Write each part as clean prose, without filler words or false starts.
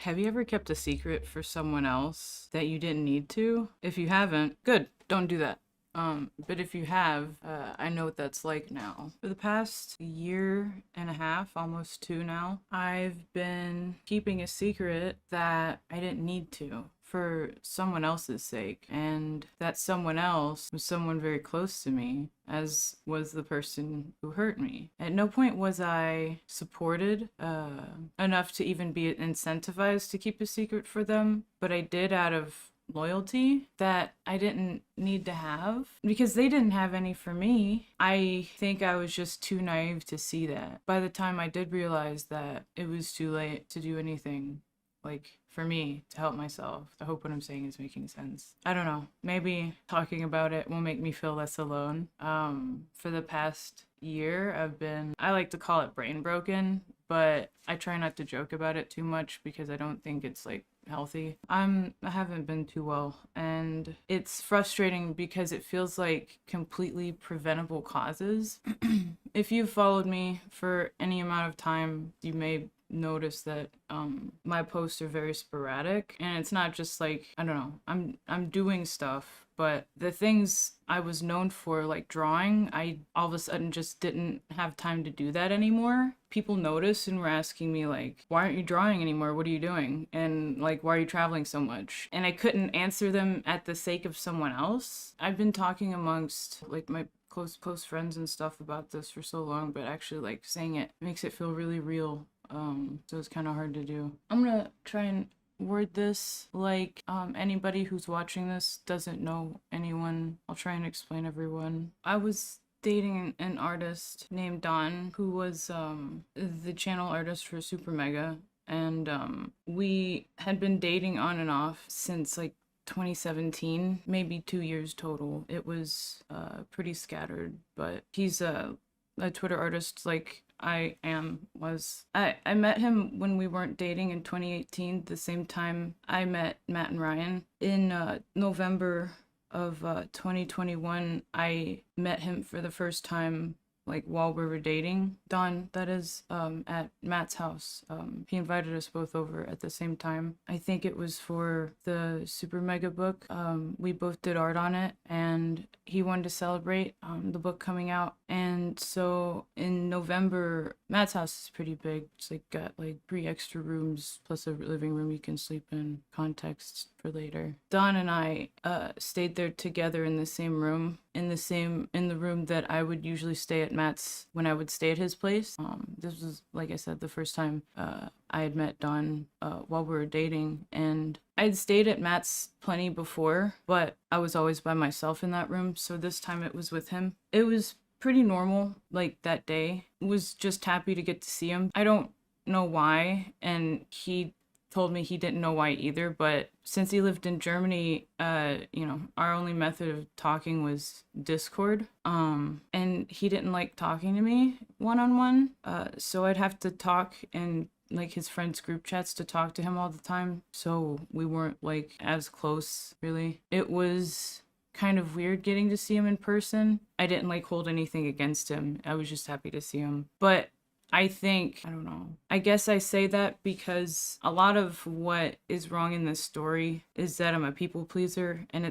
Have you ever kept a secret for someone else that you didn't need to? If you haven't, good, don't do that. But if you have, I know what that's like now. For the past year and a half, almost 2 now, I've been keeping a secret that I didn't need to for someone else's sake. And that someone else was someone very close to me, as was the person who hurt me. At no point was I supported enough to even be incentivized to keep a secret for them, but I did out of loyalty that I didn't need to have because they didn't have any for me. I think I was just too naive to see that. By the time I did realize that it was too late to do anything like for me to help myself. I hope what I'm saying is making sense. I don't know. Maybe talking about it will make me feel less alone. For the past year, I like to call it brain broken, but I try not to joke about it too much because I don't think it's like healthy. I haven't been too well, and it's frustrating because it feels like completely preventable causes. If you've followed me for any amount of time, you may notice that my posts are very sporadic, and it's not just like, I don't know, I'm doing stuff, but the things I was known for, like drawing, I all of a sudden just didn't have time to do that anymore. People noticed and were asking me like, why aren't you drawing anymore? What are you doing? And like, why are you traveling so much? And I couldn't answer them at the sake of someone else. I've been talking amongst like my close friends and stuff about this for so long, but actually like saying it makes it feel really real. So it's kind of hard to do. I'm gonna try and word this like anybody who's watching this doesn't know anyone. I'll try and explain everyone. I was dating an artist named Don, who was the channel artist for SuperMega, and we had been dating on and off since like 2017, maybe 2 years total. It was pretty scattered, but he's a Twitter artist like I met him when we weren't dating in 2018, the same time I met Matt and Ryan. In November of 2021, I met him for the first time like while we were dating. Don, that is, at Matt's house. He invited us both over at the same time. I think it was for the SuperMega book. We both did art on it, and he wanted to celebrate the book coming out. And so in November, Matt's house is pretty big. It's like got like 3 extra rooms plus a living room you can sleep in. Context for later. Don and I stayed there together in the same room, in the room that I would usually stay at Matt's when I would stay at his place. This was, like I said, the first time I had met Don while we were dating, and I'd stayed at Matt's plenty before, but I was always by myself in that room, so this time it was with him. It was pretty normal, like that day. Was just happy to get to see him. I don't know why, and he told me he didn't know why either, but since he lived in Germany, our only method of talking was Discord, and he didn't like talking to me one-on-one, so I'd have to talk in like his friends' group chats to talk to him all the time, so we weren't like as close, really. It was kind of weird getting to see him in person. I didn't like hold anything against him. I was just happy to see him. But I don't know. I guess I say that because a lot of what is wrong in this story is that I'm a people pleaser, and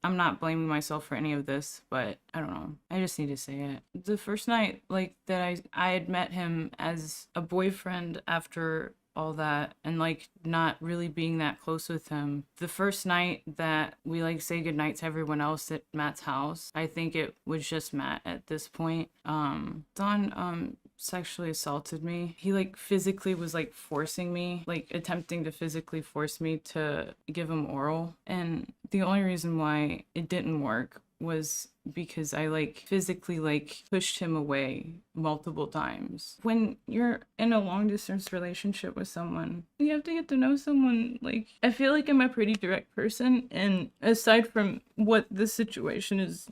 I'm not blaming myself for any of this, but I don't know. I just need to say it. The first night, like, that I had met him as a boyfriend after all that, and like not really being that close with him. The first night that we like say goodnight to everyone else at Matt's house, I think it was just Matt at this point. Don sexually assaulted me. He like physically was like forcing me, like attempting to physically force me to give him oral, and the only reason why it didn't work was because I like physically like pushed him away multiple times. When you're in a long distance relationship with someone, you have to get to know someone. Like, I feel like I'm a pretty direct person, and aside from what this situation is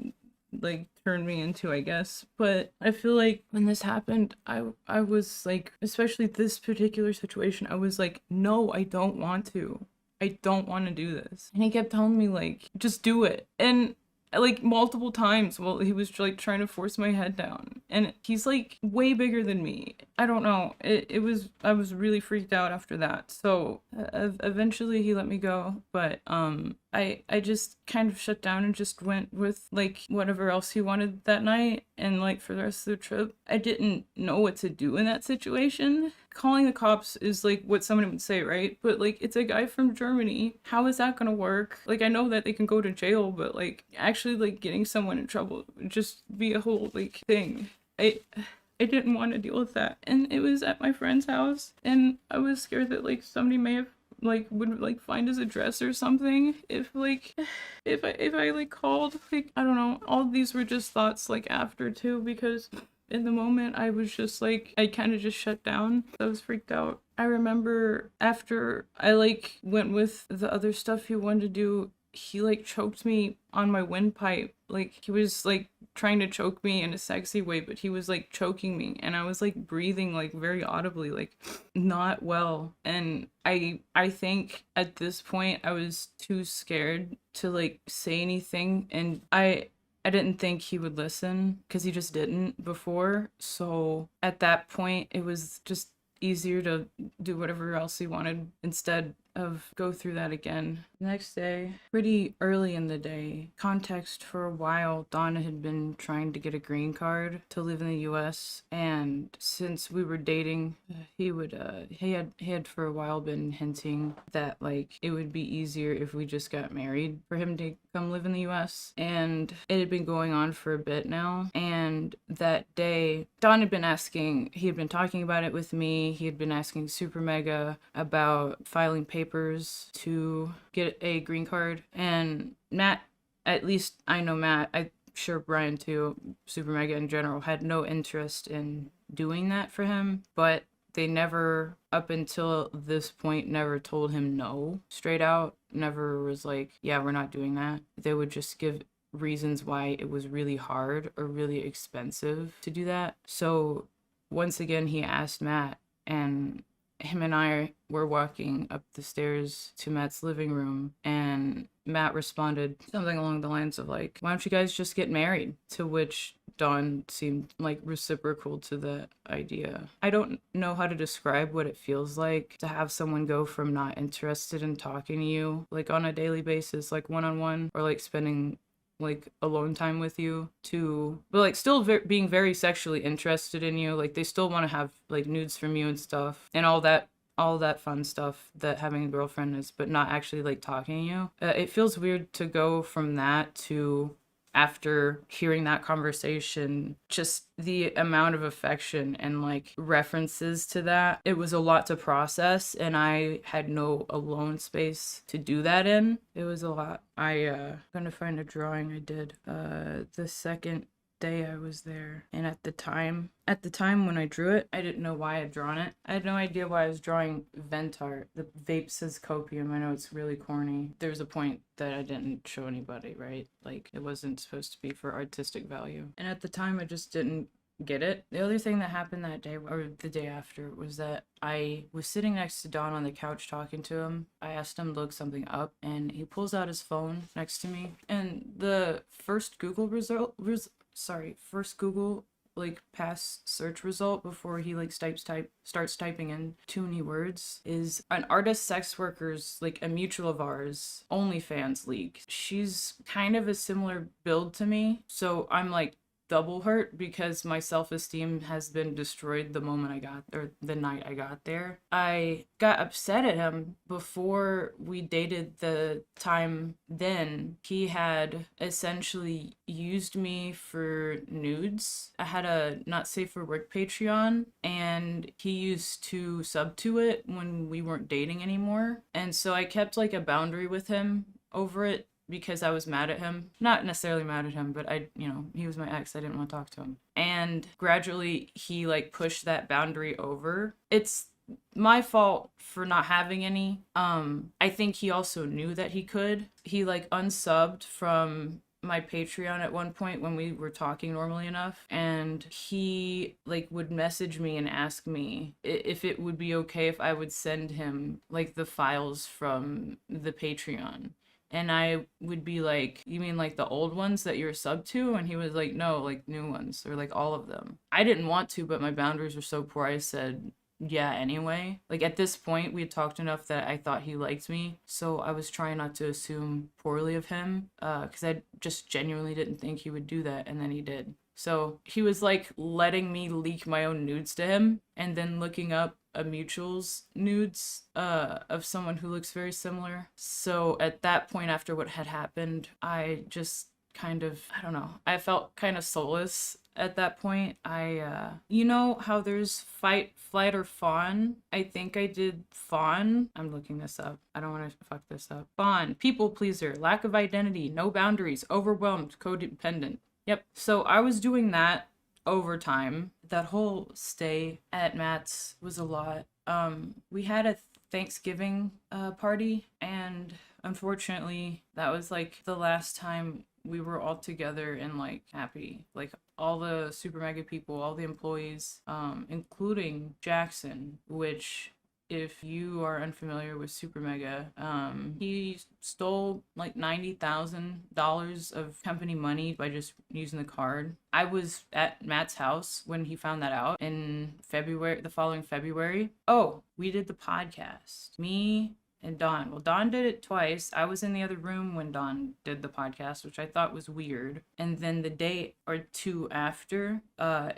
like turned me into, I guess, but I feel like when this happened, I was like, especially this particular situation, I was like, no, I don't want to do this. And he kept telling me like, just do it. And like multiple times while he was like trying to force my head down, and he's like way bigger than me, I don't know. I was really freaked out after that. So eventually he let me go, but I just kind of shut down and just went with like whatever else he wanted that night, and like for the rest of the trip I didn't know what to do in that situation. Calling the cops is like what someone would say, right? But like it's a guy from Germany. How is that gonna work? Like I know that they can go to jail, but like actually like getting someone in trouble would just be a whole like thing. I didn't want to deal with that. And it was at my friend's house, and I was scared that like somebody may have like would like find his address or something if like if I like called. Like I don't know. All these were just thoughts like after too, because in the moment I was just like I kind of just shut down. I was freaked out. I remember after I like went with the other stuff he wanted to do, he like choked me on my windpipe. Like he was like trying to choke me in a sexy way, but he was like choking me, and I was like breathing like very audibly, like not well. And I think at this point I was too scared to like say anything, and I didn't think he would listen because he just didn't before. So at that point it was just easier to do whatever else he wanted instead of go through that again. The next day, pretty early in the day, context: for a while, Donna had been trying to get a green card to live in the US, and since we were dating, he had for a while been hinting that like it would be easier if we just got married for him to come live in the US, and it had been going on for a bit now. And that day, Don had been asking, he had been talking about it with me, he had been asking SuperMega about filing papers to get a green card, and Matt, at least I know Matt, I'm sure Brian too, SuperMega in general, had no interest in doing that for him, but they never, up until this point, never told him no straight out. Never was like, yeah, we're not doing that. They would just give reasons why it was really hard or really expensive to do that. So once again, he asked Matt, and him and I were walking up the stairs to Matt's living room, and Matt responded something along the lines of like, why don't you guys just get married? To which Dawn seemed like reciprocal to the idea. I don't know how to describe what it feels like to have someone go from not interested in talking to you like on a daily basis, like one-on-one, or like spending like alone time with you, to but like still being very sexually interested in you. Like they still want to have like nudes from you and stuff and all that fun stuff that having a girlfriend is, but not actually like talking to you. It feels weird to go from that to, after hearing that conversation, just the amount of affection and like references to that. It was a lot to process, and I had no alone space to do that in. It was a lot. Gonna find a drawing I did the second day I was there, and at the time when I drew it, I didn't know why I had drawn it. I had no idea why I was drawing vent art. The vape says copium. I know it's really corny. There's a point that I didn't show anybody, right? Like it wasn't supposed to be for artistic value, and at the time I just didn't get it. The other thing that happened that day, or the day after, was that I was sitting next to Don on the couch talking to him. I asked him to look something up, and he pulls out his phone next to me, and the first Google like past search result before he like starts typing in too many words is an artist sex worker's, like a mutual of ours, OnlyFans leak. She's kind of a similar build to me, so I'm like double hurt because my self-esteem has been destroyed the night I got there. I got upset at him before we dated. The time then, he had essentially used me for nudes. I had a not safe for work Patreon, and he used to sub to it when we weren't dating anymore, and so I kept like a boundary with him over it because I was mad at him. Not necessarily mad at him, but he was my ex. I didn't want to talk to him. And gradually he like pushed that boundary over. It's my fault for not having any. I think he also knew that he could. He like unsubbed from my Patreon at one point when we were talking normally enough, and he like would message me and ask me if it would be okay if I would send him like the files from the Patreon. And I would be like, you mean like the old ones that you're sub to? And he was like, no, like new ones, or like all of them. I didn't want to, but my boundaries were so poor. I said, yeah, anyway. Like at this point, we had talked enough that I thought he liked me. So I was trying not to assume poorly of him, because I just genuinely didn't think he would do that. And then he did. So he was like letting me leak my own nudes to him and then looking up a mutual's nudes of someone who looks very similar. So at that point, after what had happened, I just kind of, I don't know, I felt kind of soulless at that point. You know how there's fight, flight, or fawn? I think I did fawn. I'm looking this up. I don't want to fuck this up. Fawn, people pleaser, lack of identity, no boundaries, overwhelmed, codependent. Yep. So I was doing that over time. That whole stay at Matt's was a lot. We had a Thanksgiving party, and unfortunately, that was like the last time we were all together and like happy. Like all the SuperMega people, all the employees, including Jackson, which, if you are unfamiliar with SuperMega, he stole like $90,000 of company money by just using the card. I was at Matt's house when he found that out in February, the following February. Oh, we did the podcast. Me and Don. Well, Don did it twice. I was in the other room when Don did the podcast, which I thought was weird. And then the day or two after,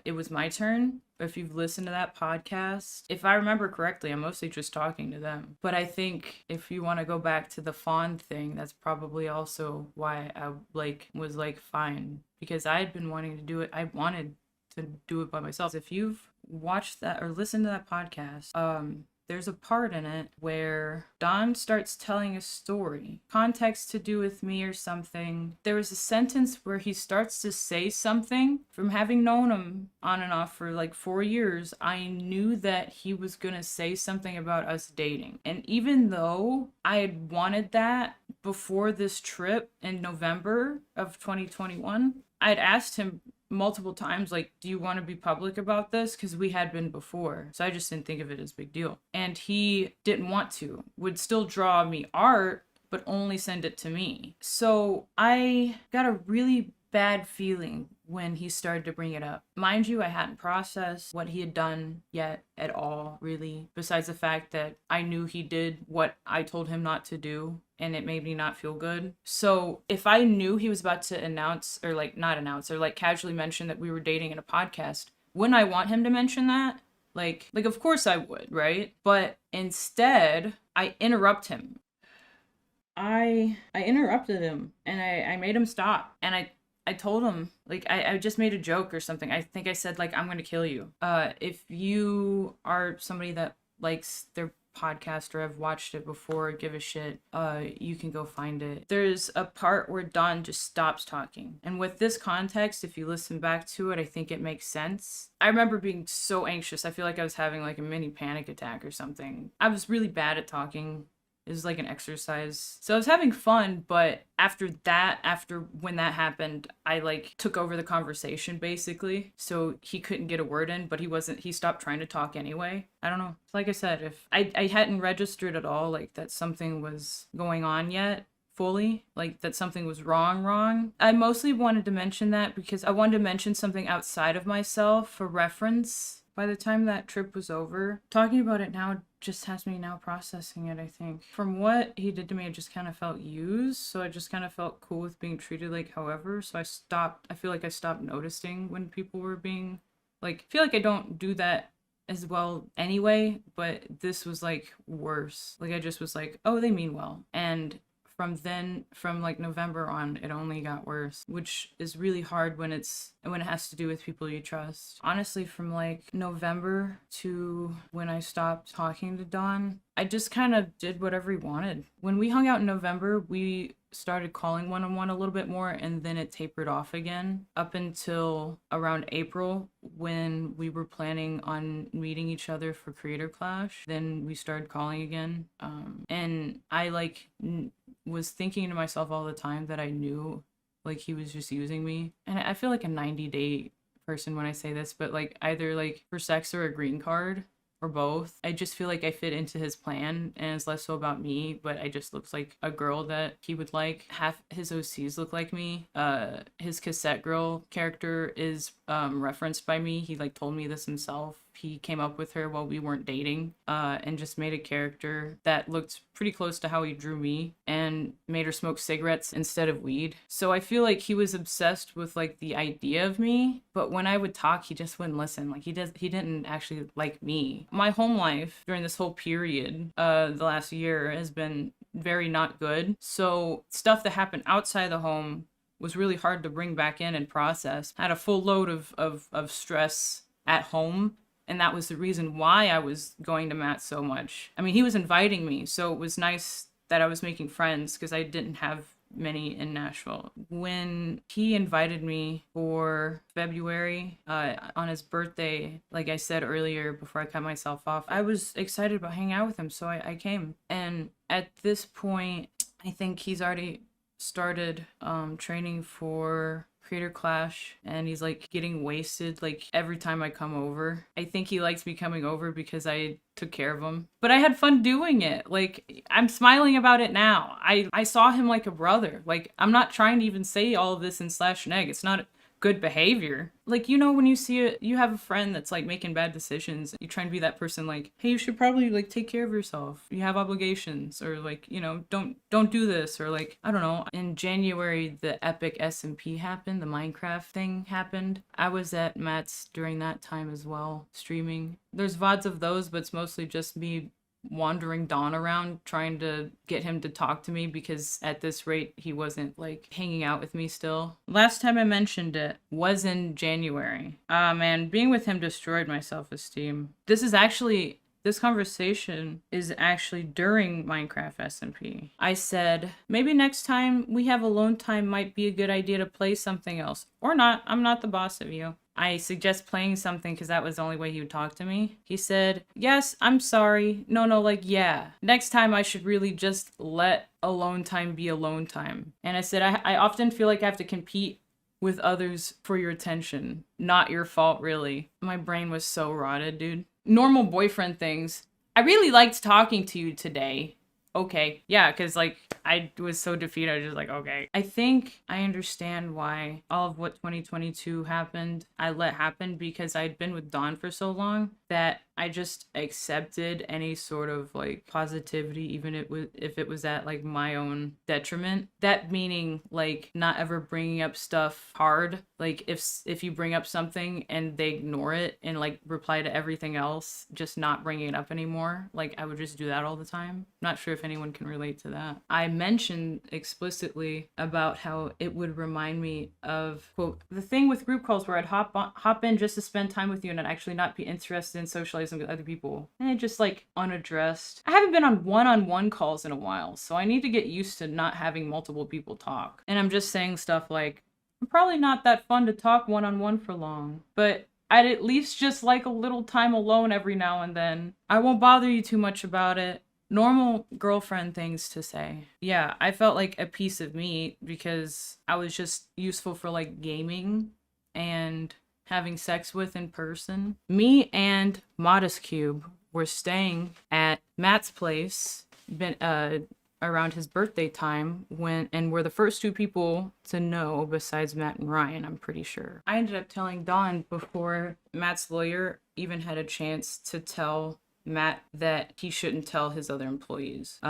it was my turn. If you've listened to that podcast, if I remember correctly, I'm mostly just talking to them. But I think if you want to go back to the fawn thing, that's probably also why I was fine, because I had been wanting to do it. I wanted to do it by myself. If you've watched that or listened to that podcast, there's a part in it where Don starts telling a story, context to do with me or something. There was a sentence where he starts to say something. From having known him on and off for like 4 years, I knew that he was gonna say something about us dating. And even though I had wanted that before this trip in November of 2021, I'd asked him multiple times, like, do you want to be public about this? Because we had been before. So I just didn't think of it as a big deal. And he didn't want to, would still draw me art, but only send it to me. So I got a really bad feeling when he started to bring it up. Mind you, I hadn't processed what he had done yet at all, really, besides the fact that I knew he did what I told him not to do, and it made me not feel good. So if I knew he was about to announce, or like not announce, or like casually mention that we were dating in a podcast, wouldn't I want him to mention that? Like of course I would, right? But instead, I interrupt him. I interrupted him, and I made him stop, and I told him, like, I just made a joke or something. I think I said, like, I'm gonna kill you. If you are somebody that likes their podcast or have watched it before, give a shit, you can go find it. There's a part where Don just stops talking. And with this context, if you listen back to it, I think it makes sense. I remember being so anxious. I feel like I was having like a mini panic attack or something. I was really bad at talking. It was like an exercise. So I was having fun, but after when that happened, I like took over the conversation basically. So he couldn't get a word in, but he stopped trying to talk anyway. I don't know. Like I said, if I hadn't registered at all, like that something was going on yet, fully, like that something was wrong. I mostly wanted to mention that because I wanted to mention something outside of myself for reference. By the time that trip was over, talking about it now just has me now processing it, I think. From what he did to me, I just kind of felt used, so I just kind of felt cool with being treated like however, so I feel like I stopped noticing when people were being, like, I feel like I don't do that as well anyway, but this was, like, worse. Like, I just was like, oh, they mean well. And from like November on, it only got worse, which is really hard when it has to do with people you trust. Honestly, from like November to when I stopped talking to Don, I just kind of did whatever he wanted. When we hung out in November, we started calling one-on-one a little bit more, and then it tapered off again up until around April when we were planning on meeting each other for Creator Clash. Then we started calling again, and I was thinking to myself all the time that I knew like he was just using me. And I feel like a 90-day person when I say this, but like either like for sex or a green card. or both. I just feel like I fit into his plan, and it's less so about me, but I just looks like a girl that he would like. Half his OCs look like me. His Cassette girl character is referenced by me. He like told me this himself. He came up with her while we weren't dating, and just made a character that looked pretty close to how he drew me, and made her smoke cigarettes instead of weed. So I feel like he was obsessed with like the idea of me, but when I would talk, he just wouldn't listen. Like he didn't actually like me. My home life during this whole period, the last year, has been very not good. So stuff that happened outside the home was really hard to bring back in and process. I had a full load of stress at home. And that was the reason why I was going to Matt so much. I mean, he was inviting me, so it was nice that I was making friends because I didn't have many in Nashville. When he invited me for February, on his birthday, like I said earlier before I cut myself off, I was excited about hanging out with him, so I came. And at this point, I think he's already started training for Creator Clash, and he's like getting wasted like every time I come over. I think he likes me coming over because I took care of him, but I had fun doing it. Like, I'm smiling about it now. I saw him like a brother. Like, I'm not trying to even say all of this in slash neg. It's not good behavior. Like, you know, when you see it, you have a friend that's like making bad decisions, you try and be that person like, hey, you should probably like take care of yourself, you have obligations, or like, you know, don't do this, or like, I don't know. In January, the epic SMP happened, the Minecraft thing happened. I was at Matt's during that time as well, streaming. There's VODs of those, but it's mostly just me wandering Don around trying to get him to talk to me, because at this rate he wasn't like hanging out with me still. Last time I mentioned it was in January. Man, being with him destroyed my self-esteem. This conversation is actually during Minecraft SMP. I said, maybe next time we have alone time might be a good idea to play something else. Or not, I'm not the boss of you. I suggest playing something because that was the only way he would talk to me. He said, yes, I'm sorry. No, like, yeah. Next time I should really just let alone time be alone time. And I said, I often feel like I have to compete with others for your attention. Not your fault, really. My brain was so rotted, dude. Normal boyfriend things. I really liked talking to you today. Okay. Yeah, because like I was so defeated. I was just like, okay. I think I understand why all of what 2022 happened, I let happen, because I'd been with Dawn for so long that I just accepted any sort of like positivity, even if it was at like my own detriment. That meaning like not ever bringing up stuff hard. Like if you bring up something and they ignore it and like reply to everything else, just not bringing it up anymore. Like I would just do that all the time. Not sure if anyone can relate to that. I mentioned explicitly about how it would remind me of, quote, the thing with group calls where I'd hop in just to spend time with you and I'd actually not be interested in socializing with other people. And it just like unaddressed. I haven't been on one-on-one calls in a while, so I need to get used to not having multiple people talk. And I'm just saying stuff like, I'm probably not that fun to talk one-on-one for long, but I'd at least just like a little time alone every now and then. I won't bother you too much about it. Normal girlfriend things to say. Yeah, I felt like a piece of me because I was just useful for like gaming and having sex with in person. Me and Modest Cube were staying at Matt's place around his birthday time, and we're the first two people to know besides Matt and Ryan, I'm pretty sure. I ended up telling Dawn before Matt's lawyer even had a chance to tell Matt that he shouldn't tell his other employees.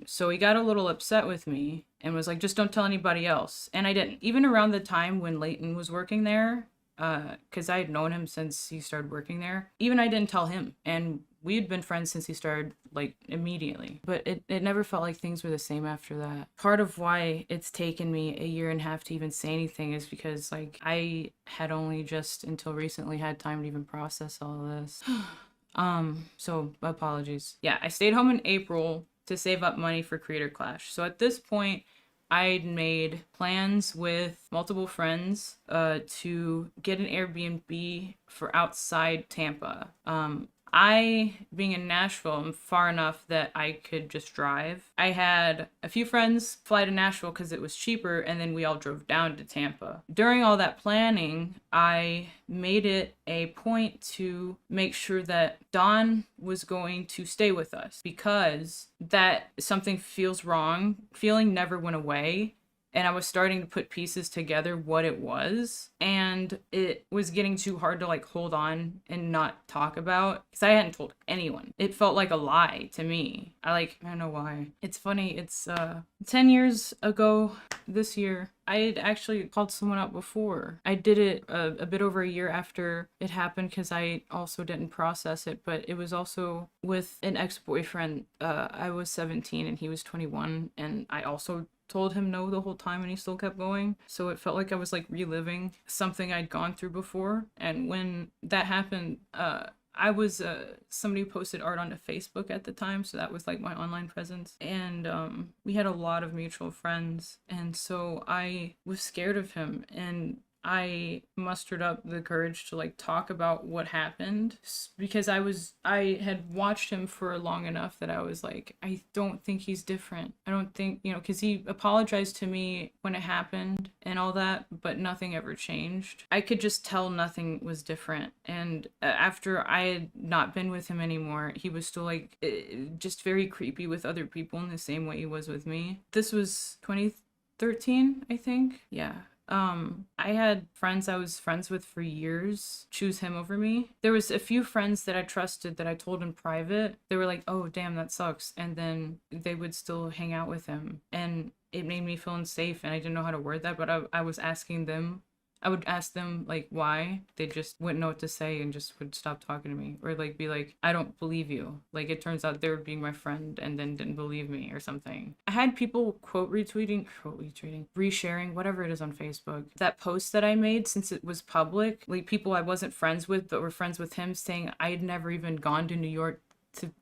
So he got a little upset with me and was like, just don't tell anybody else. And I didn't. Even around the time when Leighton was working there, because I had known him since he started working there, even I didn't tell him. And we had been friends since he started, like, immediately. But it never felt like things were the same after that. Part of why it's taken me a year and a half to even say anything is because, like, I had only just until recently had time to even process all of this. So apologies. Yeah, I stayed home in April to save up money for Creator Clash. So at this point, I'd made plans with multiple friends to get an Airbnb for outside Tampa. I, being in Nashville, am far enough that I could just drive. I had a few friends fly to Nashville because it was cheaper, and then we all drove down to Tampa. During all that planning, I made it a point to make sure that Don was going to stay with us, because that something feels wrong feeling never went away. And I was starting to put pieces together what it was, and it was getting too hard to like hold on and not talk about because I hadn't told anyone. It felt like a lie to me. I don't know why. It's funny. It's 10 years ago this year. I had actually called someone out before. I did it a bit over a year after it happened because I also didn't process it, but it was also with an ex-boyfriend. I was 17 and he was 21, and I also told him no the whole time and he still kept going. So it felt like I was like reliving something I'd gone through before. And when that happened, I was somebody who posted art onto Facebook at the time, so that was like my online presence. And we had a lot of mutual friends, and so I was scared of him, and I mustered up the courage to like talk about what happened, because I had watched him for long enough that I was like, I don't think he's different. I don't think, because he apologized to me when it happened and all that, but nothing ever changed. I could just tell nothing was different. And after I had not been with him anymore, he was still like just very creepy with other people in the same way he was with me. This was 2013, I think. Yeah. I had friends I was friends with for years choose him over me. There was a few friends that I trusted that I told in private. They were like, oh, damn, that sucks. And then they would still hang out with him. And it made me feel unsafe, and I didn't know how to word that, but I was asking them. I would ask them, like, why. They just wouldn't know what to say and just would stop talking to me. Or, like, be like, I don't believe you. Like, it turns out they were being my friend and then didn't believe me or something. I had people quote retweeting, resharing, whatever it is on Facebook. That post that I made, since it was public, like, people I wasn't friends with but were friends with him, saying I had never even gone to New York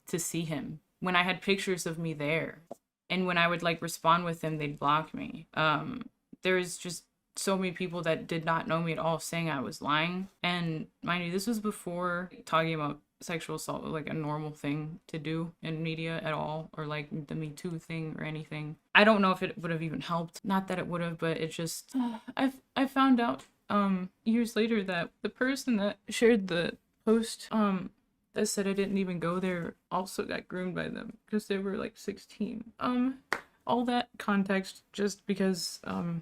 to see him, when I had pictures of me there. And when I would, like, respond with him, they'd block me. There was just so many people that did not know me at all saying I was lying. And mind you, this was before talking about sexual assault was like a normal thing to do in media at all, or like the Me Too thing or anything. I don't know if it would have even helped. Not that it would have, but it just I found out years later that the person that shared the post that said I didn't even go there also got groomed by them because they were like 16. All that context just because of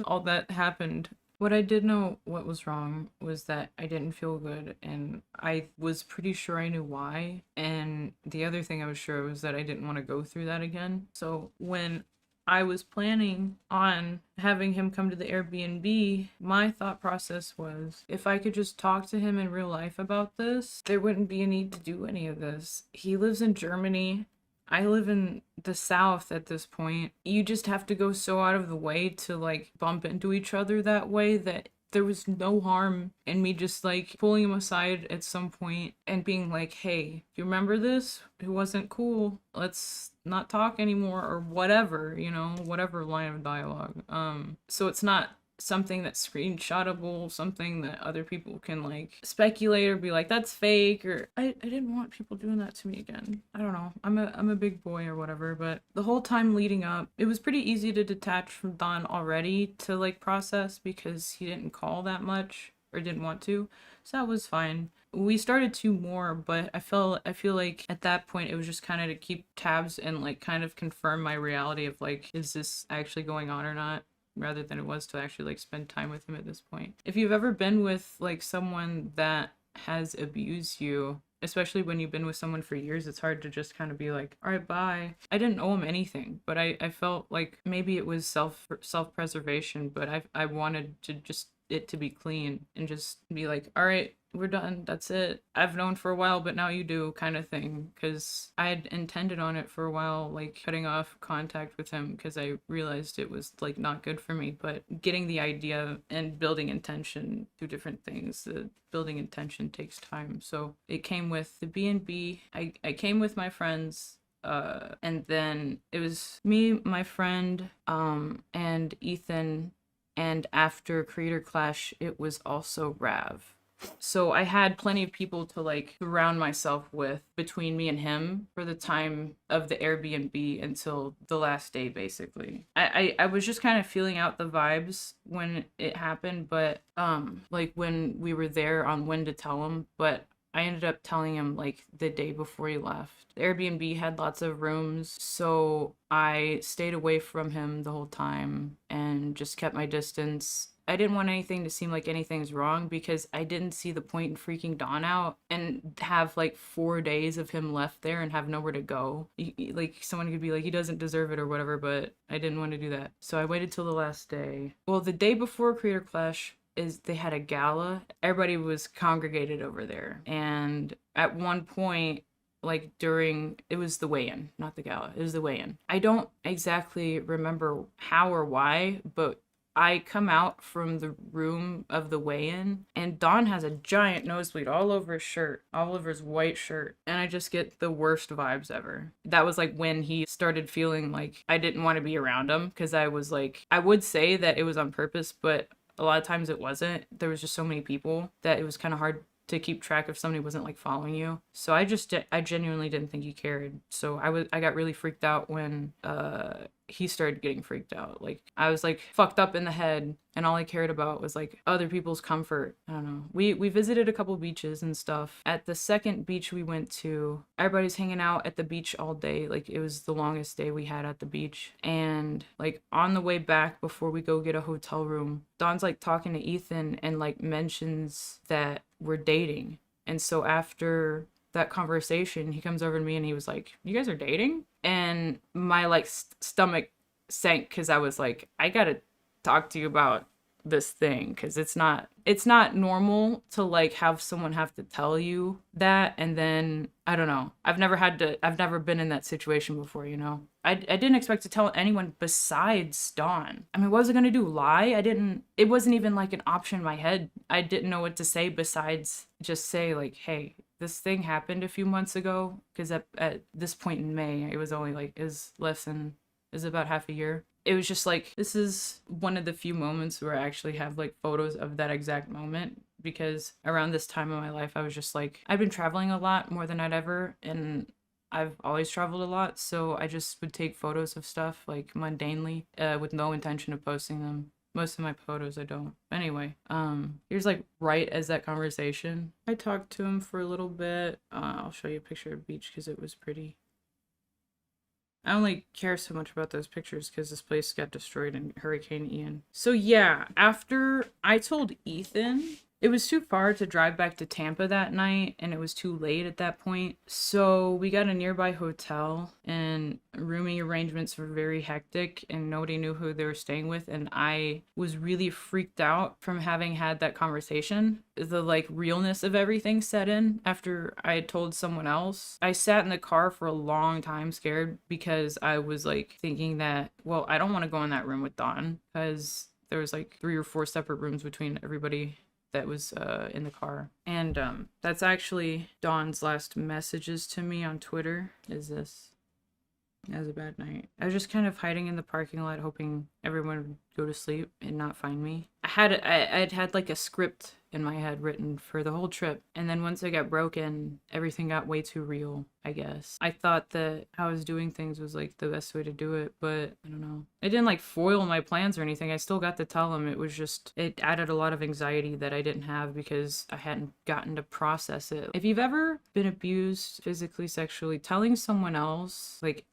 all that happened. What I did know what was wrong was that I didn't feel good, and I was pretty sure I knew why. And the other thing I was sure was that I didn't want to go through that again. So when I was planning on having him come to the Airbnb, my thought process was, if I could just talk to him in real life about this, there wouldn't be a need to do any of this. He lives in Germany. I live in the South at this point. You just have to go so out of the way to like bump into each other that way that there was no harm in me just like pulling him aside at some point and being like, hey, you remember this? It wasn't cool. Let's not talk anymore, or whatever, whatever line of dialogue. So it's not something that's screenshotable, something that other people can like speculate or be like, that's fake, or I didn't want people doing that to me again. I don't know. I'm a big boy or whatever, but the whole time leading up, it was pretty easy to detach from Don already to like process, because he didn't call that much or didn't want to. So that was fine. We started to more, but I feel like at that point it was just kind of to keep tabs and like kind of confirm my reality of like, is this actually going on or not, rather than it was to actually like spend time with him at this point. If you've ever been with like someone that has abused you, especially when you've been with someone for years, it's hard to just kind of be like, all right, bye. I didn't owe him anything, but I felt like maybe it was self-preservation, but I wanted to just it to be clean and just be like, all right, we're done, that's it. I've known for a while, but now you do, kind of thing, because I had intended on it for a while, like cutting off contact with him because I realized it was like not good for me. But getting the idea and building intention, two different things. The building intention takes time, so it came with the B&B. I came with my friends, and then it was me, my friend, and Ethan. And after Creator Clash, it was also Rav. So I had plenty of people to like surround myself with between me and him for the time of the Airbnb until the last day, basically. I was just kind of feeling out the vibes when it happened, but like when we were there on when to tell him, but I ended up telling him like the day before he left. The Airbnb had lots of rooms, so I stayed away from him the whole time and just kept my distance. I didn't want anything to seem like anything's wrong because I didn't see the point in freaking Dawn out and have like 4 days of him left there and have nowhere to go. Like someone could be like, he doesn't deserve it or whatever, but I didn't want to do that. So I waited till the last day. Well, the day before Creator Clash is they had a gala. Everybody was congregated over there. And at one point, like during, it was the weigh-in, not the gala, it was the weigh-in. I don't exactly remember how or why, but I come out from the room of the weigh-in and Don has a giant nosebleed all over his shirt, all over his white shirt. And I just get the worst vibes ever. That was like when he started feeling like I didn't want to be around him because I was like, I would say that it was on purpose, but a lot of times it wasn't. There was just so many people that it was kind of hard to keep track if somebody wasn't like following you. So I genuinely didn't think he cared. So I got really freaked out when he started getting freaked out. Like I was like fucked up in the head and all I cared about was like other people's comfort. I don't know. We visited a couple beaches and stuff. At the second beach we went to, everybody's hanging out at the beach all day. Like it was the longest day we had at the beach. And like on the way back before we go get a hotel room, Don's like talking to Ethan and like mentions that we're dating. And so after that conversation, he comes over to me and he was like, "You guys are dating?" And my like stomach sank because I was like, I gotta talk to you about this thing because it's not normal to like have someone have to tell you that. And then I don't know, I've never been in that situation before, you know. I didn't expect to tell anyone besides Dawn. I mean, what was I gonna do, lie? It wasn't even like an option in my head. I didn't know what to say besides just say like, hey, this thing happened a few months ago, because at this point in May it was only like is about half a year. It was just like, this is one of the few moments where I actually have like photos of that exact moment, because around this time in my life I was just like, I've been traveling a lot more than I'd ever, and I've always traveled a lot, so I just would take photos of stuff like mundanely with no intention of posting them. Most of my photos I don't. Anyway, here's like right as that conversation. I talked to him for a little bit. I'll show you a picture of the beach because it was pretty. I only care so much about those pictures because this place got destroyed in Hurricane Ian. So yeah, after I told Ethan, it was too far to drive back to Tampa that night, and it was too late at that point. So we got a nearby hotel, and rooming arrangements were very hectic, and nobody knew who they were staying with, and I was really freaked out from having had that conversation. The like realness of everything set in after I had told someone else. I sat in the car for a long time scared because I was like thinking that, well, I don't want to go in that room with Dawn because there was like 3 or 4 separate rooms between everybody that was in the car. And that's actually Dawn's last messages to me on Twitter, is this. It was a bad night. I was just kind of hiding in the parking lot hoping everyone would go to sleep and not find me. I'd had like a script in my head written for the whole trip, and then once it got broken, everything got way too real, I guess. I thought that how I was doing things was like the best way to do it, but I don't know. It didn't like foil my plans or anything. I still got to tell him. It was just, it added a lot of anxiety that I didn't have because I hadn't gotten to process it. If you've ever been abused physically, sexually, telling someone else like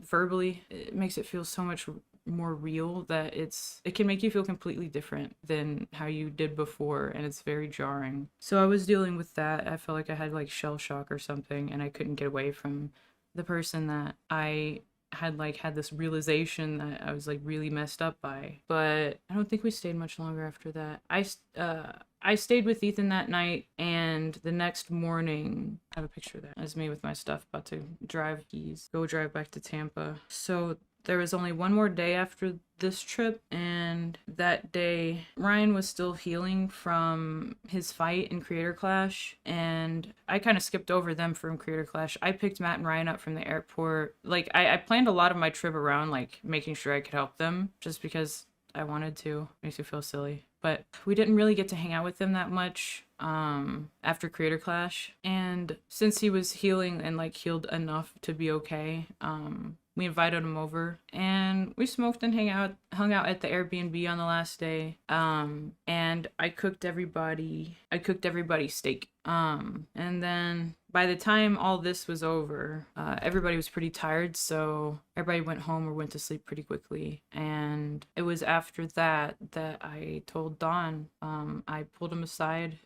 verbally, it makes it feel so much more real that it can make you feel completely different than how you did before, and it's very jarring. So I was dealing with that. I felt like I had like shell shock or something, and I couldn't get away from the person that I had this realization that I was like really messed up by. But I don't think we stayed much longer after that. I stayed with Ethan that night, and the next morning, I have a picture of that. That's me with my stuff, about to go drive back to Tampa. So there was only one more day after this trip, and that day Ryan was still healing from his fight in Creator Clash, and I kind of skipped over them from Creator Clash. I picked Matt and Ryan up from the airport. Like I planned a lot of my trip around like making sure I could help them just because I wanted to. Makes me feel silly. but we didn't really get to hang out with him that much after Creator Clash. And since he was healing and like healed enough to be okay, we invited him over and we smoked and hung out at the Airbnb on the last day. And I cooked everybody steak. And then by the time all this was over, everybody was pretty tired, so everybody went home or went to sleep pretty quickly. And it was after that I told Don, I pulled him aside.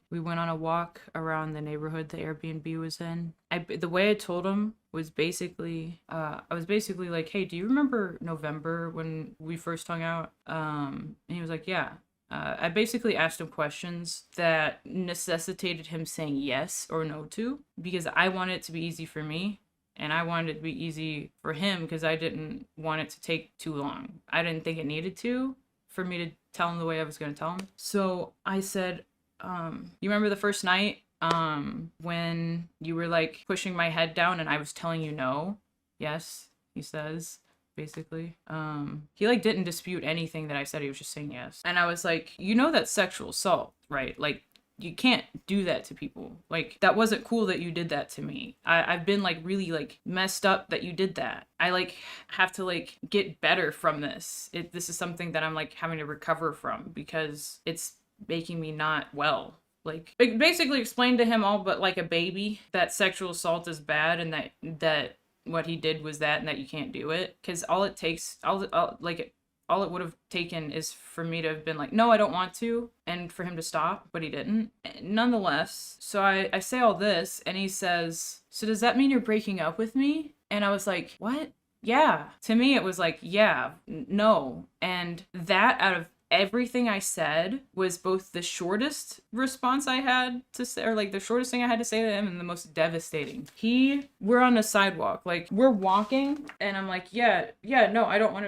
We went on a walk around the neighborhood the Airbnb was in. The way I told him was basically, I was basically like, hey, do you remember November when we first hung out? And he was like, yeah. I basically asked him questions that necessitated him saying yes or no to, because I wanted it to be easy for me and I wanted it to be easy for him because I didn't want it to take too long. I didn't think it needed to for me to tell him the way I was going to tell him. So I said, you remember the first night when you were like pushing my head down and I was telling you no? Yes, he says. Basically, he like didn't dispute anything that I said. He was just saying yes. And I was like, you know, that's sexual assault, right? Like, you can't do that to people. Like, that wasn't cool that you did that to me. I've been like really like messed up that you did that. I like have to like get better from this. This is something that I'm like having to recover from because it's making me not well. Like, basically explained to him all but like a baby that sexual assault is bad and that what he did was that and that you can't do it. Because all it would have taken is for me to have been like, no, I don't want to, and for him to stop, but he didn't. Nonetheless, so I say all this and he says, so does that mean you're breaking up with me? And I was like, what? Yeah. To me it was like, yeah, no. And that, out of everything I said, was both the shortest response I had to say, or like the shortest thing I had to say to him, and the most devastating. We're on a sidewalk, like we're walking, and I'm like, no, I don't want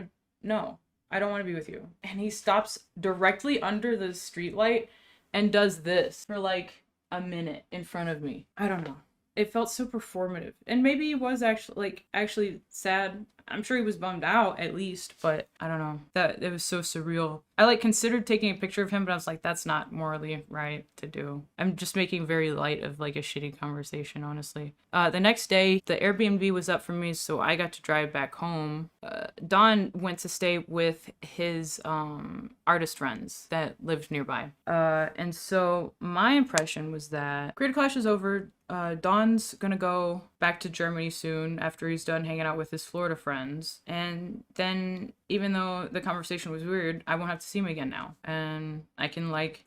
to be with you. And he stops directly under the streetlight and does this for like a minute in front of me. I don't know. It felt so performative. And maybe he was actually sad. I'm sure he was bummed out at least, but I don't know. That it was so surreal. I like considered taking a picture of him, but I was like, that's not morally right to do. I'm just making very light of like a shitty conversation, honestly. The next day, the Airbnb was up for me, so I got to drive back home. Don went to stay with his artist friends that lived nearby. And so my impression was that Creator Clash is over. Don's gonna go back to Germany soon after he's done hanging out with his Florida friends. And then, even though the conversation was weird, I won't have to see him again now. And I can like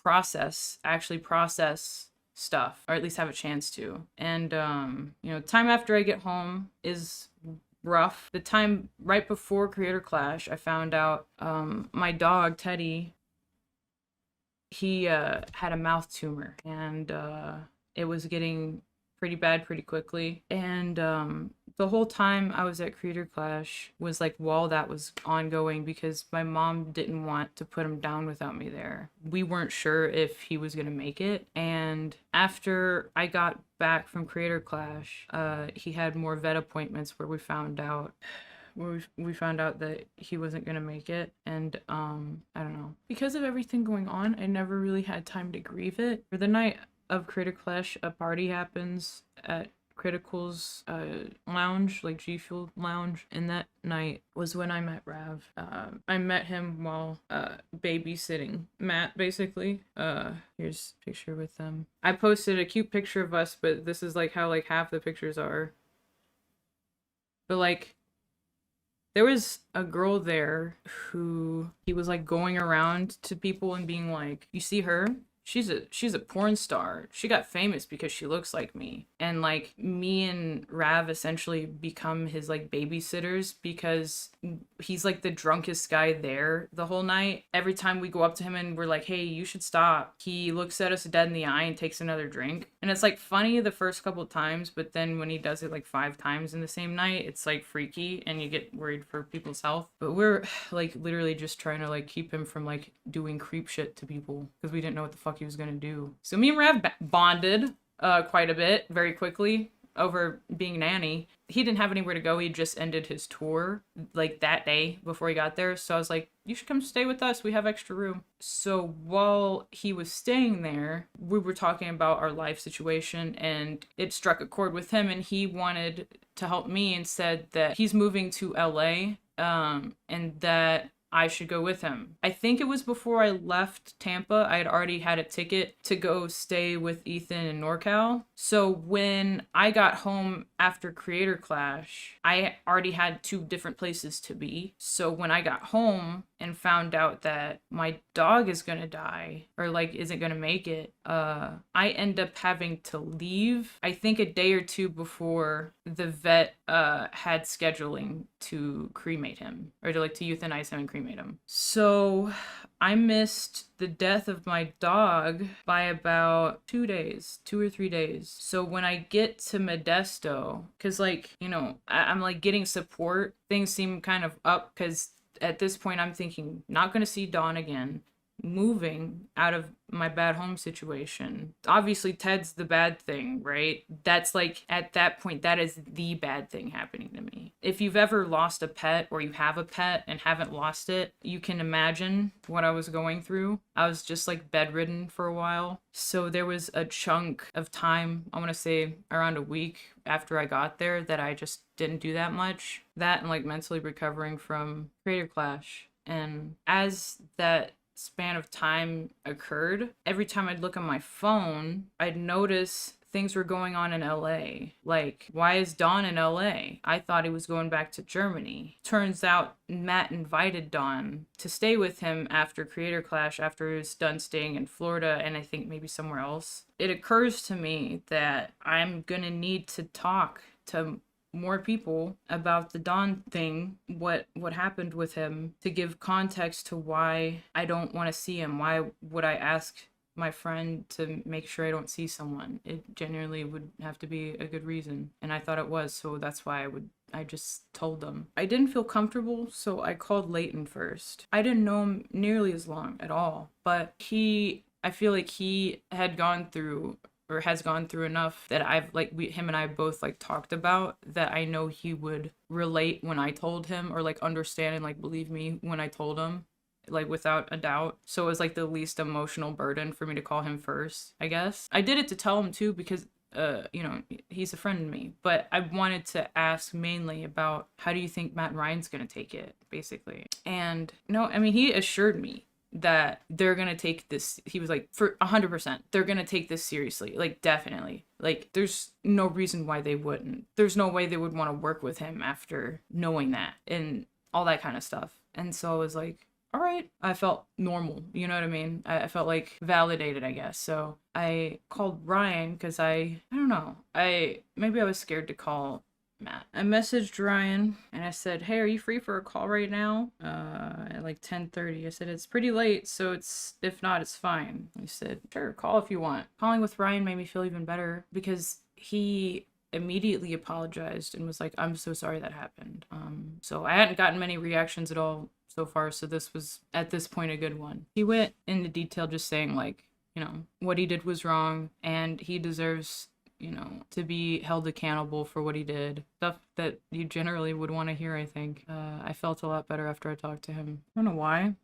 actually process stuff, or at least have a chance to. And, time after I get home is rough. The time right before Creator Clash, I found out my dog, Teddy, he had a mouth tumor, and it was getting pretty bad pretty quickly. And the whole time I was at Creator Clash was like while that was ongoing, because my mom didn't want to put him down without me there. We weren't sure if he was gonna make it. And after I got back from Creator Clash, he had more vet appointments where we found out that he wasn't gonna make it. And I don't know, because of everything going on, I never really had time to grieve it. For the night of Creator Clash, a party happens at Critical's lounge, like G Fuel lounge, and that night was when I met Rav. I met him while babysitting Matt, basically. Here's a picture with them. I posted a cute picture of us, but this is like how like half the pictures are. But like, there was a girl there who he was like going around to people and being like, you see her? She's a porn star. She got famous because she looks like me. And like me and Rav essentially become his like babysitters, because he's like the drunkest guy there the whole night. Every time we go up to him and we're like, hey, you should stop, he looks at us dead in the eye and takes another drink. And it's like funny the first couple times, but then when he does it like 5 times in the same night, it's like freaky and you get worried for people's health. But we're like literally just trying to like keep him from like doing creep shit to people, because we didn't know what the fuck he was gonna do. So me and Rav bonded quite a bit very quickly. over being nanny. He didn't have anywhere to go. He just ended his tour like that day before he got there. So I was like, you should come stay with us. We have extra room. So while he was staying there, we were talking about our life situation, and it struck a chord with him, and he wanted to help me and said that he's moving to LA, and that I should go with him. I think it was before I left Tampa. I had already had a ticket to go stay with Ethan in NorCal. So when I got home after Creator Clash, I already had 2 different places to be. So when I got home and found out that my dog is gonna die, or like isn't gonna make it, I end up having to leave, I think a day or 2 before the vet had scheduling to cremate him, or to like to euthanize him and cremate him. So I missed the death of my dog by about 2 days, 2 or 3 days. So when I get to Modesto, because like, you know, I'm like getting support, things seem kind of up, because at this point I'm thinking, not gonna see Dawn again, moving out of my bad home situation. Obviously Ted's the bad thing, right? That's like, at that point, that is the bad thing happening to me. If you've ever lost a pet, or you have a pet and haven't lost it, you can imagine what I was going through. I was just like bedridden for a while. So there was a chunk of time, I want to say around a week after I got there, that I just didn't do that much. That and like mentally recovering from Creator Clash. And as that span of time occurred, every time I'd look on my phone, I'd notice things were going on in LA. Like, why is Dawn in LA? I thought he was going back to Germany. Turns out Matt invited Dawn to stay with him after Creator Clash, after he was done staying in Florida, and I think maybe somewhere else. It occurs to me that I'm gonna need to talk to more people about the Dawn thing, what happened with him, to give context to why I don't want to see him. Why would I ask my friend to make sure I don't see someone? It genuinely would have to be a good reason, and I thought it was, so that's why I just told them. I didn't feel comfortable, so I called Leighton first. I didn't know him nearly as long at all, but I feel like he had gone through, or has gone through enough, that him and I both like talked about, that I know he would relate when I told him, or like understand and like believe me when I told him, like without a doubt. So it was like the least emotional burden for me to call him first, I guess. I did it to tell him too, because you know, he's a friend to me, but I wanted to ask mainly about, how do you think Matt and Ryan's gonna take it, basically. And no, I mean, he assured me that they're gonna take this, he was like, for 100%, they're gonna take this seriously, like definitely. Like, there's no reason why they wouldn't. There's no way they would want to work with him after knowing that, and all that kind of stuff. And so I was like, all right. I felt normal, you know what I mean? I felt like validated, I guess. So I called Ryan, because I don't know, maybe I was scared to call Matt. I messaged Ryan and I said, hey, are you free for a call right now? At like 10:30. I said, it's pretty late, so if not, it's fine. He said, sure, call if you want. Calling with Ryan made me feel even better, because he immediately apologized and was like, I'm so sorry that happened. So I hadn't gotten many reactions at all so far, so this was at this point a good one. He went into detail, just saying like, you know, what he did was wrong and he deserves, you know, to be held accountable for what he did. Stuff that you generally would want to hear, I think. I felt a lot better after I talked to him. I don't know why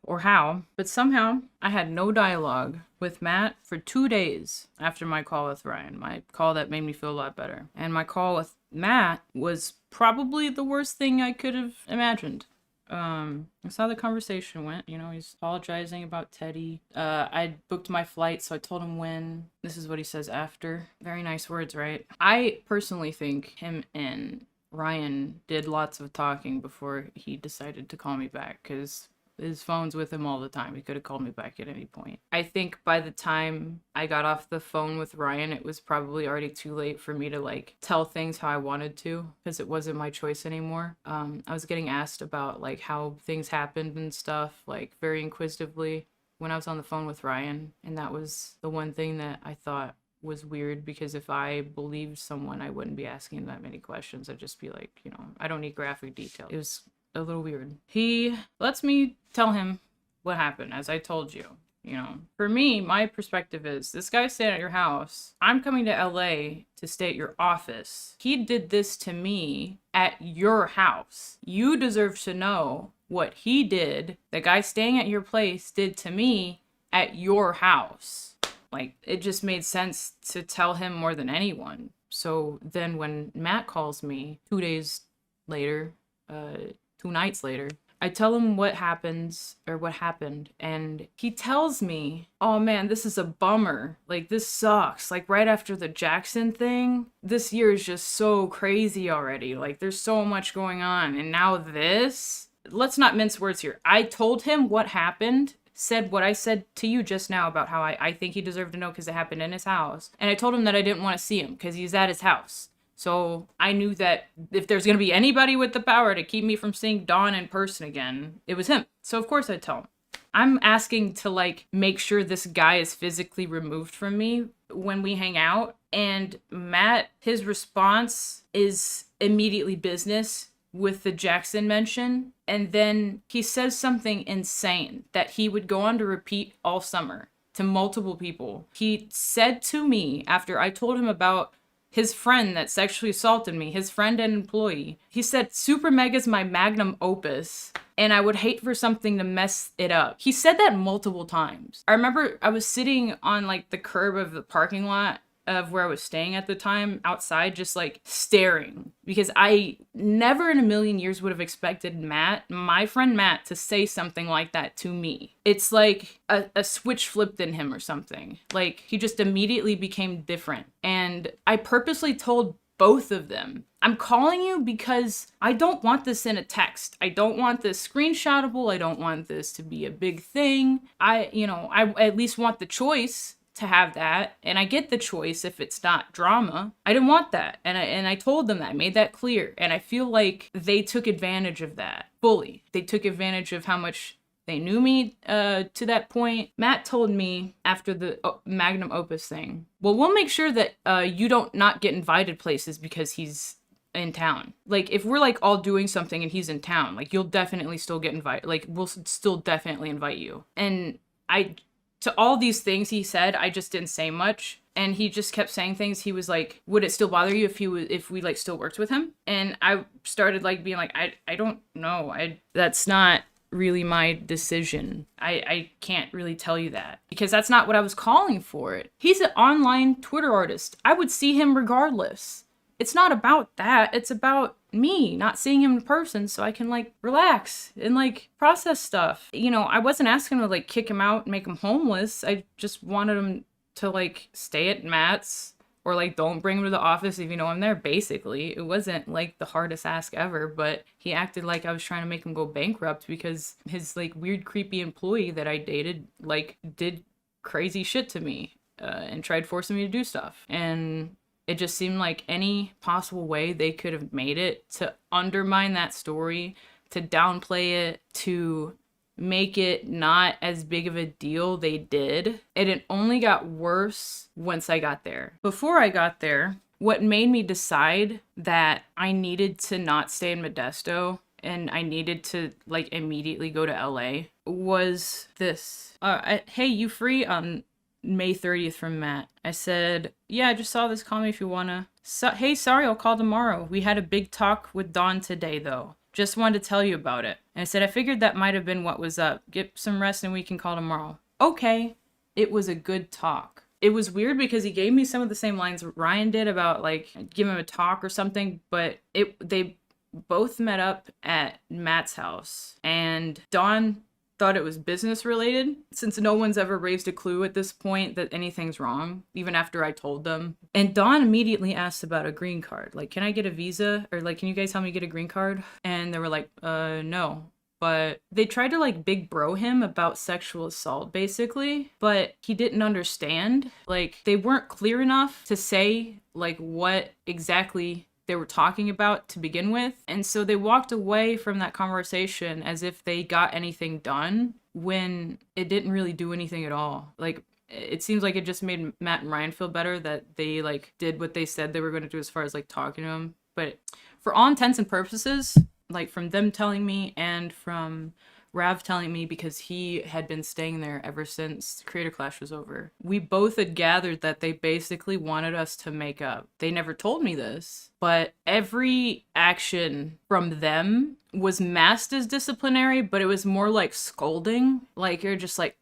or how, but somehow I had no dialogue with Matt for 2 days after my call with Ryan. My call that made me feel a lot better. And my call with Matt was probably the worst thing I could have imagined. That's how the conversation went. You know, he's apologizing about Teddy. I booked my flight, so I told him when. This is what he says after. Very nice words, right? I personally think him and Ryan did lots of talking before he decided to call me back, because his phone's with him all the time. He could have called me back at any point. I think by the time I got off the phone with Ryan, it was probably already too late for me to like tell things how I wanted to, because it wasn't my choice anymore. I was getting asked about like how things happened and stuff, like very inquisitively when I was on the phone with Ryan. And that was the one thing that I thought was weird, because if I believed someone, I wouldn't be asking that many questions. I'd just be like, you know, I don't need graphic detail. It was a little weird. He lets me tell him what happened, as I told you. you know. For me, my perspective is this guy's staying at your house. I'm coming to LA to stay at your office. He did this to me at your house. You deserve to know what he did, the guy staying at your place did to me at your house. Like, it just made sense to tell him more than anyone. So then when Matt calls me 2 days later, 2 nights later, I tell him what happened, and he tells me, oh man, this is a bummer. Like, this sucks. Like, right after the Jackson thing, this year is just so crazy already. Like, there's so much going on. And now this? Let's not mince words here. I told him what happened, said what I said to you just now about how I think he deserved to know because it happened in his house. And I told him that I didn't want to see him because he's at his house. So I knew that if there's going to be anybody with the power to keep me from seeing Don in person again, it was him. So of course I'd tell him. I'm asking to, like, make sure this guy is physically removed from me when we hang out. And Matt, his response is immediately business with the Jackson mention. And then he says something insane that he would go on to repeat all summer to multiple people. He said to me after I told him about his friend that sexually assaulted me, his friend and employee, he said, SuperMega's my magnum opus, and I would hate for something to mess it up. He said that multiple times. I remember I was sitting on, like, the curb of the parking lot of where I was staying at the time, outside, just, like, staring. Because I never in a million years would have expected Matt, my friend Matt, to say something like that to me. It's like a switch flipped in him or something. Like, he just immediately became different. And I purposely told both of them, I'm calling you because I don't want this in a text. I don't want this screenshotable. I don't want this to be a big thing. I at least want the choice to have that, and I get the choice if it's not drama. I didn't want that, and I told them that, I made that clear, and I feel like they took advantage of that fully. They took advantage of how much they knew me to that point. Matt told me after the magnum opus thing, well, we'll make sure that you don't not get invited places because he's in town. Like, if we're, like, all doing something and he's in town, like, you'll definitely still get invited. Like, we'll still definitely invite you. And to all these things he said, I just didn't say much. And he just kept saying things. He was like, would it still bother you if we, like, still worked with him? And I started, like, being like, I don't know. That's not really my decision. I can't really tell you that. Because that's not what I was calling for it. He's an online Twitter artist. I would see him regardless. It's not about that. It's about me not seeing him in person so I can, like, relax and, like, process stuff. You know, I wasn't asking him to, like, kick him out and make him homeless. I just wanted him to, like, stay at Matt's or, like, don't bring him to the office if you know I'm there, basically. It wasn't, like, the hardest ask ever, but he acted like I was trying to make him go bankrupt because his, like, weird, creepy employee that I dated, like, did crazy shit to me and tried forcing me to do stuff. And it just seemed like any possible way they could have made it to undermine that story, to downplay it, to make it not as big of a deal, they did. And it only got worse once I got there. Before I got there, what made me decide that I needed to not stay in Modesto and I needed to, like, immediately go to LA was this. Hey, you free on May 30th from Matt? I said, yeah, I just saw this, call me if you wanna. Hey, sorry, I'll call tomorrow. We had a big talk with Don today, though. Just wanted to tell you about it. And I said, I figured that might have been what was up. Get some rest and we can call tomorrow. Okay. It was a good talk. It was weird because he gave me some of the same lines Ryan did about, like, give him a talk or something, but they both met up at Matt's house. And Don thought it was business related, since no one's ever raised a clue at this point that anything's wrong, even after I told them. And Dawn immediately asked about a green card. Like, can I get a visa? Or, like, can you guys help me get a green card? And they were like, no. But they tried to, like, big bro him about sexual assault, basically. But he didn't understand. Like, they weren't clear enough to say, like, what exactly they were talking about to begin with. And so they walked away from that conversation as if they got anything done when it didn't really do anything at all. Like, it seems like it just made Matt and Ryan feel better that they, like, did what they said they were going to do as far as, like, talking to him. But for all intents and purposes, like from them telling me and from Rav telling me, because he had been staying there ever since Creator Clash was over. We both had gathered that they basically wanted us to make up. They never told me this, but every action from them was masked as disciplinary, but it was more like scolding. Like, you're just like,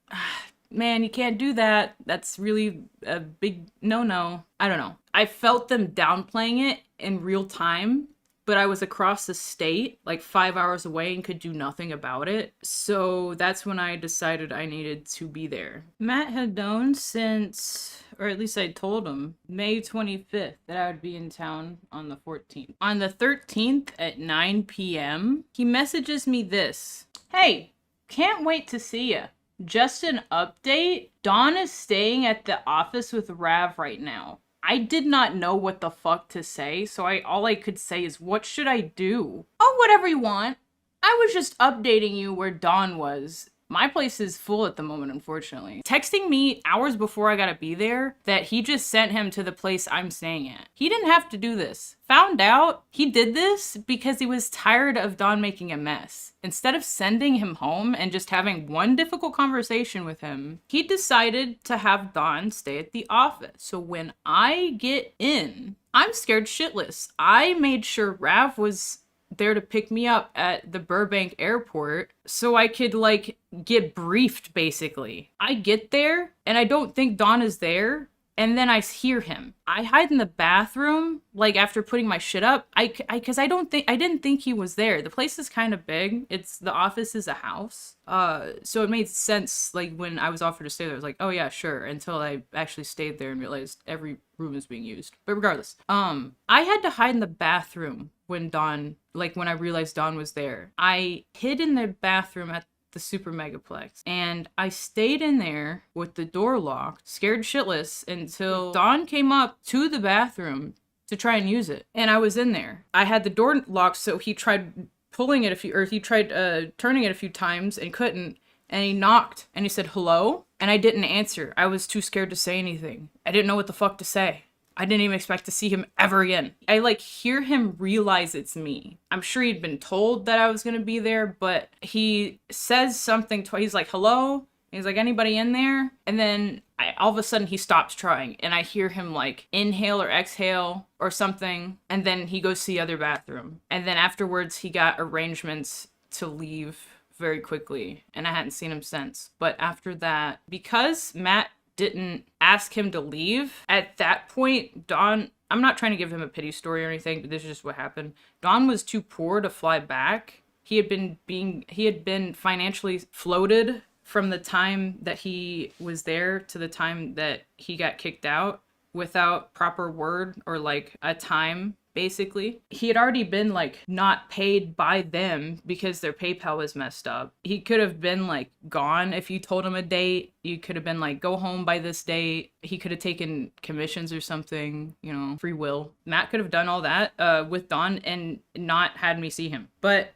man, you can't do that. That's really a big no-no. I don't know. I felt them downplaying it in real time, but I was across the state, like 5 hours away, and could do nothing about it. So that's when I decided I needed to be there. Matt had known since, or at least I told him, May 25th that I would be in town on the 14th. On the 13th at 9 p.m., he messages me this. Hey, can't wait to see ya. Just an update. Dawn is staying at the office with Rav right now. I did not know what the fuck to say, so all I could say is, what should I do? Oh, whatever you want. I was just updating you where Dawn was. My place is full at the moment, unfortunately. Texting me hours before I gotta be there that he just sent him to the place I'm staying at. He didn't have to do this. Found out he did this because he was tired of Dawn making a mess. Instead of sending him home and just having one difficult conversation with him, he decided to have Dawn stay at the office. So when I get in, I'm scared shitless. I made sure Rav was there to pick me up at the Burbank airport so I could like get briefed, basically. I get there and I don't think Dawn is there, and then I hear him. I hide in the bathroom, like after putting my shit up. Cause I didn't think he was there. The place is kind of big. The office is a house. So it made sense, like when I was offered to stay there, I was like, oh yeah, sure. Until I actually stayed there and realized every room is being used. But regardless, I had to hide in the bathroom when I realized Dawn was there. I hid in the bathroom at the SuperMegaplex, and I stayed in there with the door locked, scared shitless, until Dawn came up to the bathroom to try and use it. And I was in there. I had the door locked, so he tried turning it a few times and couldn't. And he knocked and he said, hello? And I didn't answer. I was too scared to say anything. I didn't know what the fuck to say. I didn't even expect to see him ever again. I hear him realize it's me. I'm sure he'd been told that I was gonna be there, but he says something twice. He's like, hello? He's like, anybody in there? And then all of a sudden he stops trying, and I hear him like inhale or exhale or something. And then he goes to the other bathroom. And then afterwards he got arrangements to leave very quickly, and I hadn't seen him since. But after that, because Matt didn't ask him to leave, at that point, Dawn, I'm not trying to give him a pity story or anything, but this is just what happened. Dawn was too poor to fly back. He had been financially floated from the time that he was there to the time that he got kicked out without proper word or like a time. Basically, he had already been like not paid by them because their PayPal was messed up. He could have been like gone if you told him a date. You could have been like, go home by this date. He could have taken commissions or something, free will. Matt could have done all that with Dawn and not had me see him. But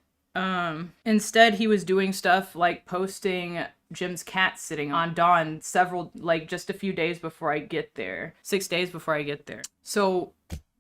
instead he was doing stuff like posting Jim's cat sitting on Dawn just a few days before I get there. 6 days before I get there. So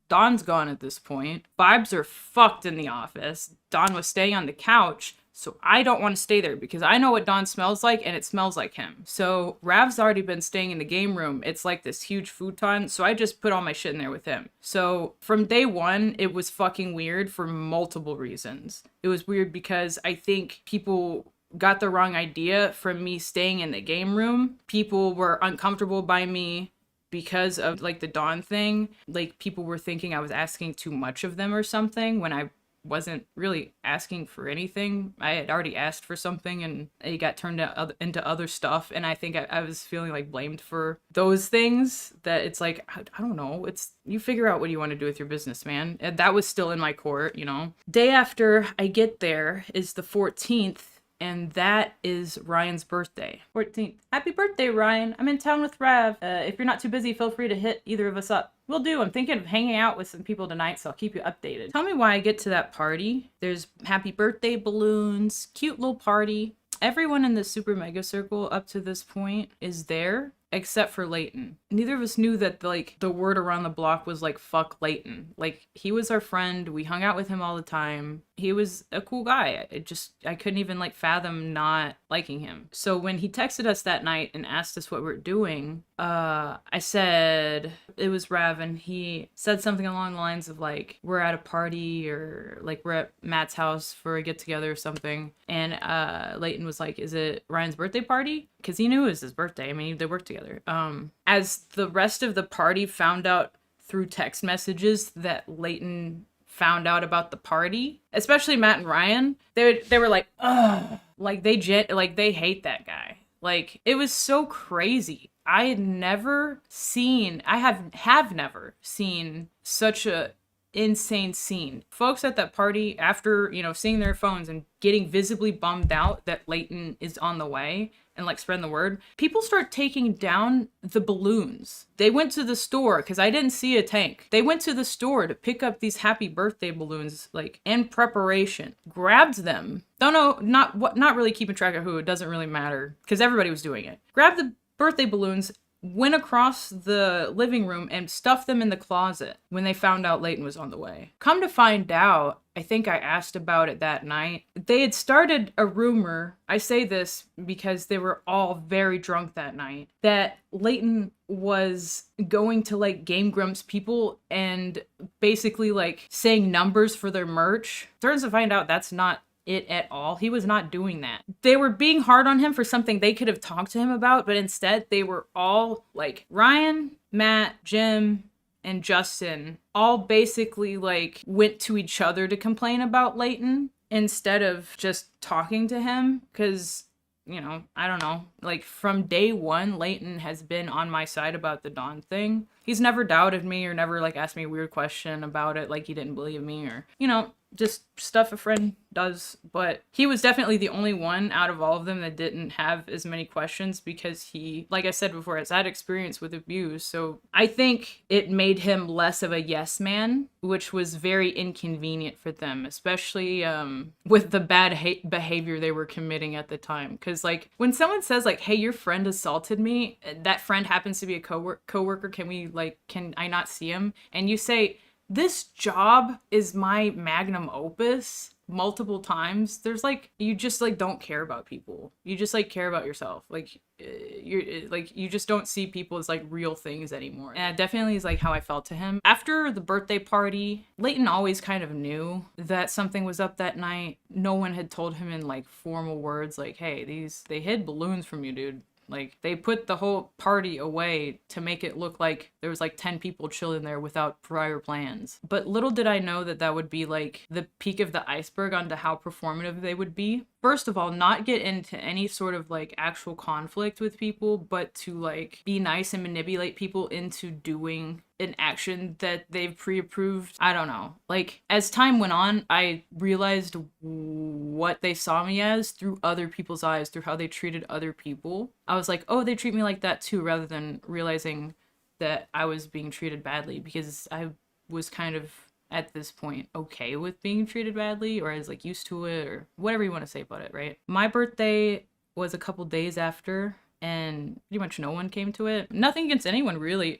Dawn's gone at this point. Vibes are fucked in the office. Dawn was staying on the couch, so I don't want to stay there because I know what Dawn smells like, and it smells like him. So Rav's already been staying in the game room. It's like this huge futon, so I just put all my shit in there with him. So from day one, it was fucking weird for multiple reasons. It was weird because I think people got the wrong idea from me staying in the game room. People were uncomfortable by me because of like the Dawn thing. Like, people were thinking I was asking too much of them or something when I wasn't really asking for anything. I had already asked for something and it got turned into other stuff, and I think I was feeling like blamed for those things. That it's like, I don't know, it's, you figure out what you want to do with your business, man. And that was still in my court, Day after I get there is the 14th, and that is Ryan's birthday. 14th. Happy birthday, Ryan. I'm in town with Rav. If you're not too busy, feel free to hit either of us up. Will do. I'm thinking of hanging out with some people tonight, so I'll keep you updated. Tell me why I get to that party. There's happy birthday balloons, cute little party. Everyone in the Super Mega Circle up to this point is there. except for Leighton. Neither of us knew that like the word around the block was like fuck Leighton. Like he was our friend. We hung out with him all the time. He was a cool guy. I couldn't even like fathom not liking him. So when he texted us that night and asked us what we're doing, I said it was Rav, and he said something along the lines of like, we're at a party, or like we're at Matt's house for a get together or something. And Leighton was like, is it Ryan's birthday party? Because he knew it was his birthday. I mean, they worked together. As the rest of the party found out through text messages that Leighton found out about the party, especially Matt and Ryan, they were like, ugh, like they hate that guy. Like it was so crazy. I have never seen such a insane scene. Folks at that party, after, you know, seeing their phones and getting visibly bummed out that Leighton is on the way and like spreading the word, people start taking down the balloons. They went to the store, because I didn't see a tank. They went to the store to pick up these happy birthday balloons, like in preparation, grabbed them. Don't know, not really keeping track of who, it doesn't really matter because everybody was doing it. Grabbed the birthday balloons, went across the living room and stuffed them in the closet when they found out Leighton was on the way. Come to find out, I think I asked about it that night, they had started a rumor, I say this because they were all very drunk that night, that Leighton was going to like Game Grumps people and basically like saying numbers for their merch. Turns to find out that's not it at all. He was not doing that. They were being hard on him for something they could have talked to him about, but instead they were all like Ryan, Matt, Jim, and Justin all basically like went to each other to complain about Leighton instead of just talking to him. Because, you know, I don't know, like from day one, Leighton has been on my side about the Don thing. He's never doubted me or never like asked me a weird question about it, like he didn't believe me, or, you know, just stuff a friend does. But he was definitely the only one out of all of them that didn't have as many questions, because he, like I said before, has had experience with abuse. So I think it made him less of a yes man, which was very inconvenient for them, especially with the bad behavior they were committing at the time. Because like when someone says like, hey, your friend assaulted me, that friend happens to be a coworker, can I not see him? And you say, this job is my magnum opus multiple times. There's like, you just like don't care about people. You just like care about yourself. Like you just don't see people as like real things anymore. And that definitely is like how I felt to him. After the birthday party, Leighton always kind of knew that something was up that night. No one had told him in like formal words like, hey, they hid balloons from you, dude. Like, they put the whole party away to make it look like there was like 10 people chilling there without prior plans. But little did I know that that would be like the peak of the iceberg onto how performative they would be. First of all, not get into any sort of like actual conflict with people, but to like be nice and manipulate people into doing an action that they've pre-approved. I don't know. Like, as time went on, I realized what they saw me as through other people's eyes, through how they treated other people. I was like, oh, they treat me like that too, rather than realizing that I was being treated badly, because I was kind of at this point okay with being treated badly, or I was like used to it, or whatever you want to say about it, right? My birthday was a couple days after, and pretty much no one came to it. Nothing against anyone, really.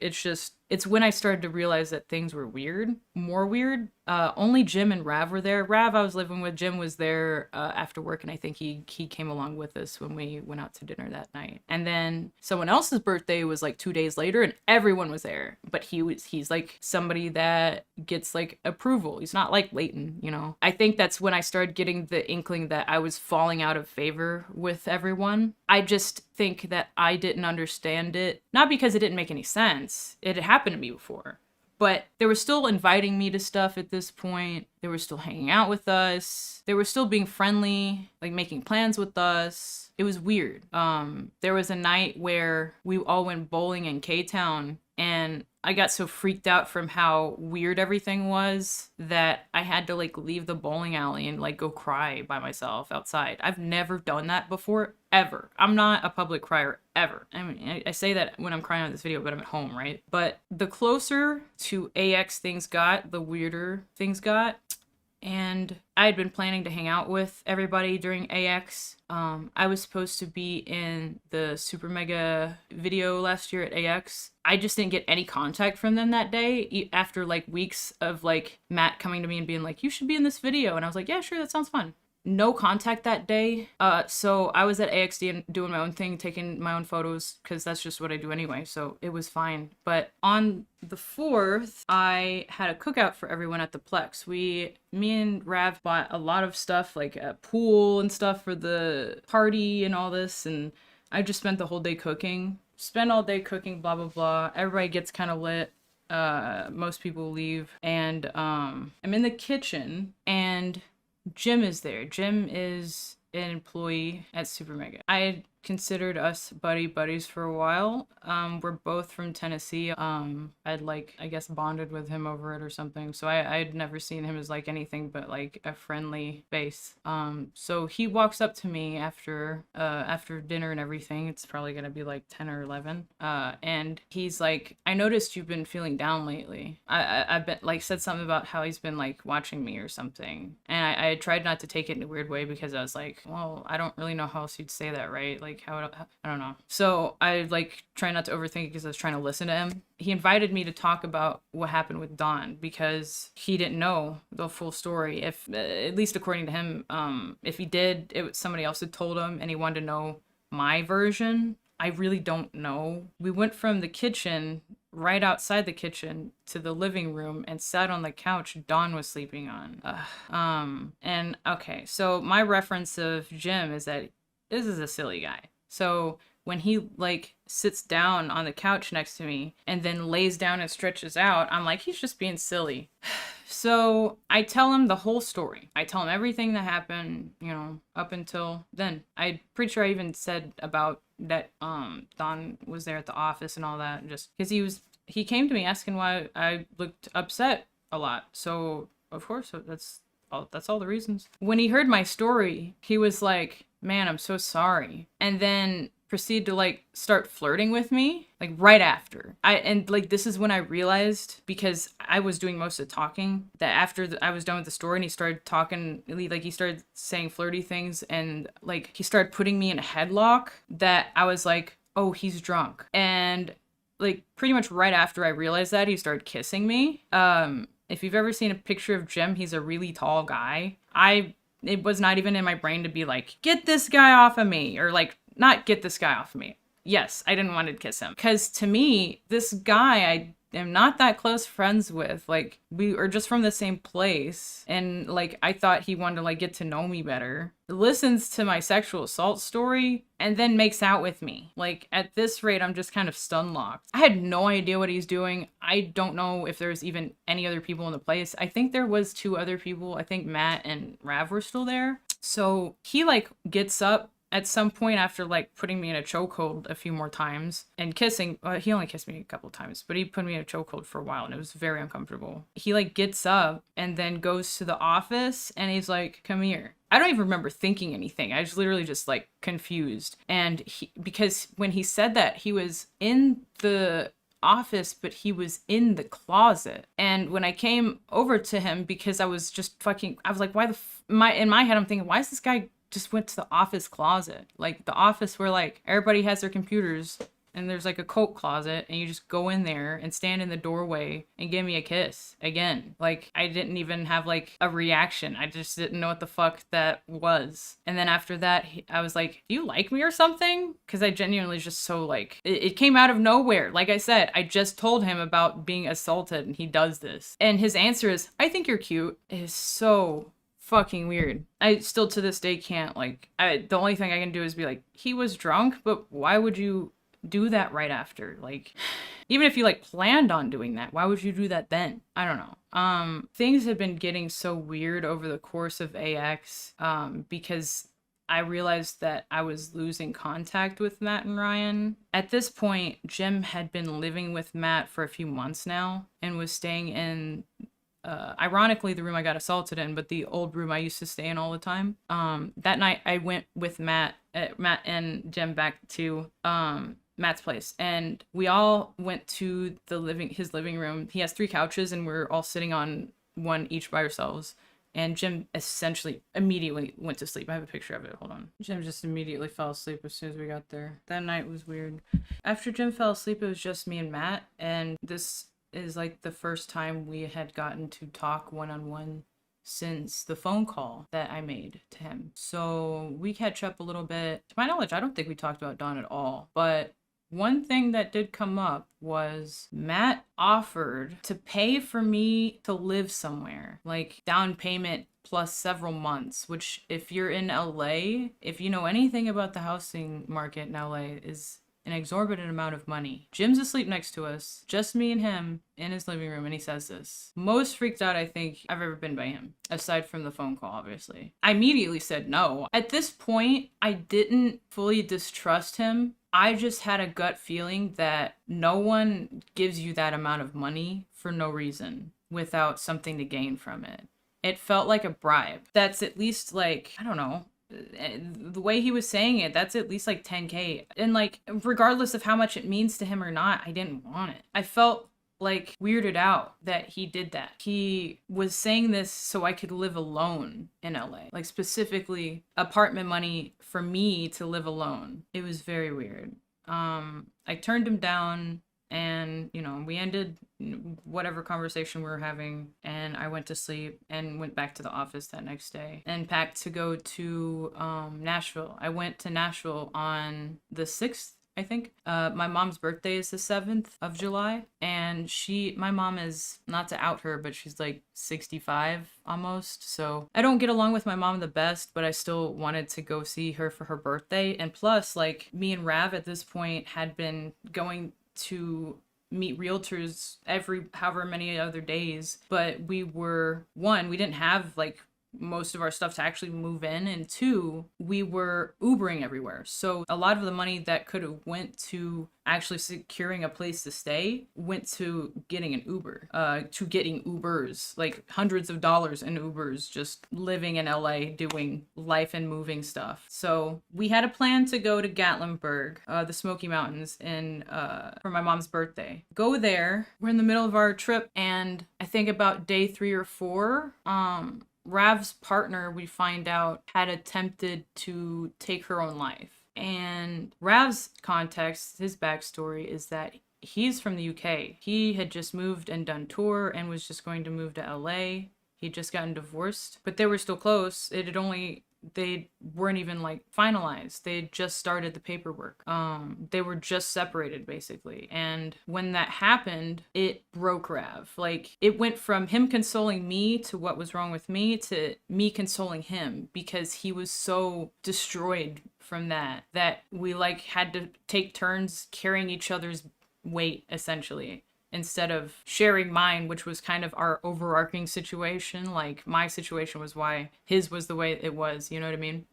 It's when I started to realize that things were weird, more weird. Only Jim and Rav were there. Rav I was living with. Jim was there after work, and I think he came along with us when we went out to dinner that night. And then someone else's birthday was like 2 days later, and everyone was there. But he's like somebody that gets like approval. He's not like Leighton, you know? I think that's when I started getting the inkling that I was falling out of favor with everyone. I just think that I didn't understand it. Not because it didn't make any sense. It had happened to me before. But they were still inviting me to stuff at this point. They were still hanging out with us. They were still being friendly, like making plans with us. It was weird. There was a night where we all went bowling in K-Town, and I got so freaked out from how weird everything was that I had to like leave the bowling alley and like go cry by myself outside. I've never done that before, ever. I'm not a public crier, ever. I mean, I say that when I'm crying on this video, but I'm at home, right? But the closer to AX things got, the weirder things got. and I had been planning to hang out with everybody during AX. I was supposed to be in the SuperMega video last year at AX. I just didn't get any contact from them that day after like weeks of like Matt coming to me and being like, you should be in this video. And I was like, yeah, sure, that sounds fun. No contact that day. So I was at AXD and doing my own thing, taking my own photos, because that's just what I do anyway, so it was fine. But on the 4th, I had a cookout for everyone at the Plex. Me and Rav bought a lot of stuff, like a pool and stuff for the party and all this, and I just spent the whole day cooking. Spent all day cooking, blah, blah, blah. Everybody gets kind of lit. Most people leave, and I'm in the kitchen, and Jim is there. Jim is an employee at SuperMega. I had considered us buddies for a while. We're both from Tennessee. I'd like, I guess, bonded with him over it or something. So I'd never seen him as like anything but like a friendly face. So he walks up to me after dinner and everything. It's probably gonna be like 10 or 11. And he's like, I noticed you've been feeling down lately. I've been like said something about how he's been like watching me or something. And I tried not to take it in a weird way because I was like, well, I don't really know how else you'd say that, right? Like I don't know. So I like try not to overthink it because I was trying to listen to him. He invited me to talk about what happened with Don because he didn't know the full story. If at least according to him, if he did, it was somebody else had told him and he wanted to know my version. I really don't know. We went from the kitchen, right outside the kitchen, to the living room and sat on the couch Dawn was sleeping on. And okay, so my reference of Jim is that this is a silly guy. So when he like sits down on the couch next to me and then lays down and stretches out, I'm like, he's just being silly. So I tell him the whole story. I tell him everything that happened, you know, up until then. I'm pretty sure I even said about that Don was there at the office and all that, just because he came to me asking why I looked upset a lot. So of course that's all the reasons. When he heard my story, he was like, man, I'm so sorry. And then proceed to like start flirting with me like right after. This is when I realized, because I was doing most of the talking, that after I was done with the story and he started talking, like he started saying flirty things and like he started putting me in a headlock, that I was like, oh, he's drunk. And like pretty much right after I realized that, he started kissing me. If you've ever seen a picture of Jim, he's a really tall guy. It was not even in my brain to be like, get this guy off of me, or like, not get this guy off of me. Yes, I didn't want to kiss him. Because to me, this guy I am not that close friends with. Like, we are just from the same place. And like, I thought he wanted to like get to know me better. Listens to my sexual assault story and then makes out with me. Like, at this rate, I'm just kind of stun locked. I had no idea what he's doing. I don't know if there's even any other people in the place. I think there was 2 other people. I think Matt and Rav were still there. So he like gets up at some point after like putting me in a chokehold a few more times and kissing. He only kissed me a couple times, but he put me in a chokehold for a while and it was very uncomfortable. He like gets up and then goes to the office and he's like, come here. I don't even remember thinking anything. I was literally just like confused. And because when he said that, he was in the office, but he was in the closet. And when I came over to him, because I was just I was like, why in my head, I'm thinking, why is this guy just went to the office closet? Like the office where like everybody has their computers and there's like a coat closet and you just go in there and stand in the doorway and give me a kiss again. Like I didn't even have like a reaction. I just didn't know what the fuck that was. And then after that, I was like, do you like me or something? Because I genuinely just so like, it came out of nowhere. Like I said, I just told him about being assaulted and he does this. And his answer is, I think you're cute. It is so fucking weird. I still to this day can't like, the only thing I can do is be like, he was drunk, but why would you do that right after? Like, even if you like planned on doing that, why would you do that then? I don't know. Things have been getting so weird over the course of AX, because I realized that I was losing contact with Matt and Ryan. At this point, Jim had been living with Matt for a few months now and was staying in ironically the room I got assaulted in, but the old room I used to stay in all the time. That night I went with Matt and Jim back to Matt's place, and we all went to his living room. He has 3 couches and we're all sitting on one each by ourselves. And Jim essentially immediately went to sleep. I have a picture of it. Hold on. Jim just immediately fell asleep as soon as we got there. That night was weird. After Jim fell asleep, it was just me and Matt. And this is like the first time we had gotten to talk one-on-one since the phone call that I made to him. So we catch up a little bit. To my knowledge, I don't think we talked about Don at all. But one thing that did come up was Matt offered to pay for me to live somewhere, like down payment plus several months, which if you're in LA, if you know anything about the housing market in LA, is an exorbitant amount of money. Jim's asleep next to us, just me and him in his living room, and he says this. Most freaked out I think I've ever been by him, aside from the phone call, obviously. I immediately said no. At this point, I didn't fully distrust him. I just had a gut feeling that no one gives you that amount of money for no reason without something to gain from it. It felt like a bribe. That's at least like, I don't know, the way he was saying it, that's at least like 10K. And like, regardless of how much it means to him or not, I didn't want it. I felt like weirded out that he did that. He was saying this so I could live alone in LA, like specifically apartment money for me to live alone. It was very weird. I turned him down, and you know, we ended whatever conversation we were having, and I went to sleep and went back to the office that next day and packed to go to Nashville. I went to Nashville on the 6th, I think. My mom's birthday is the 7th of July, and my mom is, not to out her, but she's like 65 almost. So I don't get along with my mom the best, but I still wanted to go see her for her birthday. And plus, like, me and Rav at this point had been going to meet realtors every however many other days, but we didn't have like most of our stuff to actually move in, and 2, we were Ubering everywhere. So a lot of the money that could have went to actually securing a place to stay went to getting an Uber, to getting Ubers, like hundreds of dollars in Ubers, just living in LA doing life and moving stuff. So we had a plan to go to Gatlinburg, the Smoky Mountains, for my mom's birthday. Go there. We're in the middle of our trip, and I think about day 3 or 4, Rav's partner, we find out, had attempted to take her own life. And Rav's context, his backstory, is that he's from the UK. He had just moved and done tour and was just going to move to LA. He'd just gotten divorced, but they were still close. They weren't even like finalized. They had just started the paperwork. They were just separated basically. And when that happened, it broke Rav. Like, it went from him consoling me to what was wrong with me to me consoling him, because he was so destroyed from that we like had to take turns carrying each other's weight essentially, instead of sharing mine, which was kind of our overarching situation. Like, my situation was why his was the way it was, you know what I mean?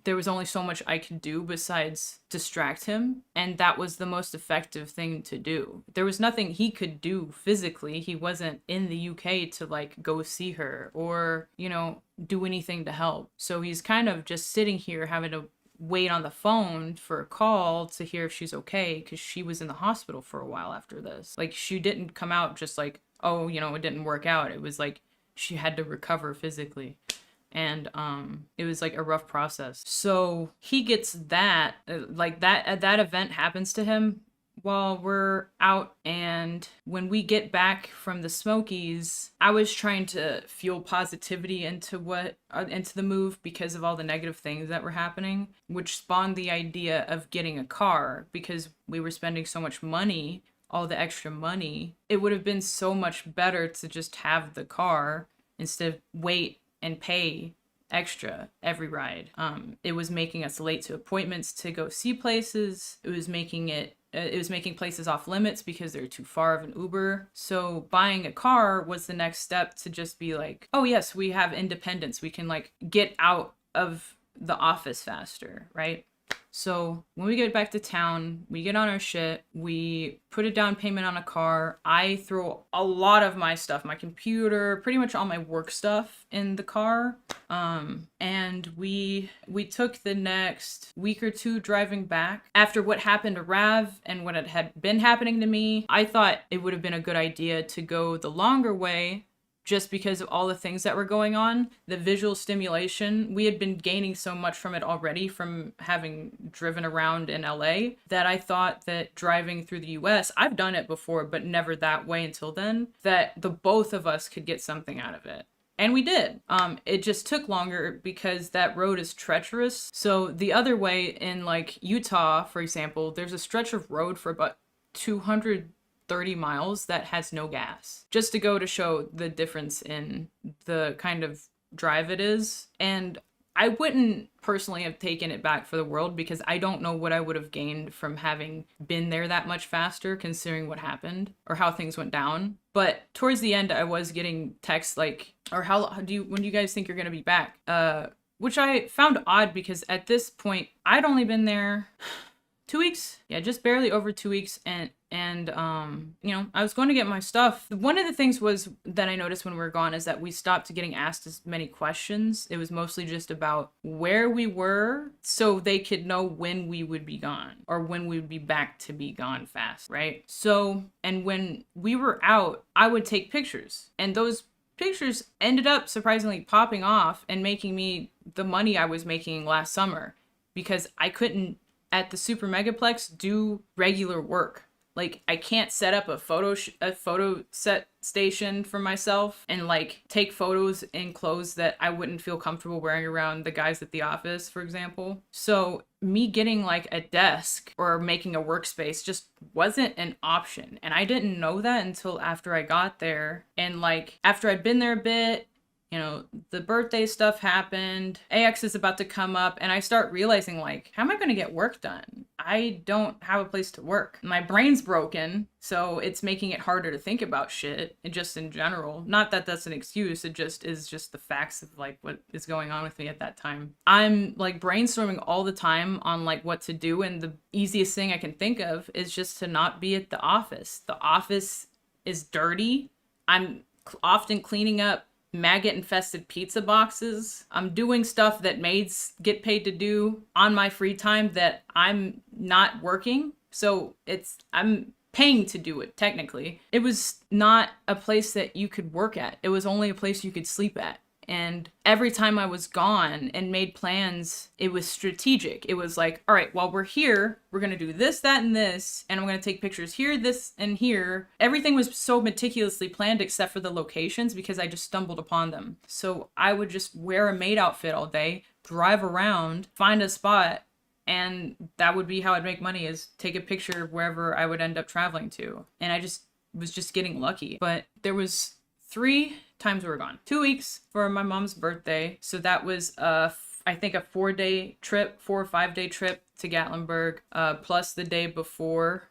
There was only so much I could do besides distract him, and that was the most effective thing to do. There was nothing he could do physically. He wasn't in the UK to like go see her or, you know, do anything to help. So he's kind of just sitting here having to wait on the phone for a call to hear if she's okay, because she was in the hospital for a while after this. Like, she didn't come out just like, oh, you know, it didn't work out. It was like she had to recover physically, and it was like a rough process. So he gets that, like that event happens to him while we're out, and when we get back from the Smokies, I was trying to fuel positivity into the move because of all the negative things that were happening, which spawned the idea of getting a car, because we were spending so much money, all the extra money. It would have been so much better to just have the car instead of wait and pay extra every ride. It was making us late to appointments to go see places. It was making places off limits because they're too far of an Uber. So buying a car was the next step to just be like, oh yes, we have independence. We can like get out of the office faster, right? So when we get back to town, we get on our shit, we put a down payment on a car. I throw a lot of my stuff, my computer, pretty much all my work stuff in the car. And we took the next week or 2 driving back. After what happened to Rav and what had been happening to me, I thought it would have been a good idea to go the longer way just because of all the things that were going on. The visual stimulation, we had been gaining so much from it already from having driven around in LA, that I thought that driving through the US, I've done it before, but never that way until then, that the both of us could get something out of it. And we did. It just took longer because that road is treacherous. So the other way in like Utah, for example, there's a stretch of road for about 230 miles that has no gas, just to go to show the difference in the kind of drive it is. And I wouldn't personally have taken it back for the world, because I don't know what I would have gained from having been there that much faster, considering what happened or how things went down. But towards the end, I was getting texts like, or when do you guys think you're going to be back? Which I found odd, because at this point, I'd only been there 2 weeks. Yeah, just barely over 2 weeks. And you know, I was going to get my stuff. One of the things was that I noticed when we were gone is that we stopped getting asked as many questions. It was mostly just about where we were, so they could know when we would be gone, or when we would be back to be gone fast, right? So, and when we were out, I would take pictures, and those pictures ended up surprisingly popping off and making me the money I was making last summer, because I couldn't, at the SuperMegaplex, do regular work. Like, I can't set up a photo set station for myself and like take photos in clothes that I wouldn't feel comfortable wearing around the guys at the office, for example. So me getting like a desk or making a workspace just wasn't an option. And I didn't know that until after I got there. And like, after I'd been there a bit, you know, the birthday stuff happened, AX is about to come up, and I start realizing, like, how am I going to get work done? I don't have a place to work. My brain's broken, so it's making it harder to think about shit, and just in general. Not that that's an excuse, it just is just the facts of, like, what is going on with me at that time. I'm, like, brainstorming all the time on, like, what to do, and the easiest thing I can think of is just to not be at the office. The office is dirty. I'm often cleaning up maggot-infested pizza boxes. I'm doing stuff that maids get paid to do on my free time that I'm not working. So I'm paying to do it, technically. It was not a place that you could work at. It was only a place you could sleep at. And every time I was gone and made plans, it was strategic. It was like, all right, while we're here, we're going to do this, that, and this. And I'm going to take pictures here, this, and here. Everything was so meticulously planned except for the locations, because I just stumbled upon them. So I would just wear a maid outfit all day, drive around, find a spot, and that would be how I'd make money, is take a picture of wherever I would end up traveling to. And I just was just getting lucky. But there was 3 times we were gone. 2 weeks for my mom's birthday. So that was, I think, a 4-day trip, 4 or 5 day trip to Gatlinburg, plus the day before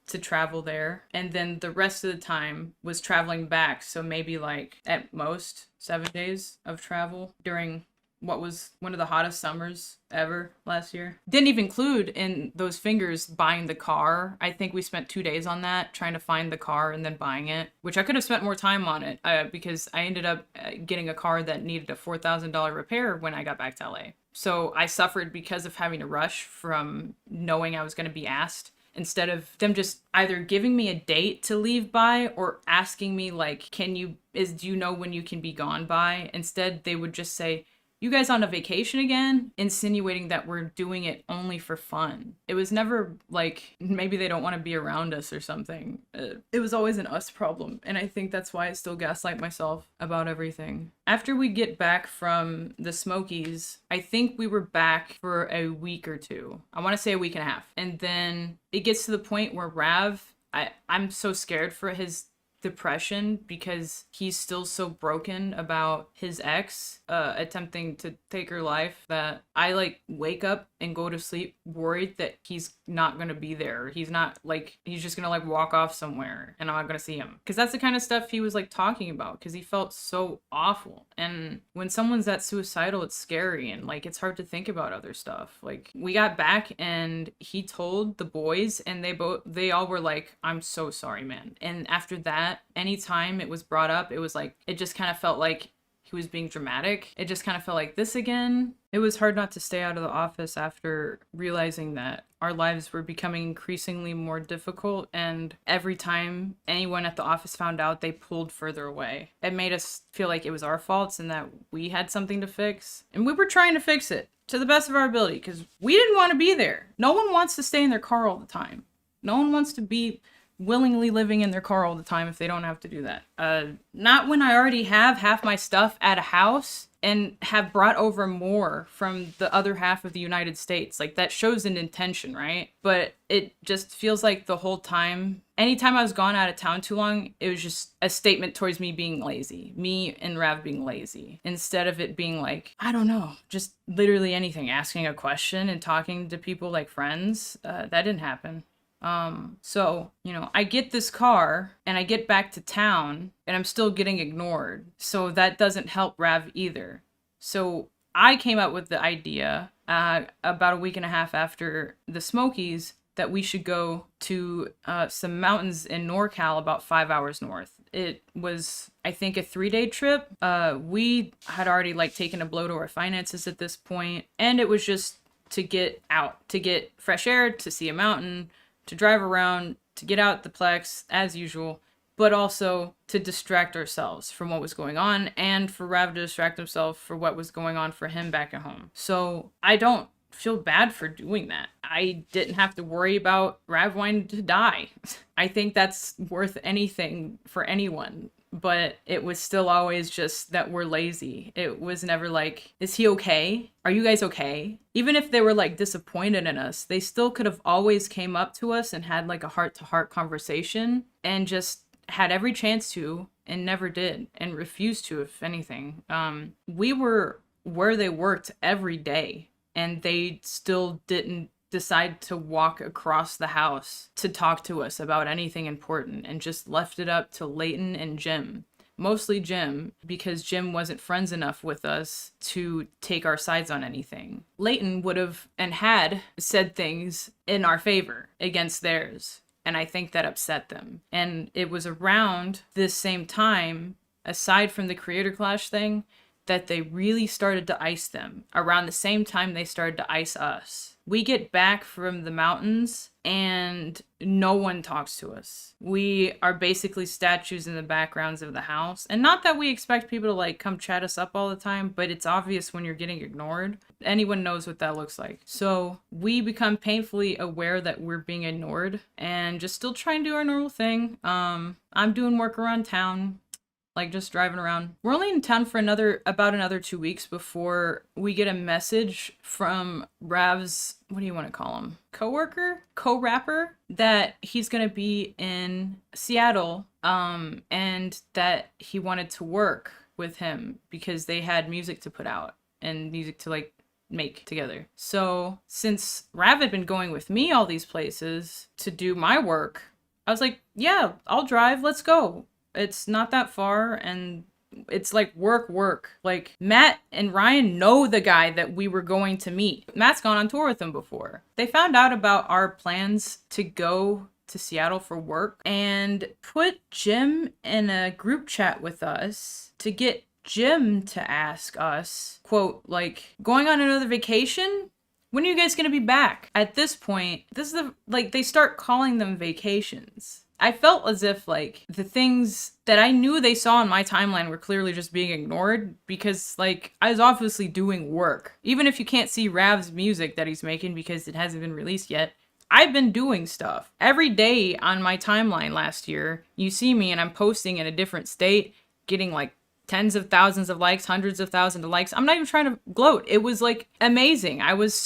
to travel there. And then the rest of the time was traveling back. So maybe like at most 7 days of travel during what was one of the hottest summers ever last year. Didn't even include in those figures buying the car. I think we spent 2 days on that, trying to find the car and then buying it, which I could have spent more time on it, because I ended up getting a car that needed a $4,000 repair when I got back to LA. So I suffered because of having to rush from knowing I was going to be asked, instead of them just either giving me a date to leave by or asking me like, do you know when you can be gone by? Instead, they would just say, "You guys on a vacation again?" Insinuating that we're doing it only for fun. It was never like, maybe they don't want to be around us or something. It was always an us problem. And I think that's why I still gaslight myself about everything. After we get back from the Smokies, I think we were back for a week or 2. I want to say a week and a half. And then it gets to the point where Rav, I'm so scared for his depression, because he's still so broken about his ex attempting to take her life, that I like wake up and go to sleep worried that he's not gonna be there. He's not like, he's just gonna like walk off somewhere and I'm not gonna see him, because that's the kind of stuff he was like talking about, because he felt so awful. And when someone's that suicidal, it's scary, and like it's hard to think about other stuff. Like, we got back and he told the boys, and they all were like, "I'm so sorry, man." And after that, anytime it was brought up, it was like, it just kind of felt like he was being dramatic. It just kind of felt like this again. It was hard not to stay out of the office after realizing that our lives were becoming increasingly more difficult, and every time anyone at the office found out, they pulled further away. It made us feel like it was our faults and that we had something to fix. And we were trying to fix it to the best of our ability because we didn't want to be there. No one wants to stay in their car all the time. No one wants to be willingly living in their car all the time if they don't have to do that. Not when I already have half my stuff at a house and have brought over more from the other half of the United States. Like, that shows an intention, right? But it just feels like the whole time, anytime I was gone out of town too long, it was just a statement towards me being lazy. Me and Rav being lazy. Instead of it being like, I don't know, just literally anything. Asking a question and talking to people like friends. That didn't happen. So, you know, I get this car and I get back to town and I'm still getting ignored. So that doesn't help Rav either. So I came up with the idea, about a week and a half after the Smokies, that we should go to, some mountains in NorCal about 5 hours north. It was, I think, a 3-day trip. We had already taken a blow to our finances at this point, and it was just to get out, to get fresh air, to see a mountain, to drive around, to get out the Plex, as usual, but also to distract ourselves from what was going on, and for Rav to distract himself for what was going on for him back at home. So I don't feel bad for doing that. I didn't have to worry about Rav wanting to die. I think that's worth anything for anyone. But it was still always just that we're lazy. It was never like, is he okay? Are you guys okay? Even if they were disappointed in us, they still could have always came up to us and had a heart-to-heart conversation and just had every chance to and never did and refused to, if anything. We were where they worked every day and they still didn't decide to walk across the house to talk to us about anything important and just left it up to Leighton and Jim. Mostly Jim, because Jim wasn't friends enough with us to take our sides on anything. Leighton would have and had said things in our favor against theirs, and I think that upset them. And it was around this same time, aside from the Creator Clash thing, that they really started to ice them. Around the same time they started to ice us. We get back from the mountains and no one talks to us. We are basically statues in the backgrounds of the house. And not that we expect people to come chat us up all the time, but it's obvious when you're getting ignored. Anyone knows what that looks like. So we become painfully aware that we're being ignored and just still trying to do our normal thing. I'm doing work around town. Just driving around. We're only in town for about another 2 weeks before we get a message from Rav's, what do you want to call him? Co-worker? Co-rapper? That he's going to be in Seattle, and that he wanted to work with him because they had music to put out and music to make together. So since Rav had been going with me all these places to do my work, I was like, yeah, I'll drive. Let's go. It's not that far, and it's work. Matt and Ryan know the guy that we were going to meet. Matt's gone on tour with them before. They found out about our plans to go to Seattle for work and put Jim in a group chat with us to get Jim to ask us, quote, going on another vacation? When are you guys going to be back? At this point, this is they start calling them vacations. I felt as if the things that I knew they saw on my timeline were clearly just being ignored because I was obviously doing work. Even if you can't see Rav's music that he's making because it hasn't been released yet, I've been doing stuff. Every day on my timeline last year, you see me and I'm posting in a different state, getting tens of thousands of likes, hundreds of thousands of likes. I'm not even trying to gloat. It was amazing. That was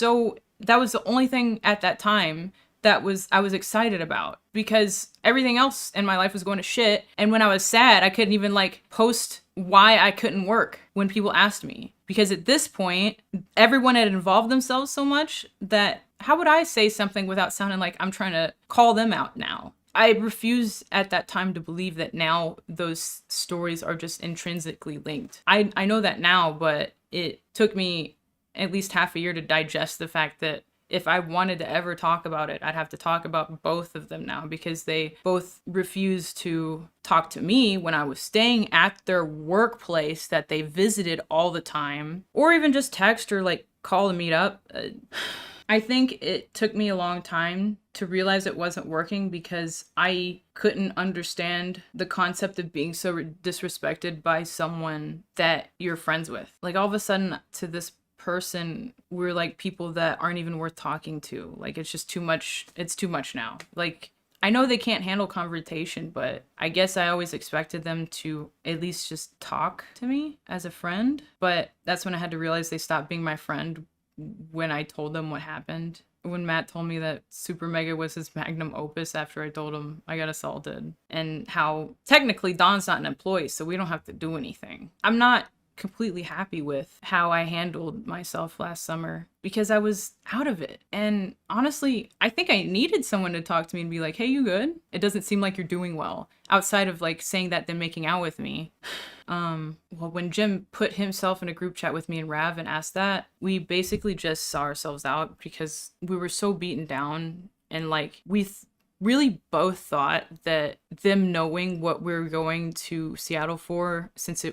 the only thing at that time that I was excited about because everything else in my life was going to shit. And when I was sad, I couldn't even post why I couldn't work when people asked me. Because at this point, everyone had involved themselves so much that how would I say something without sounding like I'm trying to call them out now? I refuse at that time to believe that now those stories are just intrinsically linked. I know that now, but it took me at least half a year to digest the fact that if I wanted to ever talk about it, I'd have to talk about both of them now because they both refused to talk to me when I was staying at their workplace that they visited all the time, or even just text or like call to meet up. I think it took me a long time to realize it wasn't working because I couldn't understand the concept of being so disrespected by someone that you're friends with. Like all of a sudden to this person, we're like people that aren't even worth talking to. Like it's just too much. It's too much now. Like I know they can't handle confrontation, but I guess I always expected them to at least just talk to me as a friend. But that's when I had to realize they stopped being my friend when I told them what happened. When Matt told me that SuperMega was his magnum opus after I told him I got assaulted. And how technically Don's not an employee, so we don't have to do anything. I'm not completely happy with how I handled myself last summer because I was out of it. And honestly, I think I needed someone to talk to me and be like, hey, you good? It doesn't seem like you're doing well. Outside of like saying that then making out with me. Well, when Jim put himself in a group chat with me and Rav and asked that, we basically just saw ourselves out because we were so beaten down and like we really both thought that them knowing what we were going to Seattle for, since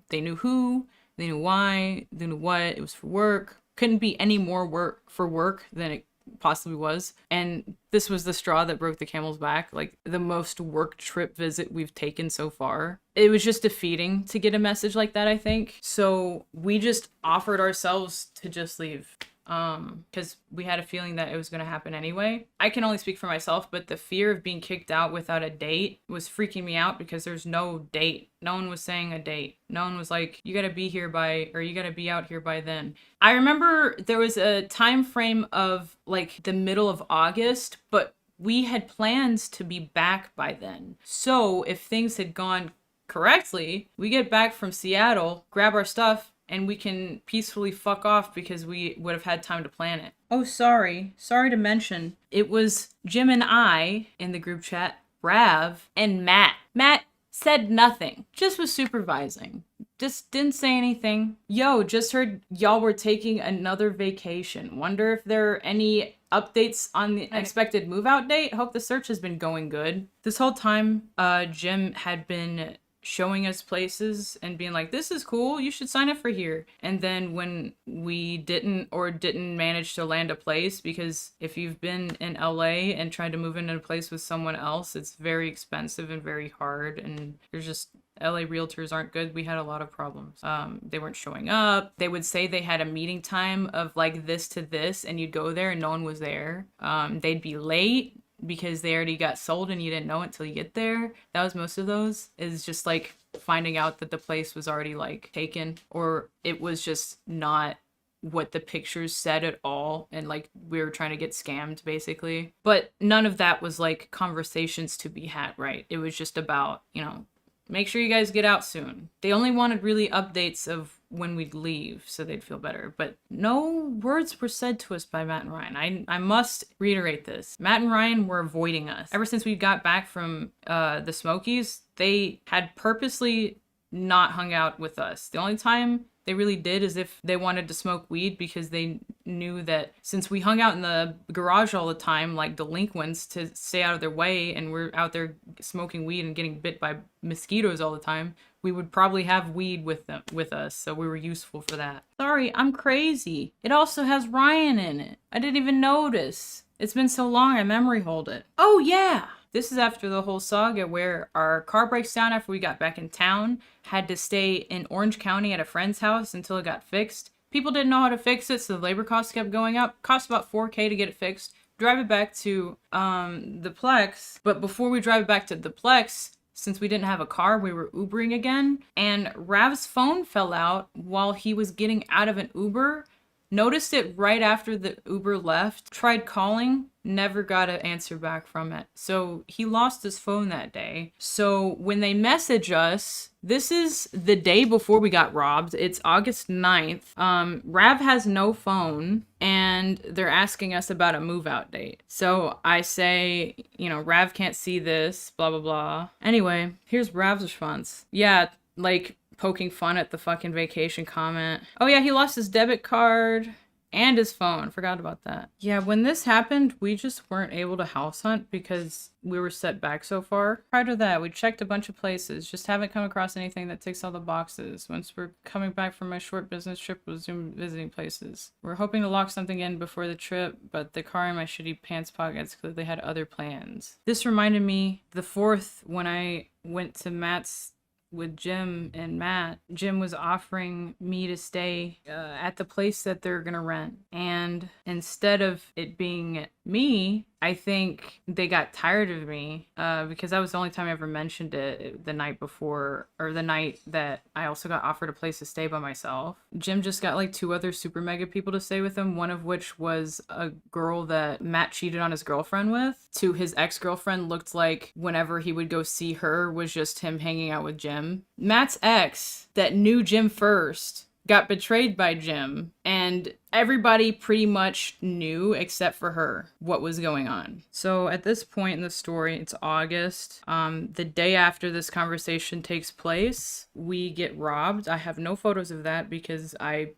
they knew who, they knew why, they knew what, it was for work, couldn't be any more work for work than it possibly was. And this was the straw that broke the camel's back, like the most work trip visit we've taken so far. It was just defeating to get a message like that, I think. So we just offered ourselves to just leave. Because we had a feeling that it was going to happen anyway. I can only speak for myself, but the fear of being kicked out without a date was freaking me out because there's no date. No one was saying a date. No one was like, you got to be here by, or you got to be out here by then. I remember there was a time frame of like the middle of August, but we had plans to be back by then. So if things had gone correctly, we get back from Seattle, grab our stuff, and we can peacefully fuck off because we would have had time to plan it. Oh, sorry to mention, it was Jim and I in the group chat, Rav, and Matt. Matt said nothing, just was supervising. Just didn't say anything. Yo, just heard y'all were taking another vacation. Wonder if there are any updates on the expected move-out date? Hope the search has been going good. This whole time, Jim had been showing us places and being like, this is cool, you should sign up for here. And then when we didn't manage to land a place, because if you've been in LA and tried to move into a place with someone else, it's very expensive and very hard, and there's just LA realtors aren't good. We had a lot of problems. They weren't showing up. They would say they had a meeting time of like this to this, and you'd go there and no one was there. They'd be late because they already got sold and you didn't know it until you get there. That was most of those, is just like finding out that the place was already like taken, or it was just not what the pictures said at all, and like we were trying to get scammed basically. But none of that was like conversations to be had, right? It was just about, you know, make sure you guys get out soon. They only wanted really updates of when we'd leave so they'd feel better. But no words were said to us by Matt and Ryan. I must reiterate this. Matt and Ryan were avoiding us. Ever since we got back from the Smokies, they had purposely not hung out with us. The only time they really did is if they wanted to smoke weed, because they knew that since we hung out in the garage all the time like delinquents to stay out of their way, and we're out there smoking weed and getting bit by mosquitoes all the time, we would probably have weed with us, so we were useful for that. Sorry, I'm crazy. It also has Ryan in it. I didn't even notice. It's been so long I memory hold it. Oh yeah! This is after the whole saga where our car breaks down after we got back in town, had to stay in Orange County at a friend's house until it got fixed. People didn't know how to fix it, so the labor costs kept going up. Cost about $4,000 to get it fixed. Drive it back to the Plex, but before we drive it back to the Plex, since we didn't have a car, we were Ubering again, and Rav's phone fell out while he was getting out of an Uber. Noticed it right after the Uber left. Tried calling, never got an answer back from it. So he lost his phone that day. So when they message us, this is the day before we got robbed. It's August 9th. Rav has no phone, and they're asking us about a move-out date. So I say, you know, Rav can't see this, blah, blah, blah. Anyway, here's Rav's response. Yeah, like, poking fun at the fucking vacation comment. Oh yeah, he lost his debit card. And his phone. Forgot about that. Yeah, when this happened, we just weren't able to house hunt because we were set back so far. Prior to that, we checked a bunch of places, just haven't come across anything that ticks all the boxes. Once we're coming back from my short business trip, we'll resume visiting places. We're hoping to lock something in before the trip, but the car in my shitty pants pockets clearly had other plans. This reminded me, the 4th, when I went to Matt's with Jim and Matt, Jim was offering me to stay at the place that they're gonna rent. And instead of it being me, I think they got tired of me because that was the only time I ever mentioned it, the night before, or the night that I also got offered a place to stay by myself. Jim just got like 2 other SuperMega people to stay with him, one of which was a girl that Matt cheated on his girlfriend with. To his ex-girlfriend, looked like whenever he would go see her was just him hanging out with Jim. Matt's ex that knew Jim first got betrayed by Jim, and everybody pretty much knew except for her what was going on. So at this point in the story, it's August. The day after this conversation takes place, we get robbed. I have no photos of that because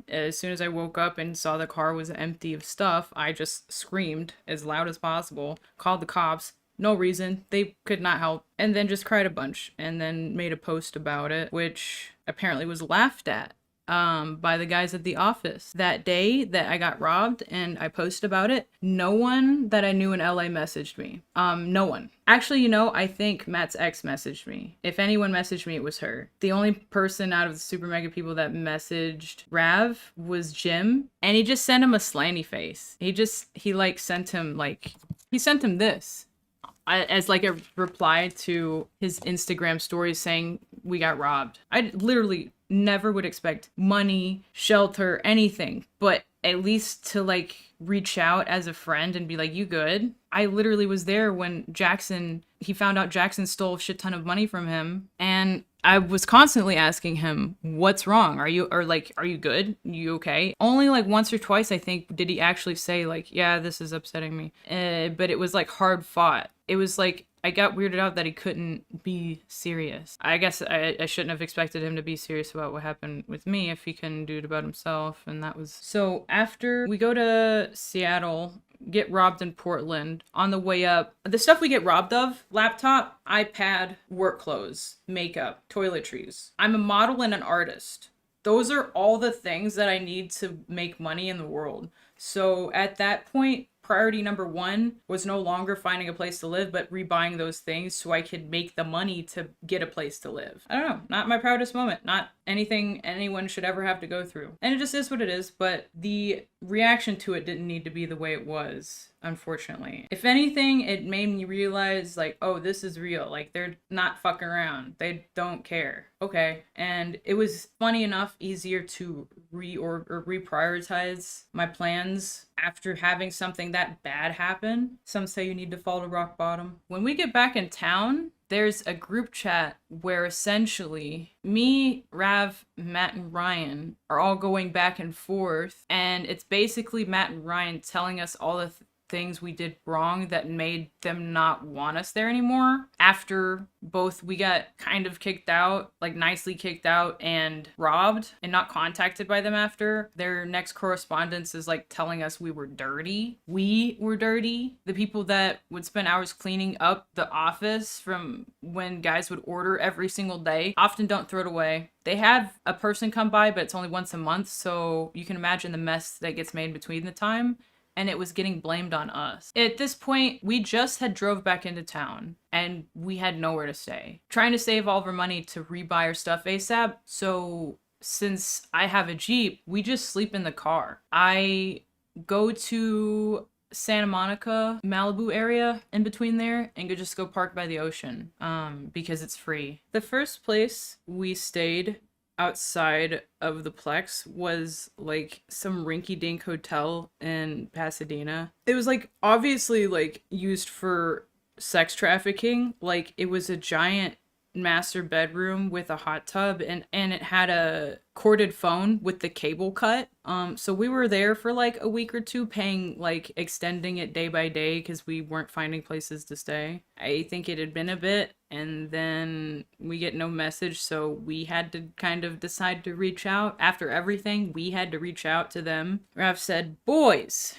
as soon as I woke up and saw the car was empty of stuff, I just screamed as loud as possible, called the cops. No reason. They could not help. And then just cried a bunch and then made a post about it, which apparently was laughed at by the guys at the office. That day that I got robbed and I posted about it, no one that I knew in LA messaged me. No one. Actually, I think Matt's ex messaged me. If anyone messaged me, it was her. The only person out of the SuperMega people that messaged Rav was Jim, and he just sent him a slanty face. He sent him this as like a reply to his Instagram stories saying we got robbed. I literally never would expect money, shelter, anything, but at least to like reach out as a friend and be like, you good? I literally was there when he found out Jackson stole a shit ton of money from him, and I was constantly asking him, what's wrong? Are you good? You okay? Only like once or twice, I think, did he actually say like, yeah, this is upsetting me. But it was like hard fought. It was like, I got weirded out that he couldn't be serious. I guess I shouldn't have expected him to be serious about what happened with me if he couldn't do it about himself. And that was... So after we go to Seattle, get robbed in Portland, on the way up, the stuff we get robbed of: laptop, iPad, work clothes, makeup, toiletries. I'm a model and an artist. Those are all the things that I need to make money in the world. So at that point, priority number 1 was no longer finding a place to live, but rebuying those things so I could make the money to get a place to live. I don't know, not my proudest moment, not anything anyone should ever have to go through. And it just is what it is, but the reaction to it didn't need to be the way it was, unfortunately. If anything, it made me realize, like, oh, this is real. Like, they're not fucking around. They don't care. Okay. And it was, funny enough, easier to reprioritize my plans after having something that bad happen. Some say you need to fall to rock bottom. When we get back in town, there's a group chat where essentially me, Rav, Matt, and Ryan are all going back and forth, and it's basically Matt and Ryan telling us all the things we did wrong that made them not want us there anymore. After both we got kind of kicked out, like nicely kicked out, and robbed and not contacted by them after, their next correspondence is like telling us we were dirty. We were dirty. The people that would spend hours cleaning up the office from when guys would order every single day often don't throw it away. They have a person come by, but it's only once a month, so you can imagine the mess that gets made between the time. And it was getting blamed on us. At this point, we just had drove back into town and we had nowhere to stay. Trying to save all of our money to rebuy our stuff ASAP. So since I have a Jeep, we just sleep in the car. I go to Santa Monica, Malibu area in between there and just go park by the ocean because it's free. The first place we stayed outside of the Plex was like some rinky-dink hotel in Pasadena. It was like obviously like used for sex trafficking. Like it was a giant master bedroom with a hot tub and it had a corded phone with the cable cut. So we were there for like a week or two, paying, like extending it day by day because we weren't finding places to stay. I think it had been a bit, and then we get no message, so we had to kind of decide to reach out. After everything, we had to reach out to them. Rav said, boys,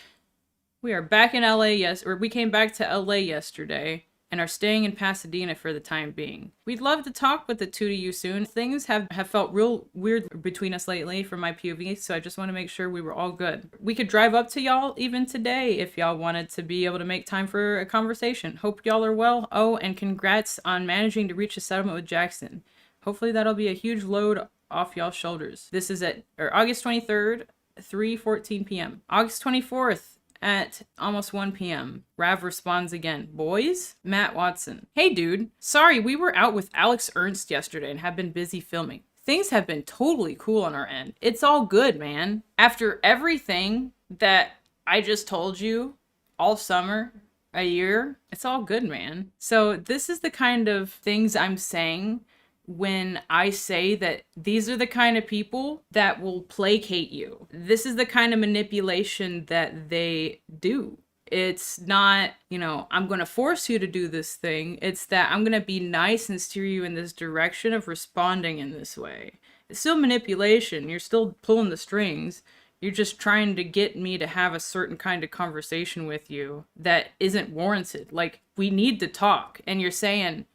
we are back in LA, we came back to LA yesterday and are staying in Pasadena for the time being. We'd love to talk with the two of you soon. Things have felt real weird between us lately from my POV, so I just want to make sure we were all good. We could drive up to y'all even today if y'all wanted to be able to make time for a conversation. Hope y'all are well. Oh, and congrats on managing to reach a settlement with Jackson. Hopefully that'll be a huge load off y'all's shoulders. This is at August 23rd, 3:14 p.m. August 24th, at almost 1 p.m. Rav responds again. Boys? Matt Watson. Hey dude, sorry we were out with Alex Ernst yesterday and have been busy filming. Things have been totally cool on our end. It's all good, man. After everything that I just told you all summer, a year, it's all good, man. So this is the kind of things I'm saying when I say that these are the kind of people that will placate you. This is the kind of manipulation that they do. It's not, I'm going to force you to do this thing. It's that I'm going to be nice and steer you in this direction of responding in this way. It's still manipulation. You're still pulling the strings. You're just trying to get me to have a certain kind of conversation with you that isn't warranted. Like, we need to talk. And you're saying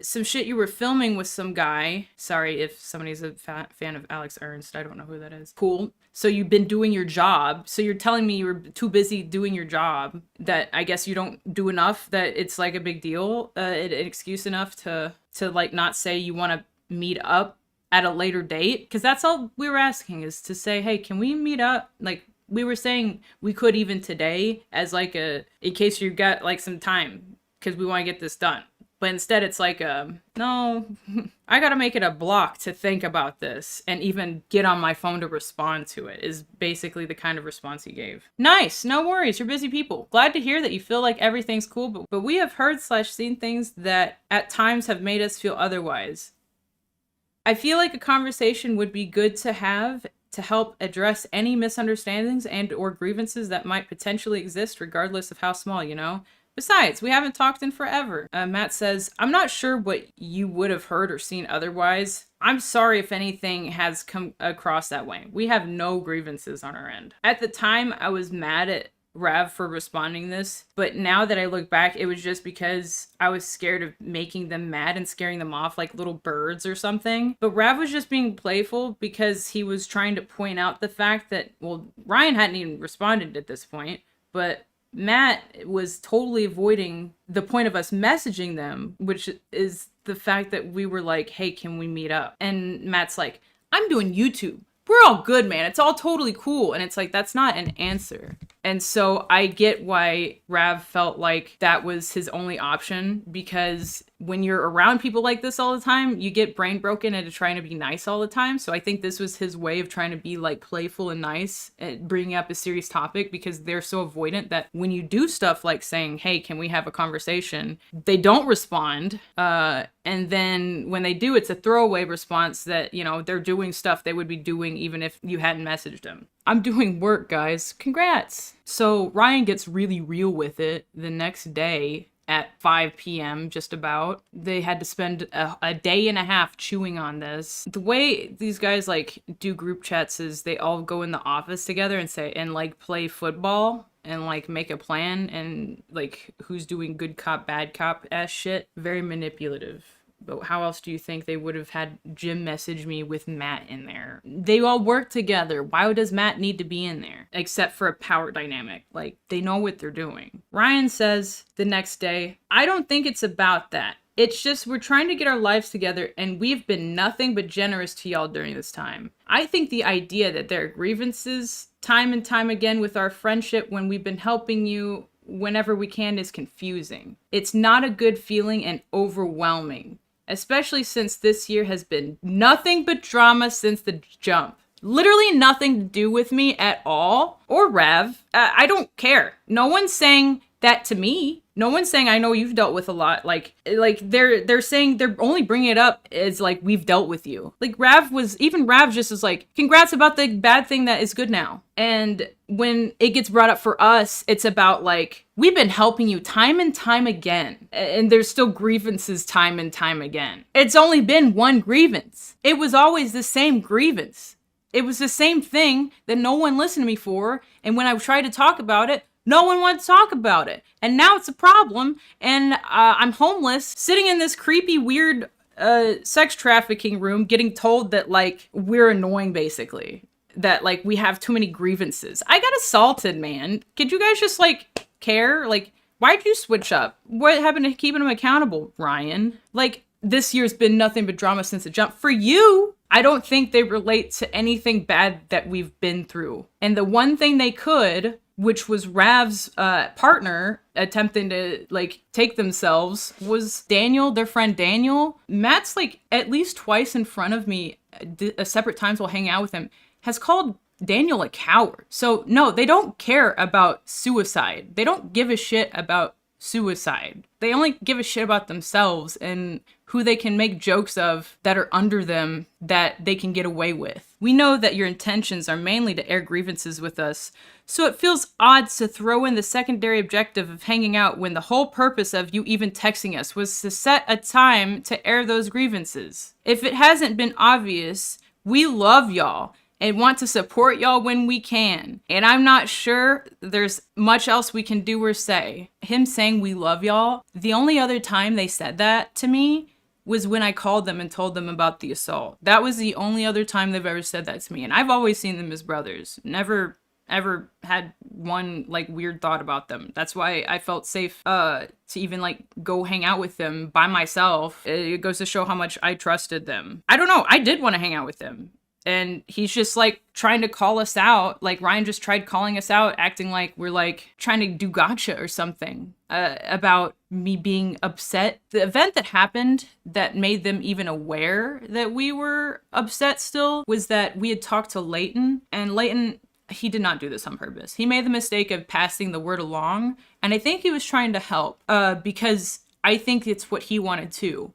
some shit you were filming with some guy. Sorry if somebody's a fan of Alex Ernst. I don't know who that is. Cool. So you've been doing your job. So you're telling me you were too busy doing your job, that I guess you don't do enough, that it's like a big deal, an excuse enough to like not say you want to meet up at a later date, because that's all we were asking, is to say, hey, can we meet up? Like, we were saying we could even today, as like in case you got like some time, because we want to get this done. But instead it's like, no, I gotta make it a block to think about this and even get on my phone to respond to it, is basically the kind of response he gave. Nice, no worries, you're busy people. Glad to hear that you feel like everything's cool, but we have heard / seen things that at times have made us feel otherwise. I feel like a conversation would be good to have to help address any misunderstandings and or grievances that might potentially exist, regardless of how small, Besides, we haven't talked in forever. Matt says, I'm not sure what you would have heard or seen otherwise. I'm sorry if anything has come across that way. We have no grievances on our end. At the time, I was mad at Rav for responding this, but now that I look back, it was just because I was scared of making them mad and scaring them off like little birds or something. But Rav was just being playful because he was trying to point out the fact that, well, Ryan hadn't even responded at this point, but Matt was totally avoiding the point of us messaging them, which is the fact that we were like, hey, can we meet up? And Matt's like, I'm doing YouTube. We're all good, man. It's all totally cool. And it's like, that's not an answer. And so I get why Rav felt like that was his only option, because when you're around people like this all the time, you get brain broken into trying to be nice all the time. So I think this was his way of trying to be like playful and nice and bringing up a serious topic, because they're so avoidant that when you do stuff like saying, hey, can we have a conversation? They don't respond. And then when they do, it's a throwaway response that, they're doing stuff they would be doing even if you hadn't messaged them. I'm doing work, guys. Congrats. So Ryan gets really real with it the next day at 5 p.m. just about. They had to spend a day and a half chewing on this. The way these guys like do group chats is they all go in the office together and like play football and like make a plan and like who's doing good cop, bad cop ass shit. Very manipulative. But how else do you think they would have had Jim message me with Matt in there? They all work together. Why does Matt need to be in there? Except for a power dynamic. Like, they know what they're doing. Ryan says the next day, I don't think it's about that. It's just we're trying to get our lives together and we've been nothing but generous to y'all during this time. I think the idea that there are grievances time and time again with our friendship when we've been helping you whenever we can is confusing. It's not a good feeling and overwhelming. Especially since this year has been nothing but drama since the jump. Literally nothing to do with me at all. Or Rav. I don't care. No one's saying that to me. No one's saying, I know you've dealt with a lot. Like they're saying, they're only bringing it up as like, we've dealt with you. Like Rav just is like, congrats about the bad thing that is good now. And when it gets brought up for us, it's about like, we've been helping you time and time again. And there's still grievances time and time again. It's only been one grievance. It was always the same grievance. It was the same thing that no one listened to me for. And when I tried to talk about it, no one wanted to talk about it. And now it's a problem. And I'm homeless, sitting in this creepy, weird sex trafficking room, getting told that like we're annoying, basically. That like we have too many grievances. I got assaulted, man. Could you guys just like care? Like, why'd you switch up? What happened to keeping them accountable, Ryan? Like, this year's been nothing but drama since the jump. For you, I don't think they relate to anything bad that we've been through. And the one thing they could, which was Rav's partner attempting to like take themselves, was Daniel, their friend Daniel. Matt's like at least twice in front of me, separate times we'll hang out with him, has called Daniel a coward. So no, they don't care about suicide. They don't give a shit about suicide. They only give a shit about themselves and who they can make jokes of that are under them that they can get away with. We know that your intentions are mainly to air grievances with us, so it feels odd to throw in the secondary objective of hanging out when the whole purpose of you even texting us was to set a time to air those grievances. If it hasn't been obvious, we love y'all and want to support y'all when we can. And I'm not sure there's much else we can do or say. Him saying we love y'all, the only other time they said that to me was when I called them and told them about the assault. That was the only other time they've ever said that to me. And I've always seen them as brothers. Never ever had one like weird thought about them. That's why I felt safe to even like go hang out with them by myself. It goes to show how much I trusted them. I don't know. I did want to hang out with them. And he's just like trying to call us out. Like Ryan just tried calling us out, acting like we're like trying to do gotcha or something about me being upset. The event that happened that made them even aware that we were upset still was that we had talked to Leighton, and Leighton, he did not do this on purpose. He made the mistake of passing the word along. And I think he was trying to help because I think it's what he wanted too.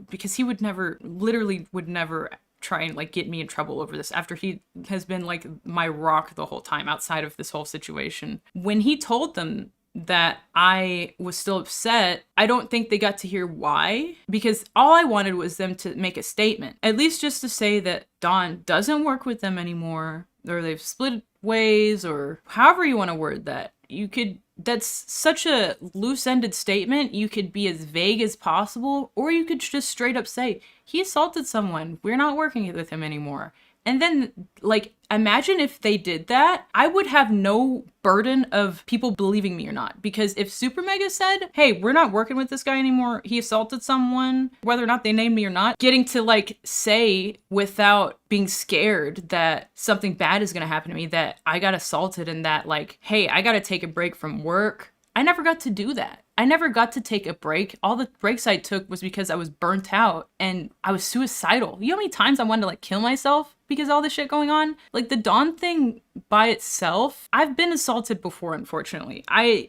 Because he would never, literally would never try and like get me in trouble over this after he has been like my rock the whole time outside of this whole situation. When he told them that I was still upset, I don't think they got to hear why, because all I wanted was them to make a statement, at least just to say that Don doesn't work with them anymore, or they've split ways, or however you want to word that. You could, that's such a loose-ended statement. You could be as vague as possible, or you could just straight up say, he assaulted someone, we're not working with him anymore. And then, like, imagine if they did that, I would have no burden of people believing me or not. Because if SuperMega said, hey, we're not working with this guy anymore, he assaulted someone, whether or not they named me or not, getting to, like, say without being scared that something bad is gonna happen to me, that I got assaulted and that, like, hey, I gotta take a break from work. I never got to do that. I never got to take a break. All the breaks I took was because I was burnt out and I was suicidal. You know how many times I wanted to like kill myself because of all this shit going on? Like the Dawn thing by itself, I've been assaulted before, unfortunately.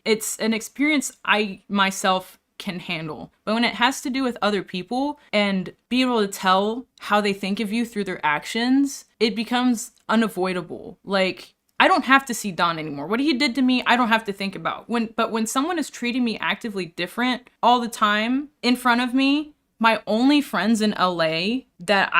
It's an experience I myself can handle. But when it has to do with other people and be able to tell how they think of you through their actions, it becomes unavoidable. Like, I don't have to see Don anymore. What he did to me, I don't have to think about. But when someone is treating me actively different all the time in front of me, my only friends in LA that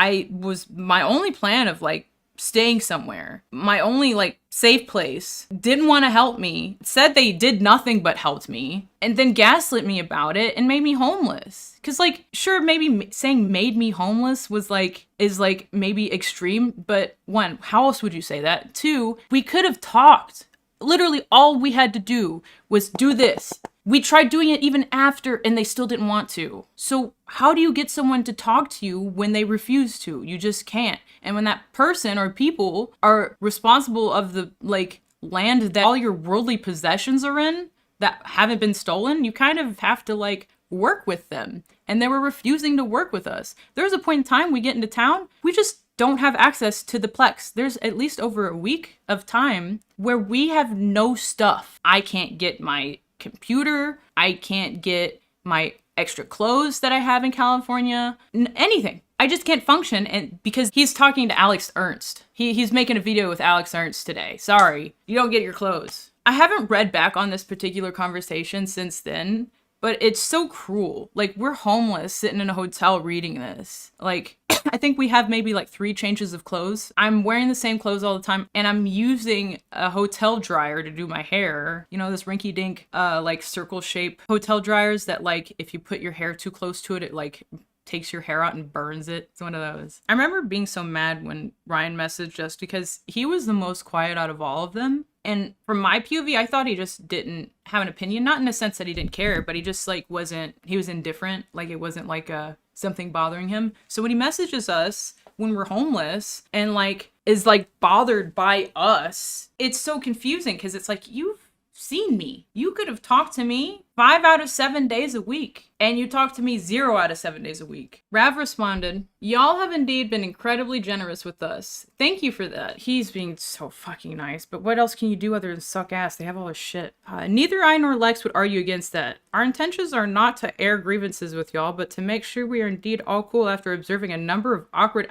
my only plan of like staying somewhere, my only like safe place, didn't want to help me, said they did nothing but helped me, and then gaslit me about it and made me homeless. Cause like, sure, maybe saying made me homeless is like maybe extreme, but one, how else would you say that? Two, we could have talked. Literally all we had to do was do this. We tried doing it even after and they still didn't want to. So how do you get someone to talk to you when they refuse to? You just can't. And when that person or people are responsible of the like land that all your worldly possessions are in that haven't been stolen, you kind of have to like work with them. And they were refusing to work with us. There's a point in time we get into town, we just don't have access to the Plex. There's at least over a week of time where we have no stuff. I can't get my computer. I can't get my extra clothes that I have in California. Anything. I just can't function, and because he's talking to Alex Ernst. He's making a video with Alex Ernst today. Sorry, you don't get your clothes. I haven't read back on this particular conversation since then, but it's so cruel. Like, we're homeless sitting in a hotel reading this. Like, I think we have maybe like 3 changes of clothes. I'm wearing the same clothes all the time, and I'm using a hotel dryer to do my hair. You know, this rinky-dink, like circle shape hotel dryers that, like, if you put your hair too close to it, it like takes your hair out and burns it. It's one of those. I remember being so mad when Ryan messaged us because he was the most quiet out of all of them. And from my POV, I thought he just didn't have an opinion. Not in the sense that he didn't care, but he just like he was indifferent. Like, it wasn't like something bothering him. So when he messages us when we're homeless and like is like bothered by us, it's so confusing because it's like, you've seen me. You could have talked to me 5 out of 7 days a week, and you talked to me 0 out of 7 days a week. Rav responded, "Y'all have indeed been incredibly generous with us. Thank you for that." He's being so fucking nice, but what else can you do other than suck ass? They have all this shit. Neither I nor Lex would argue against that. Our intentions are not to air grievances with y'all, but to make sure we are indeed all cool after observing a number of awkward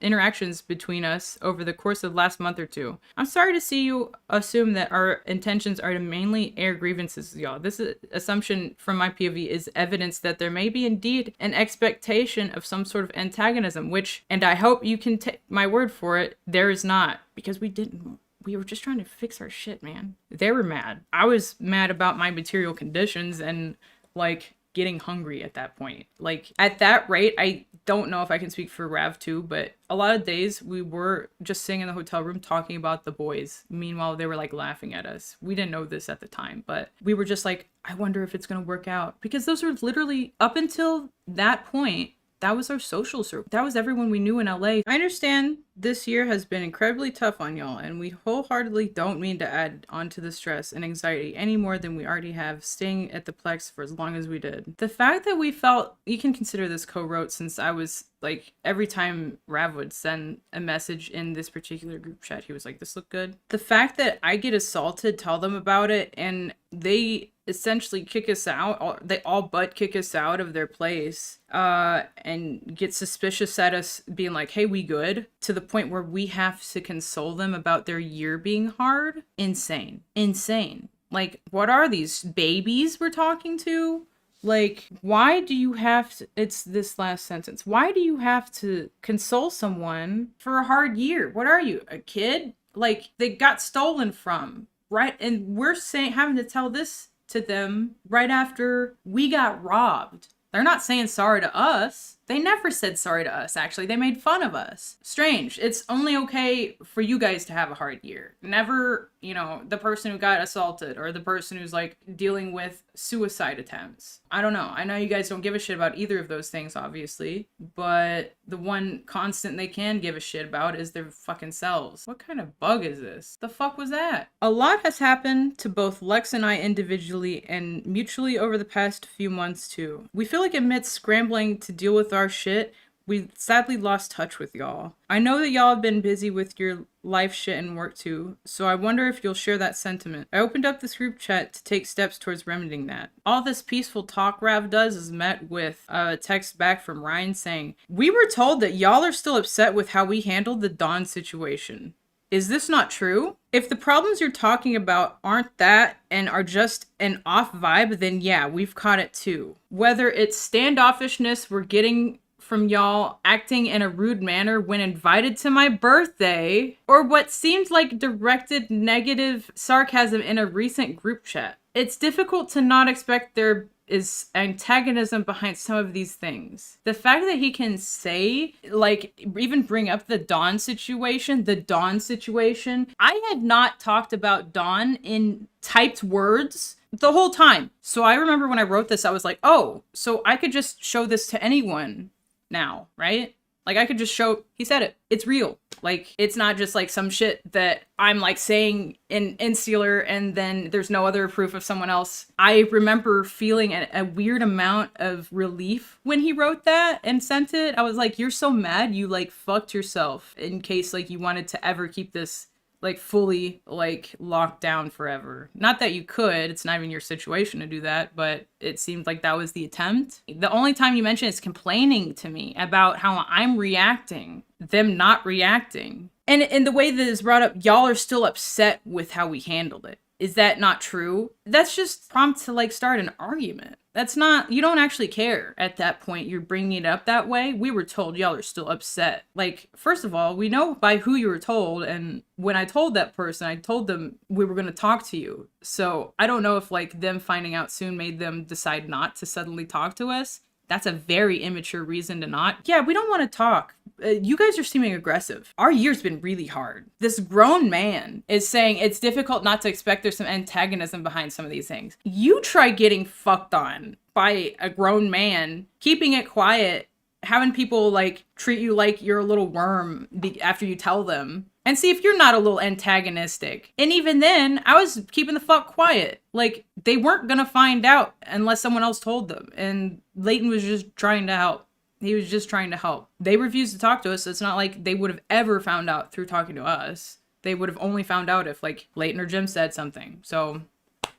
interactions between us over the course of the last month or 2. I'm sorry to see you assume that our intentions are to mainly air grievances with y'all. This assumption from my POV is evidence that there may be indeed an expectation of some sort of antagonism, which, and I hope you can take my word for it, there is not, because we were just trying to fix our shit, man. They were mad. I was mad about my material conditions and like getting hungry at that point. Like, at that rate, I don't know if I can speak for Rav too, but a lot of days we were just sitting in the hotel room talking about the boys. Meanwhile, they were like laughing at us. We didn't know this at the time, but we were just like, I wonder if it's going to work out. Because those were literally, up until that point, that was our social circle. That was everyone we knew in LA. I understand this year has been incredibly tough on y'all, and we wholeheartedly don't mean to add on to the stress and anxiety any more than we already have staying at the Plex for as long as we did. The fact that we felt, you can consider this co-wrote, since I was like, every time Rav would send a message in this particular group chat, he was like, this look good. The fact that I get assaulted, tell them about it, and they essentially kick us out, they all but kick us out of their place, and get suspicious at us being like, hey, we good, to the point where we have to console them about their year being hard. Insane. Like, what are these babies we're talking to? Like, why do you have to, it's this last sentence, why do you have to console someone for a hard year? What are you, a kid? Like, they got stolen from, right? And we're having to tell this to them right after we got robbed. They're not saying sorry to us. They never said sorry to us, actually. They made fun of us. Strange. It's only okay for you guys to have a hard year. Never, you know, the person who got assaulted or the person who's like dealing with suicide attempts. I don't know. I know you guys don't give a shit about either of those things, obviously, but the one constant they can give a shit about is their fucking selves. What kind of bug is this? The fuck was that? A lot has happened to both Lex and I individually and mutually over the past few months too. We feel like amidst scrambling to deal with our shit, we sadly lost touch with y'all. I know that y'all have been busy with your life shit and work too, so I wonder if you'll share that sentiment. I opened up this group chat to take steps towards remedying that. All this peaceful talk Rav does is met with a text back from Ryan saying, "We were told that y'all are still upset with how we handled the Don situation. Is this not true? If the problems you're talking about aren't that and are just an off vibe, then yeah, we've caught it too. Whether it's standoffishness we're getting from y'all acting in a rude manner when invited to my birthday, or what seemed like directed negative sarcasm in a recent group chat. It's difficult to not expect there is antagonism behind some of these things. The fact that he can say, like, even bring up the Dawn situation, I had not talked about Dawn in typed words the whole time. So I remember when I wrote this, I was like, oh, so I could just show this to anyone now, right? Like, I could just show, he said it. It's real. Like, it's not just like some shit that I'm like saying in insular and then there's no other proof of someone else. I remember feeling a weird amount of relief when he wrote that and sent it. I was like, you're so mad you like fucked yourself in case like you wanted to ever keep this like fully like locked down forever. Not that you could, it's not even your situation to do that, but it seemed like that was the attempt. The only time you mention is complaining to me about how I'm reacting, them not reacting. And the way that it's brought up, y'all are still upset with how we handled it. Is that not true? That's just prompt to like start an argument. That's not, you don't actually care at that point. You're bringing it up that way. We were told y'all are still upset. Like, first of all, we know by who you were told. And when I told that person, I told them we were going to talk to you. So I don't know if like them finding out soon made them decide not to suddenly talk to us. That's a very immature reason to not. Yeah, we don't want to talk. You guys are seeming aggressive. Our year's been really hard. This grown man is saying it's difficult not to expect there's some antagonism behind some of these things. You try getting fucked on by a grown man, keeping it quiet, having people like treat you like you're a little worm after you tell them. And see if you're not a little antagonistic. And even then, I was keeping the fuck quiet. Like, they weren't gonna find out unless someone else told them. And Leighton was just trying to help. He was just trying to help. They refused to talk to us, so it's not like they would have ever found out through talking to us. They would have only found out if, like, Leighton or Jim said something. So,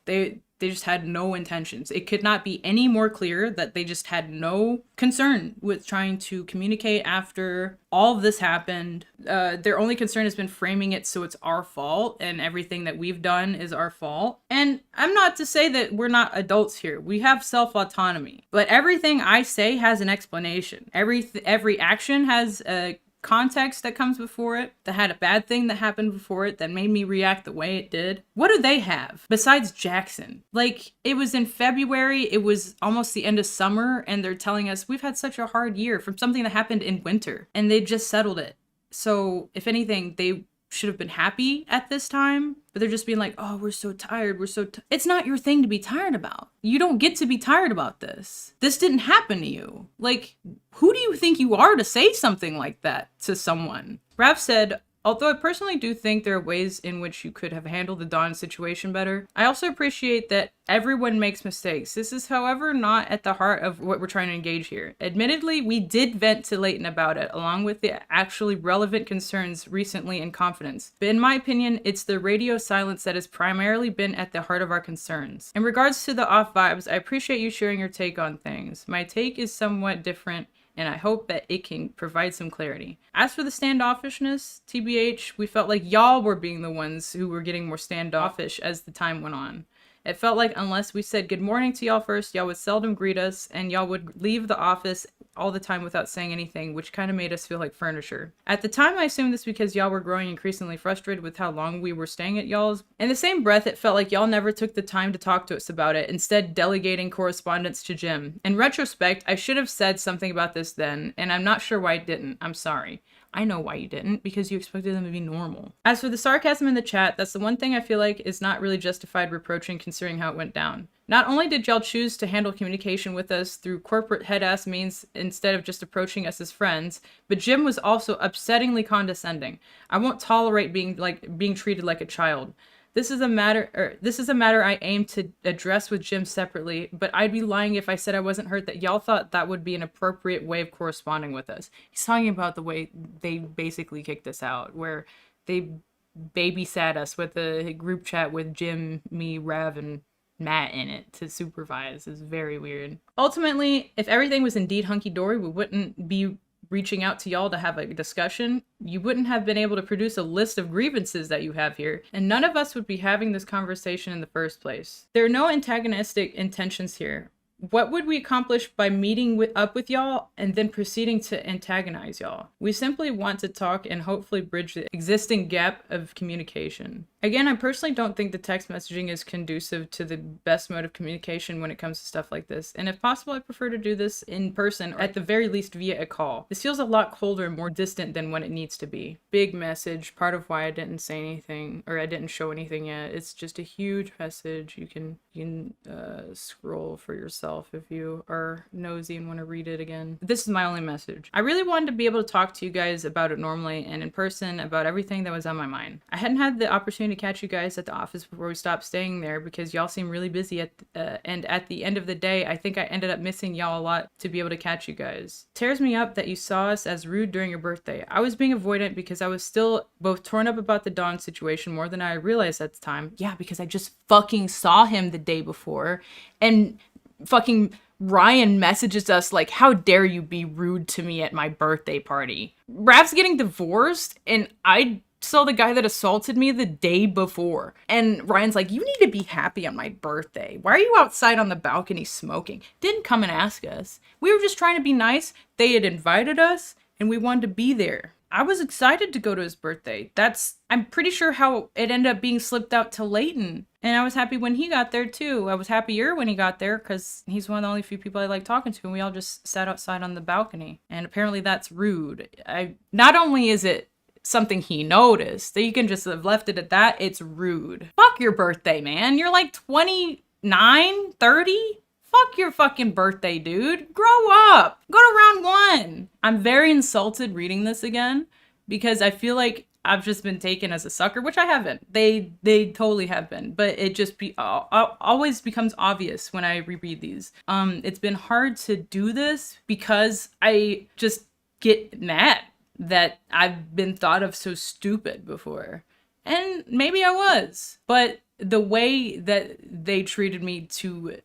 they just had no intentions. It could not be any more clear that they just had no concern with trying to communicate after all of this happened. Their only concern has been framing it so it's our fault and everything that we've done is our fault. And I'm not to say that we're not adults here. We have self-autonomy. But everything I say has an explanation. Every action has a context that comes before it, that had a bad thing that happened before it that made me react the way it did. What do they have besides Jackson? Like, it was in February, it was almost the end of summer, and they're telling us we've had such a hard year from something that happened in winter, and they just settled it. So if anything, they should have been happy at this time, but they're just being like, oh, we're so tired, it's not your thing to be tired about. You don't get to be tired about this. This didn't happen to you. Like, who do you think you are to say something like that to someone? Raph said, although I personally do think there are ways in which you could have handled the Dawn situation better, I also appreciate that everyone makes mistakes. This is, however, not at the heart of what we're trying to engage here. Admittedly, we did vent to Leighton about it, along with the actually relevant concerns recently in confidence. But in my opinion, it's the radio silence that has primarily been at the heart of our concerns. In regards to the off vibes, I appreciate you sharing your take on things. My take is somewhat different, and I hope that it can provide some clarity. As for the standoffishness, TBH, we felt like y'all were being the ones who were getting more standoffish as the time went on. It felt like unless we said good morning to y'all first, y'all would seldom greet us, and y'all would leave the office all the time without saying anything, which kind of made us feel like furniture. At the time, I assumed this because y'all were growing increasingly frustrated with how long we were staying at y'all's. In the same breath, it felt like y'all never took the time to talk to us about it, instead delegating correspondence to Jim. In retrospect, I should have said something about this then, and I'm not sure why I didn't. I'm sorry. I know why you didn't, because you expected them to be normal. As for the sarcasm in the chat, that's the one thing I feel like is not really justified reproaching considering how it went down. Not only did y'all choose to handle communication with us through corporate head-ass means instead of just approaching us as friends, but Jim was also upsettingly condescending. I won't tolerate being treated like a child. This is a matter I aim to address with Jim separately, but I'd be lying if I said I wasn't hurt that y'all thought that would be an appropriate way of corresponding with us. He's talking about the way they basically kicked us out, where they babysat us with a group chat with Jim, me, Rev, and Matt in it to supervise. Is very weird. Ultimately, if everything was indeed hunky-dory, we wouldn't be reaching out to y'all to have a discussion. You wouldn't have been able to produce a list of grievances that you have here, and none of us would be having this conversation in the first place. There are no antagonistic intentions here. What would we accomplish by meeting up with y'all and then proceeding to antagonize y'all? We simply want to talk and hopefully bridge the existing gap of communication. Again, I personally don't think the text messaging is conducive to the best mode of communication when it comes to stuff like this. And if possible, I prefer to do this in person, or at the very least via a call. This feels a lot colder and more distant than what it needs to be. Big message, part of why I didn't say anything, or I didn't show anything yet. It's just a huge message. You You can scroll for yourself if you are nosy and want to read it again. This is my only message. I really wanted to be able to talk to you guys about it normally and in person about everything that was on my mind. I hadn't had the opportunity to catch you guys at the office before we stopped staying there because y'all seem really busy and at the end of the day, I think I ended up missing y'all a lot to be able to catch you guys. It tears me up that you saw us as rude during your birthday. I was being avoidant because I was still both torn up about the Don situation more than I realized at the time. Yeah, because I just fucking saw him the day before, and fucking Ryan messages us like, how dare you be rude to me at my birthday party? Rav's getting divorced, and I saw the guy that assaulted me the day before. And Ryan's like, you need to be happy on my birthday. Why are you outside on the balcony smoking? Didn't come and ask us. We were just trying to be nice. They had invited us, and we wanted to be there. I was excited to go to his birthday. I'm pretty sure how it ended up being slipped out to Leighton. And I was happy when he got there too. I was happier when he got there because he's one of the only few people I like talking to, and we all just sat outside on the balcony. And apparently that's rude. Not only is it something he noticed, that you can just have left it at that, it's rude. Fuck your birthday, man. You're like 29, 30? Fuck your fucking birthday, dude. Grow up. Go to round one. I'm very insulted reading this again because I feel like I've just been taken as a sucker, which I haven't. They totally have been, but it just always becomes obvious when I reread these. It's been hard to do this because I just get mad that I've been thought of so stupid before. And maybe I was, but the way that they treated me to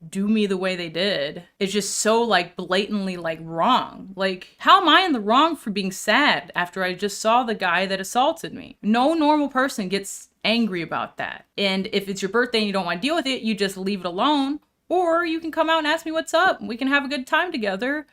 do me the way they did is just so like blatantly like wrong. Like, how am I in the wrong for being sad after I just saw the guy that assaulted me? No normal person gets angry about that. And if it's your birthday and you don't want to deal with it, you just leave it alone. Or you can come out and ask me what's up. We can have a good time together.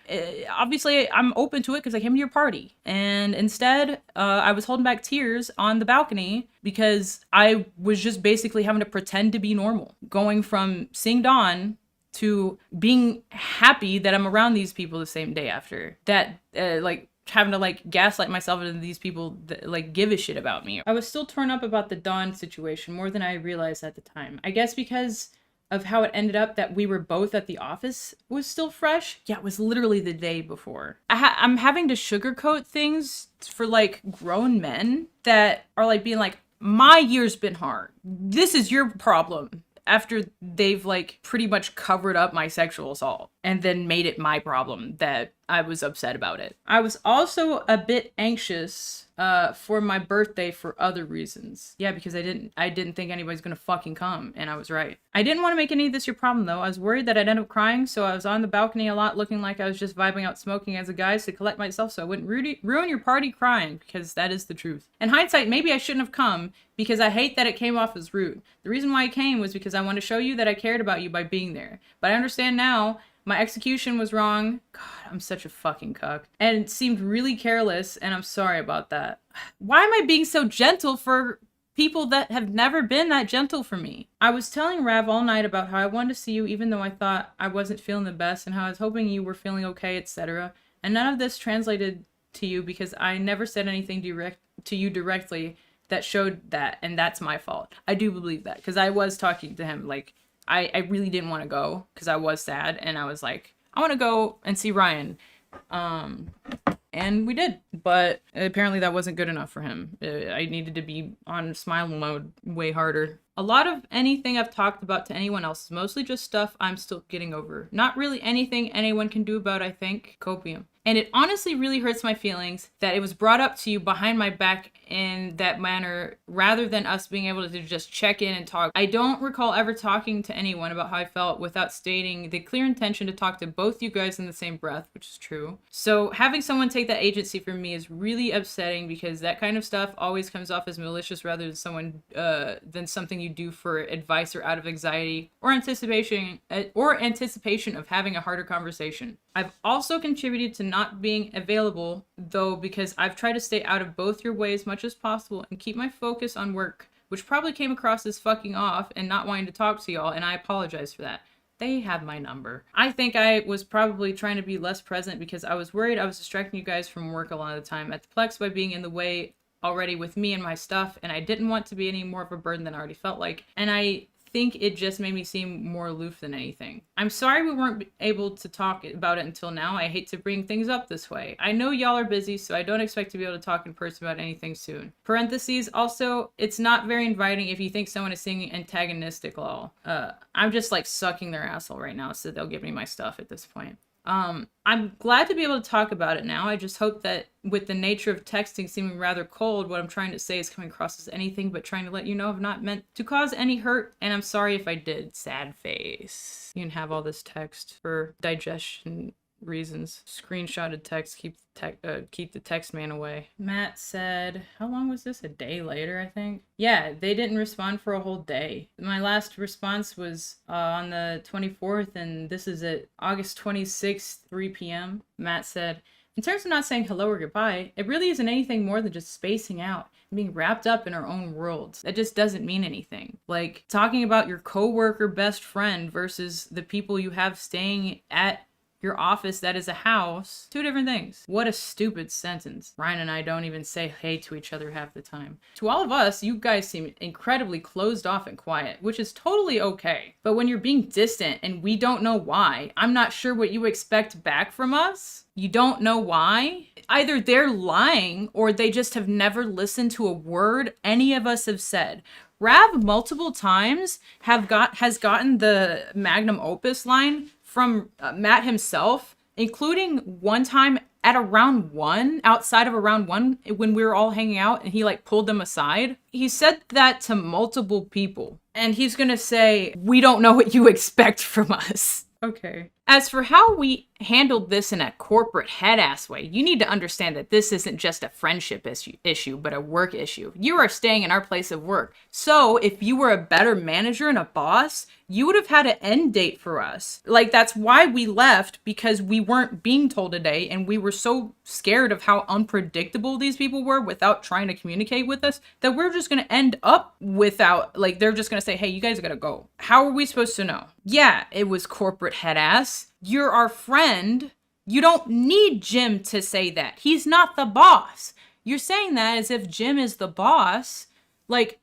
Obviously, I'm open to it because I came to your party. And instead, I was holding back tears on the balcony because I was just basically having to pretend to be normal. Going from seeing Dawn to being happy that I'm around these people the same day after. That, having to like gaslight myself into these people that like give a shit about me. I was still torn up about the Dawn situation more than I realized at the time. I guess because of how it ended up that we were both at the office was still fresh. Yeah, it was literally the day before. I'm having to sugarcoat things for like grown men that are like being like, my year's been hard. This is your problem. After they've like pretty much covered up my sexual assault and then made it my problem that I was upset about it. I was also a bit anxious for my birthday for other reasons. Yeah, because I didn't think anybody's gonna fucking come, and I was right. I didn't want to make any of this your problem though. I was worried that I'd end up crying, so I was on the balcony a lot looking like I was just vibing out smoking as a guys to collect myself so I wouldn't ruin your party crying, because that is the truth. In hindsight, maybe I shouldn't have come because I hate that it came off as rude. The reason why I came was because I wanted to show you that I cared about you by being there. But I understand now my execution was wrong. God, I'm such a fucking cuck. And it seemed really careless, and I'm sorry about that. Why am I being so gentle for people that have never been that gentle for me? I was telling Rav all night about how I wanted to see you even though I thought I wasn't feeling the best and how I was hoping you were feeling okay, etc. And none of this translated to you because I never said anything to you directly that showed that, and that's my fault. I do believe that, because I was talking to him like, I really didn't want to go because I was sad, and I was like, I want to go and see Ryan. And we did, but apparently that wasn't good enough for him. I needed to be on smile mode way harder. A lot of anything I've talked about to anyone else is mostly just stuff I'm still getting over. Not really anything anyone can do about, I think, copium. And it honestly really hurts my feelings that it was brought up to you behind my back in that manner rather than us being able to just check in and talk. I don't recall ever talking to anyone about how I felt without stating the clear intention to talk to both you guys in the same breath, which is true. So having someone take that agency from me is really upsetting because that kind of stuff always comes off as malicious rather than something you do for advice or out of anxiety or anticipation of having a harder conversation. I've also contributed to not being available, though, because I've tried to stay out of both your way as much as possible and keep my focus on work, which probably came across as fucking off and not wanting to talk to y'all, and I apologize for that. They have my number. I think I was probably trying to be less present because I was worried I was distracting you guys from work a lot of the time at the Plex by being in the way already with me and my stuff, and I didn't want to be any more of a burden than I already felt like. And I think it just made me seem more aloof than anything. I'm sorry we weren't able to talk about it until now. I hate to bring things up this way. I know y'all are busy, so I don't expect to be able to talk in person about anything soon. Parentheses, also, it's not very inviting if you think someone is singing antagonistic lol. I'm just like sucking their asshole right now, so they'll give me my stuff at this point. I'm glad to be able to talk about it now. I just hope that with the nature of texting seeming rather cold, what I'm trying to say is coming across as anything but trying to let you know I've not meant to cause any hurt, and I'm sorry if I did. Sad face. You can have all this text for digestion reasons. Screenshotted text, keep the text man away. Matt said, how long was this? A day later, I think? Yeah, they didn't respond for a whole day. My last response was on the 24th, and this is at August 26th, 3 p.m. Matt said, in terms of not saying hello or goodbye, it really isn't anything more than just spacing out and being wrapped up in our own worlds. That just doesn't mean anything. Like, talking about your coworker best friend versus the people you have staying at your office that is a house, two different things. What a stupid sentence. Ryan and I don't even say hey to each other half the time. To all of us, you guys seem incredibly closed off and quiet, which is totally okay. But when you're being distant and we don't know why, I'm not sure what you expect back from us. You don't know why? Either they're lying or they just have never listened to a word any of us have said. Rav multiple times has gotten the magnum opus line from Matt himself, including one time at a round one, outside of a round one, when we were all hanging out and he like pulled them aside. He said that to multiple people. And he's gonna say, we don't know what you expect from us. Okay. As for how we handled this in a corporate head-ass way, you need to understand that this isn't just a friendship issue, but a work issue. You are staying in our place of work. So if you were a better manager and a boss, you would have had an end date for us. Like, that's why we left, because we weren't being told a day, and we were so scared of how unpredictable these people were without trying to communicate with us, that we're just gonna end up without, like, they're just gonna say, hey, you guys gotta go. How are we supposed to know? Yeah, it was corporate head-ass. You're our friend. You don't need Jim to say that. He's not the boss. You're saying that as if Jim is the boss. Like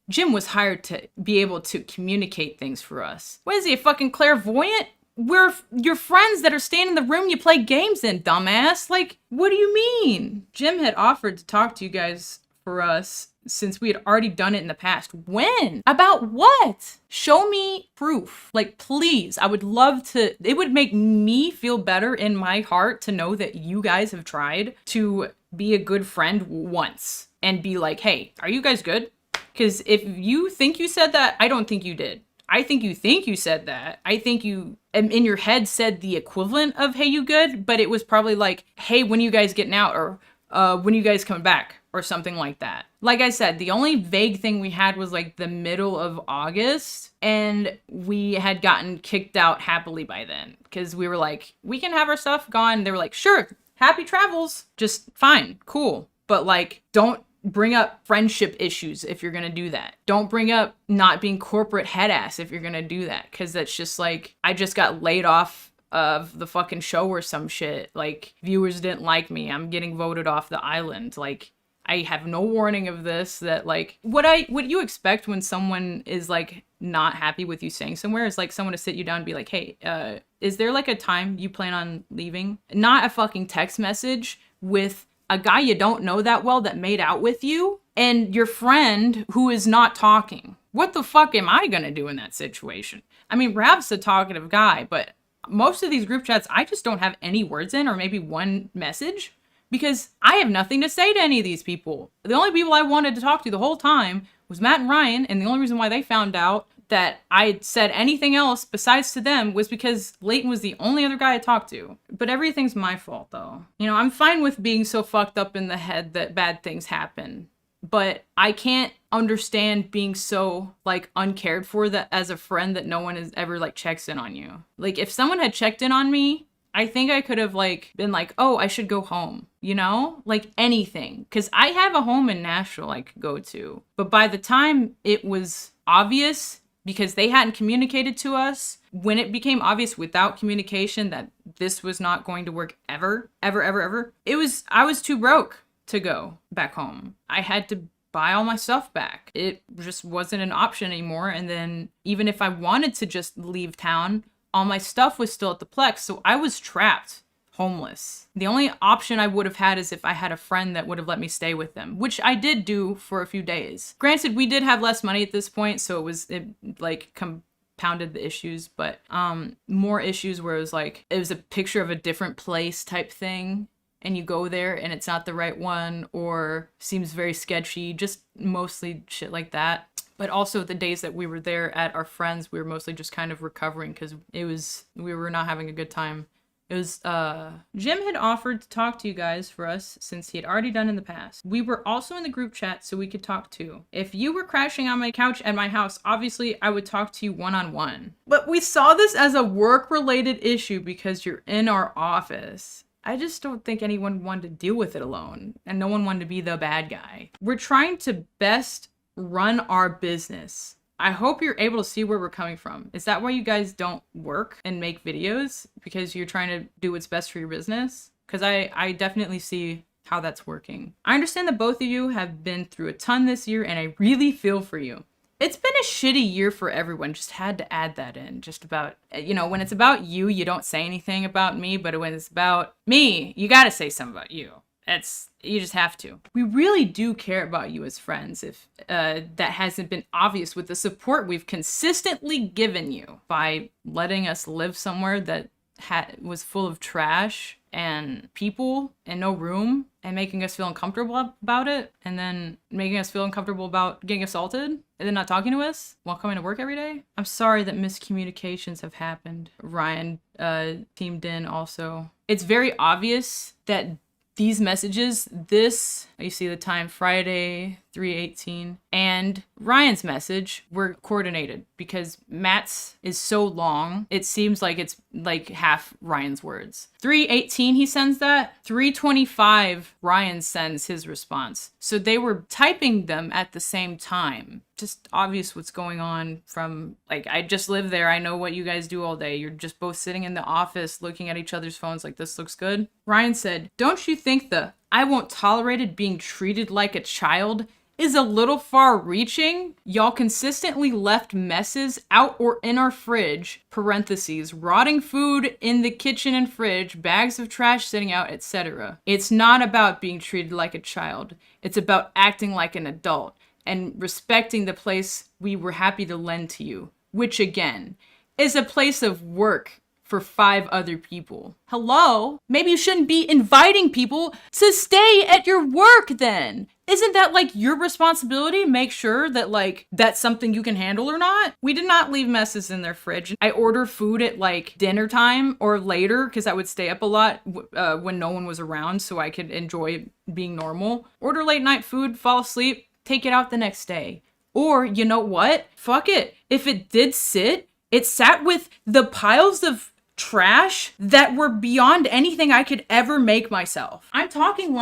Jim was hired to be able to communicate things for us. What is he, a fucking clairvoyant? We're your friends that are staying in the room you play games in, dumbass. Like, what do you mean? Jim had offered to talk to you guys for us since we had already done it in the past. When? About what? Show me proof. Like, please. I would love to. It would make me feel better in my heart to know that you guys have tried to be a good friend once and be like, hey, are you guys good? Because if you think you said that, I don't think you did. I think you said that. I think you, in your head, said the equivalent of, hey, you good? But it was probably like, hey, when are you guys getting out? Or when are you guys coming back? Or something like that. Like I said, the only vague thing we had was like the middle of August, and we had gotten kicked out happily by then. Because we were like, we can have our stuff gone. They were like, sure, happy travels. Just fine, cool. But like, don't bring up friendship issues if you're gonna do that. Don't bring up not being corporate head ass if you're gonna do that. Because that's just like, I just got laid off of the fucking show or some shit. Like, viewers didn't like me. I'm getting voted off the island. Like, I have no warning of this. That like, what you expect when someone is like not happy with you staying somewhere is like someone to sit you down and be like, hey, is there like a time you plan on leaving? Not a fucking text message with a guy you don't know that well that made out with you and your friend who is not talking. What the fuck am I gonna do in that situation? I mean, Rav's a talkative guy, but most of these group chats, I just don't have any words in, or maybe one message. Because I have nothing to say to any of these people. The only people I wanted to talk to the whole time was Matt and Ryan, and the only reason why they found out that I said anything else besides to them was because Leighton was the only other guy I talked to. But everything's my fault, though. You know, I'm fine with being so fucked up in the head that bad things happen. But I can't understand being so, like, uncared for that as a friend that no one has ever, like, checks in on you. Like, if someone had checked in on me, I think I could have, like, been like, oh, I should go home, you know? Like, anything. Because I have a home in Nashville I could go to. But by the time it was obvious, because they hadn't communicated to us, when it became obvious without communication that this was not going to work ever, I was too broke to go back home. I had to buy all my stuff back. It just wasn't an option anymore. And then even if I wanted to just leave town, all my stuff was still at the Plex. So I was trapped, homeless. The only option I would have had is if I had a friend that would have let me stay with them, which I did do for a few days. Granted, we did have less money at this point, so it like compounded the issues, but more issues where it was a picture of a different place type thing, and you go there and it's not the right one, or seems very sketchy, just mostly shit like that. But also the days that we were there at our friends, we were mostly just kind of recovering because we were not having a good time. It was, Jim had offered to talk to you guys for us since he had already done in the past. We were also in the group chat so we could talk too. If you were crashing on my couch at my house, obviously I would talk to you one-on-one. But we saw this as a work-related issue because you're in our office. I just don't think anyone wanted to deal with it alone, and no one wanted to be the bad guy. We're trying to best run our business. I hope you're able to see where we're coming from. Is that why you guys don't work and make videos? Because you're trying to do what's best for your business? Because I definitely see how that's working. I understand that both of you have been through a ton this year, and I really feel for you. It's been a shitty year for everyone. Just had to add that in. Just about, when it's about you, you don't say anything about me, but when it's about me, you gotta say something about you. You just have to. We really do care about you as friends, if that hasn't been obvious with the support we've consistently given you by letting us live somewhere that was full of trash and people and no room, and making us feel uncomfortable about it, and then making us feel uncomfortable about getting assaulted, and then not talking to us while coming to work every day. I'm sorry that miscommunications have happened. Ryan teamed in also. It's very obvious that these messages, you see the time, Friday, 3:18, and Ryan's message were coordinated because Matt's is so long, it seems like it's like half Ryan's words. 3:18, he sends that. 3:25, Ryan sends his response. So they were typing them at the same time. Just obvious what's going on from, I just live there. I know what you guys do all day. You're just both sitting in the office looking at each other's phones like, this looks good. Ryan said, don't you think the I won't tolerate it being treated like a child is a little far reaching? Y'all consistently left messes out or in our fridge, parentheses, rotting food in the kitchen and fridge, bags of trash sitting out, etc. It's not about being treated like a child. It's about acting like an adult and respecting the place we were happy to lend to you, which again, is a place of work for 5 other people. Hello? Maybe you shouldn't be inviting people to stay at your work then. Isn't that your responsibility? Make sure that that's something you can handle or not? We did not leave messes in their fridge. I order food at dinner time or later because I would stay up a lot when no one was around so I could enjoy being normal. Order late night food, fall asleep, take it out the next day. Or you know what? Fuck it. If it did sit, it sat with the piles of trash that were beyond anything I could ever make myself. I'm talking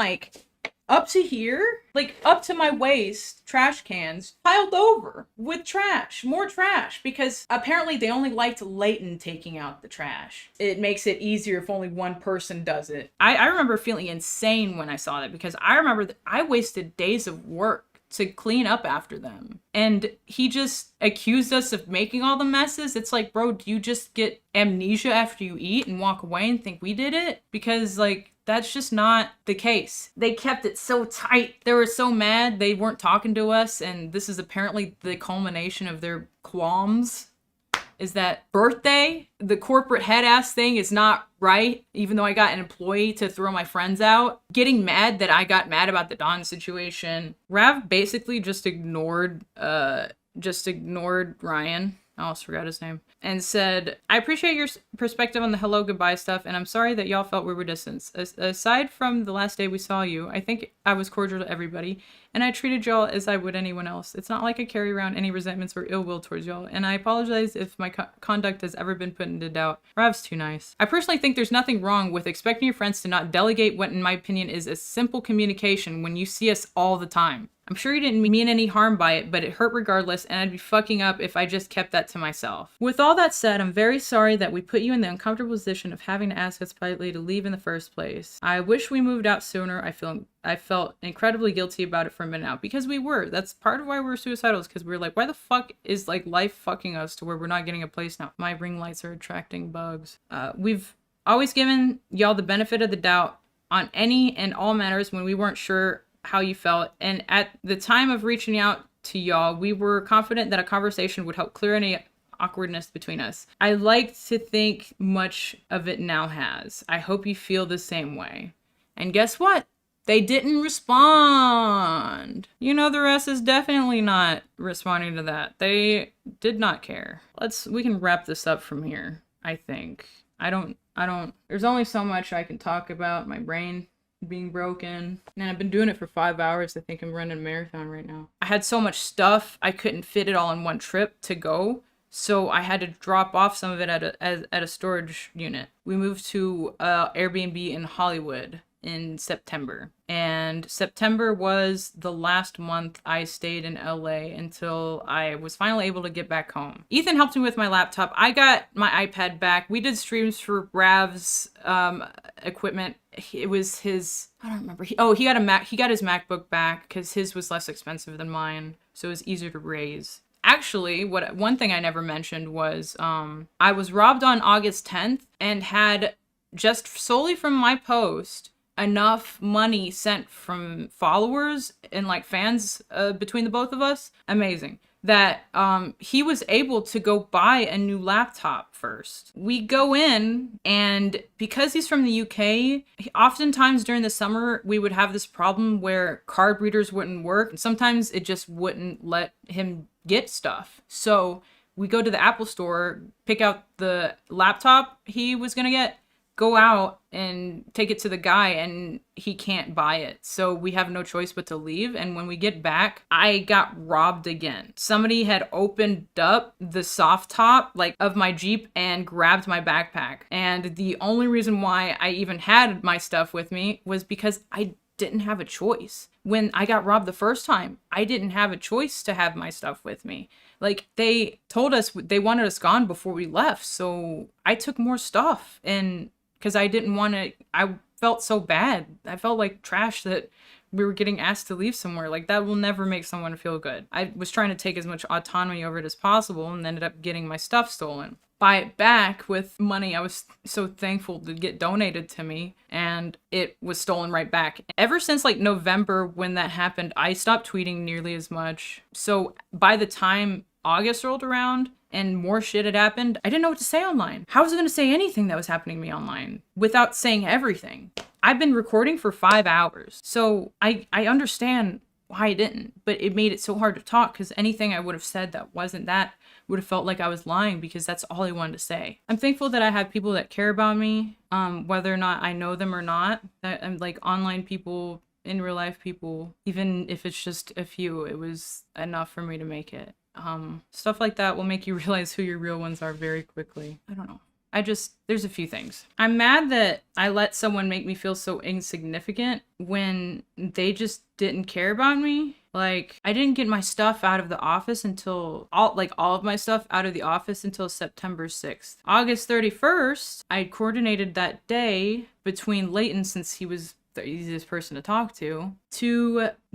up to here, up to my waist, trash cans piled over with trash, more trash, because apparently they only liked Leighton taking out the trash. It makes it easier if only one person does it. I remember feeling insane when I saw that because I remember that I wasted days of work to clean up after them. And he just accused us of making all the messes. It's bro, do you just get amnesia after you eat and walk away and think we did it? Because that's just not the case. They kept it so tight. They were so mad they weren't talking to us, and this is apparently the culmination of their qualms. Is that birthday, the corporate head ass thing is not right, even though I got an employee to throw my friends out. Getting mad that I got mad about the Don situation. Rav basically just ignored Ryan. I almost forgot his name. And said, I appreciate your perspective on the hello goodbye stuff, and I'm sorry that y'all felt we were distant. Aside from the last day we saw you, I think I was cordial to everybody, and I treated y'all as I would anyone else. It's not like I carry around any resentments or ill will towards y'all, and I apologize if my conduct has ever been put into doubt. Rav's too nice. I personally think there's nothing wrong with expecting your friends to not delegate what, in my opinion, is a simple communication when you see us all the time. I'm sure you didn't mean any harm by it, but it hurt regardless, and I'd be fucking up if I just kept that to myself. With all that said, I'm very sorry that we put you in the uncomfortable position of having to ask us politely to leave in the first place. I wish we moved out sooner. I felt incredibly guilty about it for a minute now, because we were. That's part of why we were suicidal, is because we were like, why the fuck is like life fucking us to where we're not getting a place now? My ring lights are attracting bugs. We've always given y'all the benefit of the doubt on any and all matters when we weren't sure how you felt, and at the time of reaching out to y'all, we were confident that a conversation would help clear any awkwardness between us. I like to think much of it now has. I hope you feel the same way. And guess what? They didn't respond. You know, the rest is definitely not responding to that. They did not care. We can wrap this up from here, I think. There's only so much I can talk about. My brain being broken, and I've been doing it for 5 hours. I think I'm running a marathon right now. I had so much stuff, I couldn't fit it all in one trip to go, so I had to drop off some of it at a storage unit. We moved to Airbnb in Hollywood in September, and September was the last month I stayed in LA until I was finally able to get back home. Ethan helped me with my laptop. I got my iPad back. We did streams for Rav's equipment. It was his, I don't remember. He got a Mac. He got his MacBook back because his was less expensive than mine, so it was easier to raise. Actually, one thing I never mentioned was I was robbed on August 10th and had, just solely from my post, enough money sent from followers and like fans between the both of us, amazing, that he was able to go buy a new laptop first. We go in, and because he's from the UK, oftentimes during the summer we would have this problem where card readers wouldn't work, and sometimes it just wouldn't let him get stuff. So we go to the Apple store, pick out the laptop he was gonna get, go out and take it to the guy, and he can't buy it. So we have no choice but to leave. And when we get back, I got robbed again. Somebody had opened up the soft top of my Jeep and grabbed my backpack. And the only reason why I even had my stuff with me was because I didn't have a choice. When I got robbed the first time, I didn't have a choice to have my stuff with me. They told us they wanted us gone before we left. So I took more stuff, and because I didn't want to, I felt so bad. I felt like trash that we were getting asked to leave somewhere. That will never make someone feel good. I was trying to take as much autonomy over it as possible and ended up getting my stuff stolen. Buy it back with money I was so thankful to get donated to me, and it was stolen right back. Ever since November when that happened, I stopped tweeting nearly as much. So by the time August rolled around and more shit had happened, I didn't know what to say online. How was I going to say anything that was happening to me online without saying everything? I've been recording for 5 hours, so I understand why I didn't, but it made it so hard to talk because anything I would have said that wasn't that would have felt like I was lying, because that's all I wanted to say. I'm thankful that I have people that care about me, whether or not I know them or not. I'm online people, in real life people, even if it's just a few, it was enough for me to make it. Stuff like that will make you realize who your real ones are very quickly. I don't know. There's a few things. I'm mad that I let someone make me feel so insignificant when they just didn't care about me. I didn't get my stuff out of the office until, all of my stuff out of the office until September 6th. August 31st, I coordinated that day between Leighton, since he was the easiest person to talk to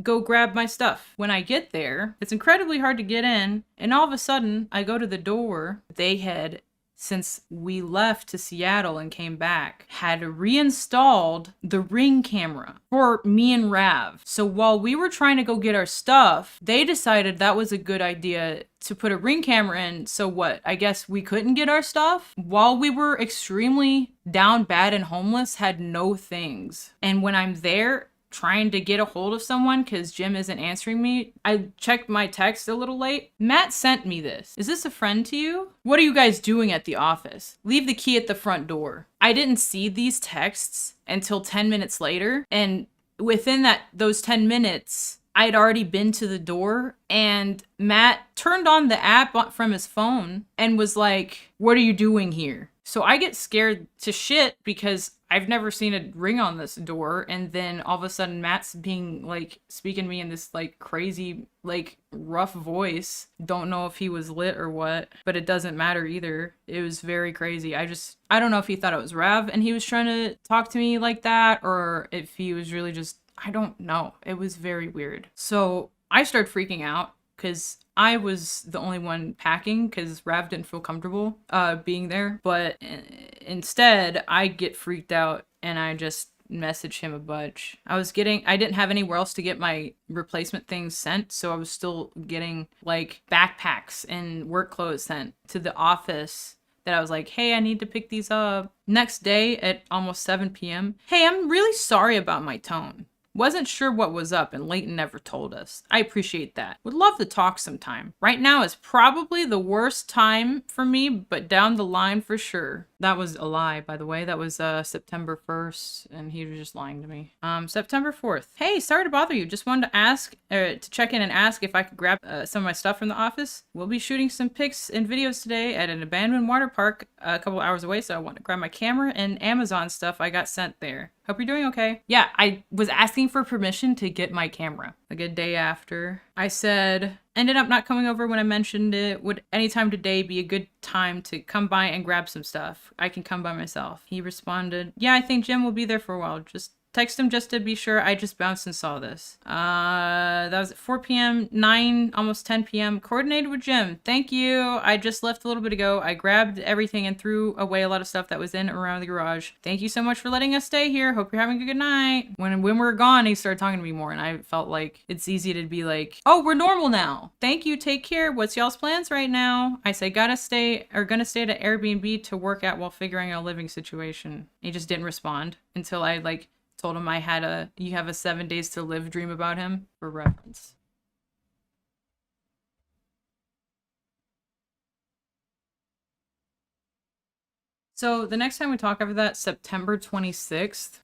go grab my stuff. When I get there, it's incredibly hard to get in, and all of a sudden, I go to the door. They had, since we left to Seattle and came back, had reinstalled the Ring camera for me and Rav. So while we were trying to go get our stuff, they decided that was a good idea to put a Ring camera in. So what? I guess we couldn't get our stuff while we were extremely down bad and homeless, had no things. And when I'm there trying to get a hold of someone because Jim isn't answering me, I checked my text a little late. Matt sent me this. Is this a friend to you? What are you guys doing at the office? Leave the key at the front door. I didn't see these texts until 10 minutes later, and within those 10 minutes, I had already been to the door, and Matt turned on the app from his phone and was like, "What are you doing here?" So I get scared to shit because I've never seen a ring on this door, and then all of a sudden Matt's being like speaking to me in this like crazy like rough voice. Don't know if he was lit or what, but it doesn't matter either. It was very crazy. I don't know if he thought it was Rev and he was trying to talk to me like that, or if he was really just, I don't know. It was very weird. So I started freaking out because I was the only one packing because Rav didn't feel comfortable being there. But instead, I get freaked out and I just message him a bunch. I didn't have anywhere else to get my replacement things sent, so I was still getting like backpacks and work clothes sent to the office that I was like, hey, I need to pick these up. Next day at almost 7 p.m. Hey, I'm really sorry about my tone. Wasn't sure what was up and Leighton never told us. I appreciate that. Would love to talk sometime. Right now is probably the worst time for me, but down the line for sure. That was a lie, by the way. That was September 1st, and he was just lying to me. September 4th. Hey, sorry to bother you. Just wanted to ask, to check in and ask if I could grab some of my stuff from the office. We'll be shooting some pics and videos today at an abandoned water park a couple hours away, so I want to grab my camera and Amazon stuff I got sent there. Hope you're doing okay. Yeah, I was asking for permission to get my camera. Like a day after. I said, ended up not coming over when I mentioned it. Would any time today be a good time to come by and grab some stuff? I can come by myself. He responded, yeah, I think Jim will be there for a while. Just text him just to be sure. I just bounced and saw this. That was at 4 p.m., 9, almost 10 p.m. Coordinated with Jim. Thank you. I just left a little bit ago. I grabbed everything and threw away a lot of stuff that was in around the garage. Thank you so much for letting us stay here. Hope you're having a good night. When we were gone, he started talking to me more, and I felt like it's easy to be like, oh, we're normal now. Thank you. Take care. What's y'all's plans right now? I say, gonna stay at Airbnb to work at while figuring out a living situation. He just didn't respond until I told him you have a 7 days to live dream about him for reference. So the next time we talk after that, September 26th.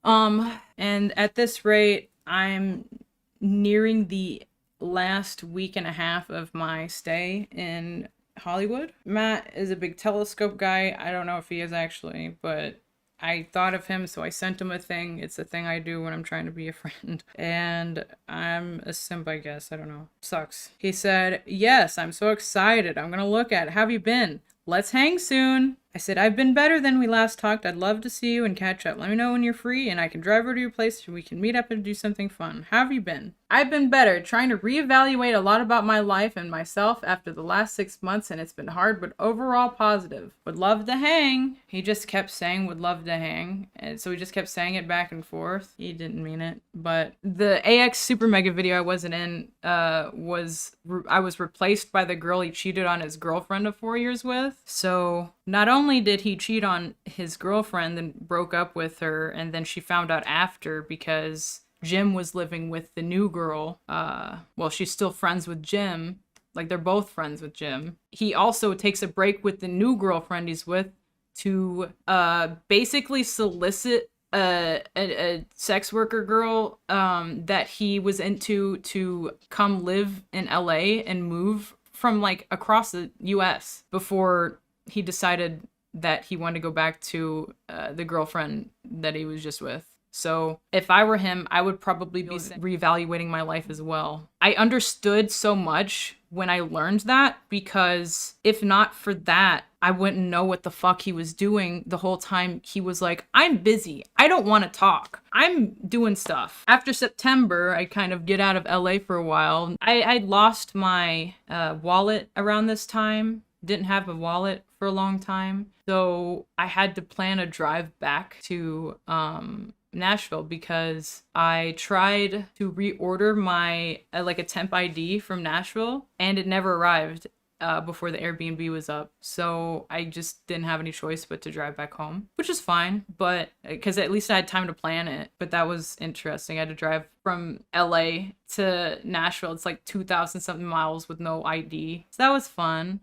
And at this rate, I'm nearing the last week and a half of my stay in Hollywood. Matt is a big telescope guy. I don't know if he is actually, but I thought of him, so I sent him a thing. It's a thing I do when I'm trying to be a friend. And I'm a simp, I guess. I don't know. Sucks. He said, yes, I'm so excited. I'm gonna look at it. How have you been? Let's hang soon. I said, I've been better than we last talked. I'd love to see you and catch up. Let me know when you're free and I can drive over to your place and we can meet up and do something fun. How have you been? I've been better, trying to reevaluate a lot about my life and myself after the last 6 months, and it's been hard, but overall positive. Would love to hang. He just kept saying would love to hang, and so we just kept saying it back and forth. He didn't mean it, but the AX SuperMega video I wasn't in I was replaced by the girl he cheated on his girlfriend of 4 years with. So not only did he cheat on his girlfriend and broke up with her, and then she found out after because Jim was living with the new girl. Well, she's still friends with Jim. Like, they're both friends with Jim. He also takes a break with the new girlfriend he's with to basically solicit a sex worker girl that he was into to come live in LA and move from like across the US before he decided that he wanted to go back to the girlfriend that he was just with. So if I were him, I would probably be reevaluating my life as well. I understood so much when I learned that, because if not for that, I wouldn't know what the fuck he was doing the whole time. He was like, I'm busy. I don't want to talk. I'm doing stuff. After September, I kind of get out of LA for a while. I lost my wallet around this time. Didn't have a wallet for a long time. So I had to plan a drive back to Nashville because I tried to reorder my like a temp ID from Nashville and it never arrived before the Airbnb was up. So I just didn't have any choice but to drive back home, which is fine, but because at least I had time to plan it. But that was interesting. I had to drive from LA to Nashville. It's like 2,000 something miles with no ID. So that was fun.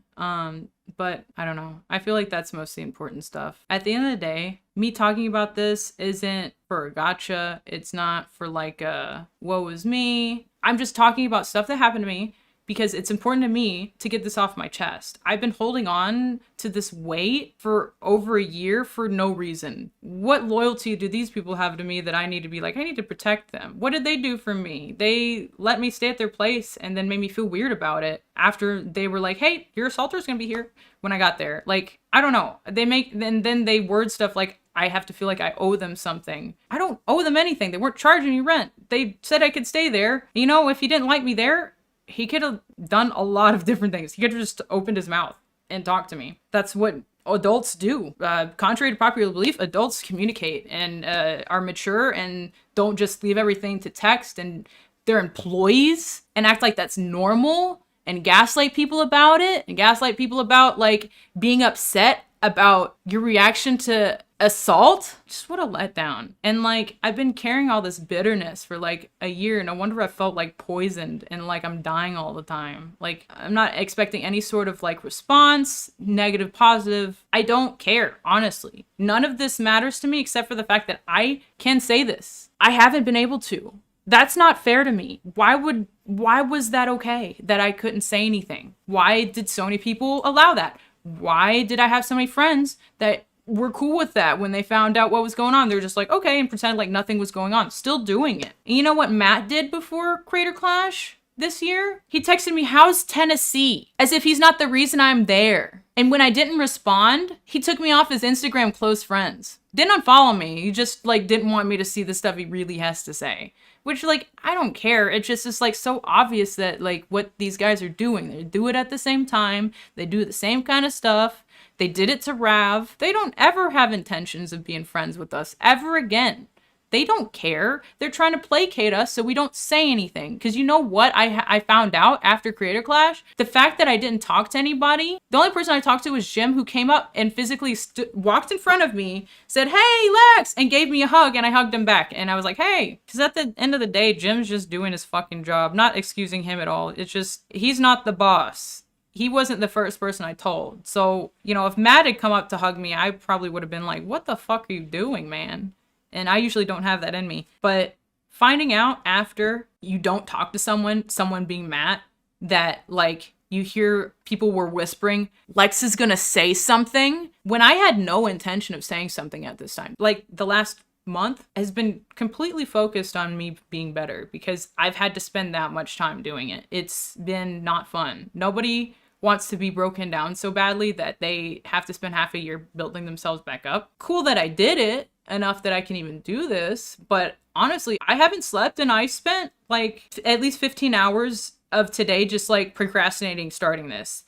But I don't know. I feel like that's mostly important stuff. At the end of the day, me talking about this isn't for a gotcha. It's not for like a woe is me. I'm just talking about stuff that happened to me because it's important to me to get this off my chest. I've been holding on to this weight for over a year for no reason. What loyalty do these people have to me that I need to be like, I need to protect them? What did they do for me? They let me stay at their place and then made me feel weird about it after they were like, hey, your assaulter's gonna be here when I got there. Like, I don't know. Then they word stuff like, I have to feel like I owe them something. I don't owe them anything. They weren't charging me rent. They said I could stay there. You know, if he didn't like me there, he could have done a lot of different things. He could have just opened his mouth and talked to me. That's what adults do. Contrary to popular belief, adults communicate and are mature and don't just leave everything to text and their employees and act like that's normal and gaslight people about it and gaslight people about like being upset about your reaction to assault. Just what a letdown. And like, I've been carrying all this bitterness for like a year, and I wonder if I felt like poisoned and like I'm dying all the time. Like, I'm not expecting any sort of like response, negative, positive. I don't care, honestly. None of this matters to me except for the fact that I can say this. I haven't been able to. That's not fair to me. Why was that okay that I couldn't say anything? Why did so many people allow that? Why did I have so many friends that were cool with that when they found out what was going on? They're just like, okay, and pretend like nothing was going on. Still doing it. And you know what Matt did before Crater Clash this year? He texted me, how's Tennessee? As if he's not the reason I'm there. And when I didn't respond, he took me off his Instagram close friends. Didn't unfollow me. He just like didn't want me to see the stuff he really has to say. Which, like, I don't care. It's just it's like so obvious that like what these guys are doing. They do it at the same time. They do the same kind of stuff. They did it to Rav. They don't ever have intentions of being friends with us ever again. They don't care. They're trying to placate us so we don't say anything. Because you know what I found out after Creator Clash? The fact that I didn't talk to anybody. The only person I talked to was Jim, who came up and physically walked in front of me, said, hey, Lex, and gave me a hug, and I hugged him back. And I was like, hey, because at the end of the day, Jim's just doing his fucking job. Not excusing him at all. It's just, he's not the boss. He wasn't the first person I told. So, you know, if Matt had come up to hug me, I probably would have been like, what the fuck are you doing, man? And I usually don't have that in me. But finding out after you don't talk to someone being Matt, that like you hear people were whispering, Lex is gonna say something, when I had no intention of saying something at this time. Like the last month has been completely focused on me being better because I've had to spend that much time doing it. It's been not fun. Nobody wants to be broken down so badly that they have to spend half a year building themselves back up. Cool that I did it enough that I can even do this, but honestly, I haven't slept and I spent like at least 15 hours of today just like procrastinating starting this.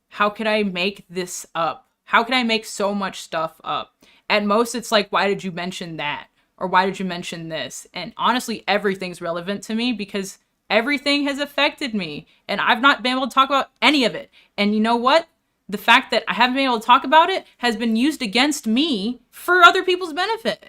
How could I make this up? How can I make so much stuff up? At most, it's like, why did you mention that? Or why did you mention this? And honestly, everything's relevant to me because everything has affected me and I've not been able to talk about any of it. And you know what? The fact that I haven't been able to talk about it has been used against me for other people's benefit.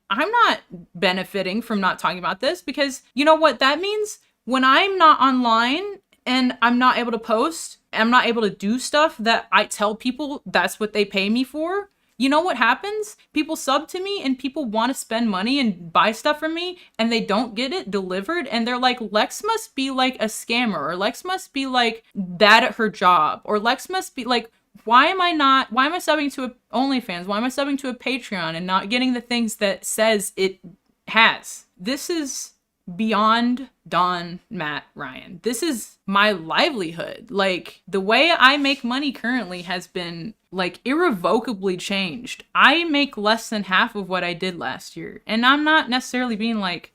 I'm not benefiting from not talking about this because you know what that means? When I'm not online and I'm not able to post, I'm not able to do stuff that I tell people that's what they pay me for. You know what happens? People sub to me and people want to spend money and buy stuff from me and they don't get it delivered and they're like, Lex must be like a scammer, or Lex must be like bad at her job, or Lex must be like, why am I subbing to a OnlyFans? Why am I subbing to a Patreon and not getting the things that says it has? This is beyond Don, Matt, Ryan. This is my livelihood. Like, the way I make money currently has been like irrevocably changed. I make less than half of what I did last year. And I'm not necessarily being like,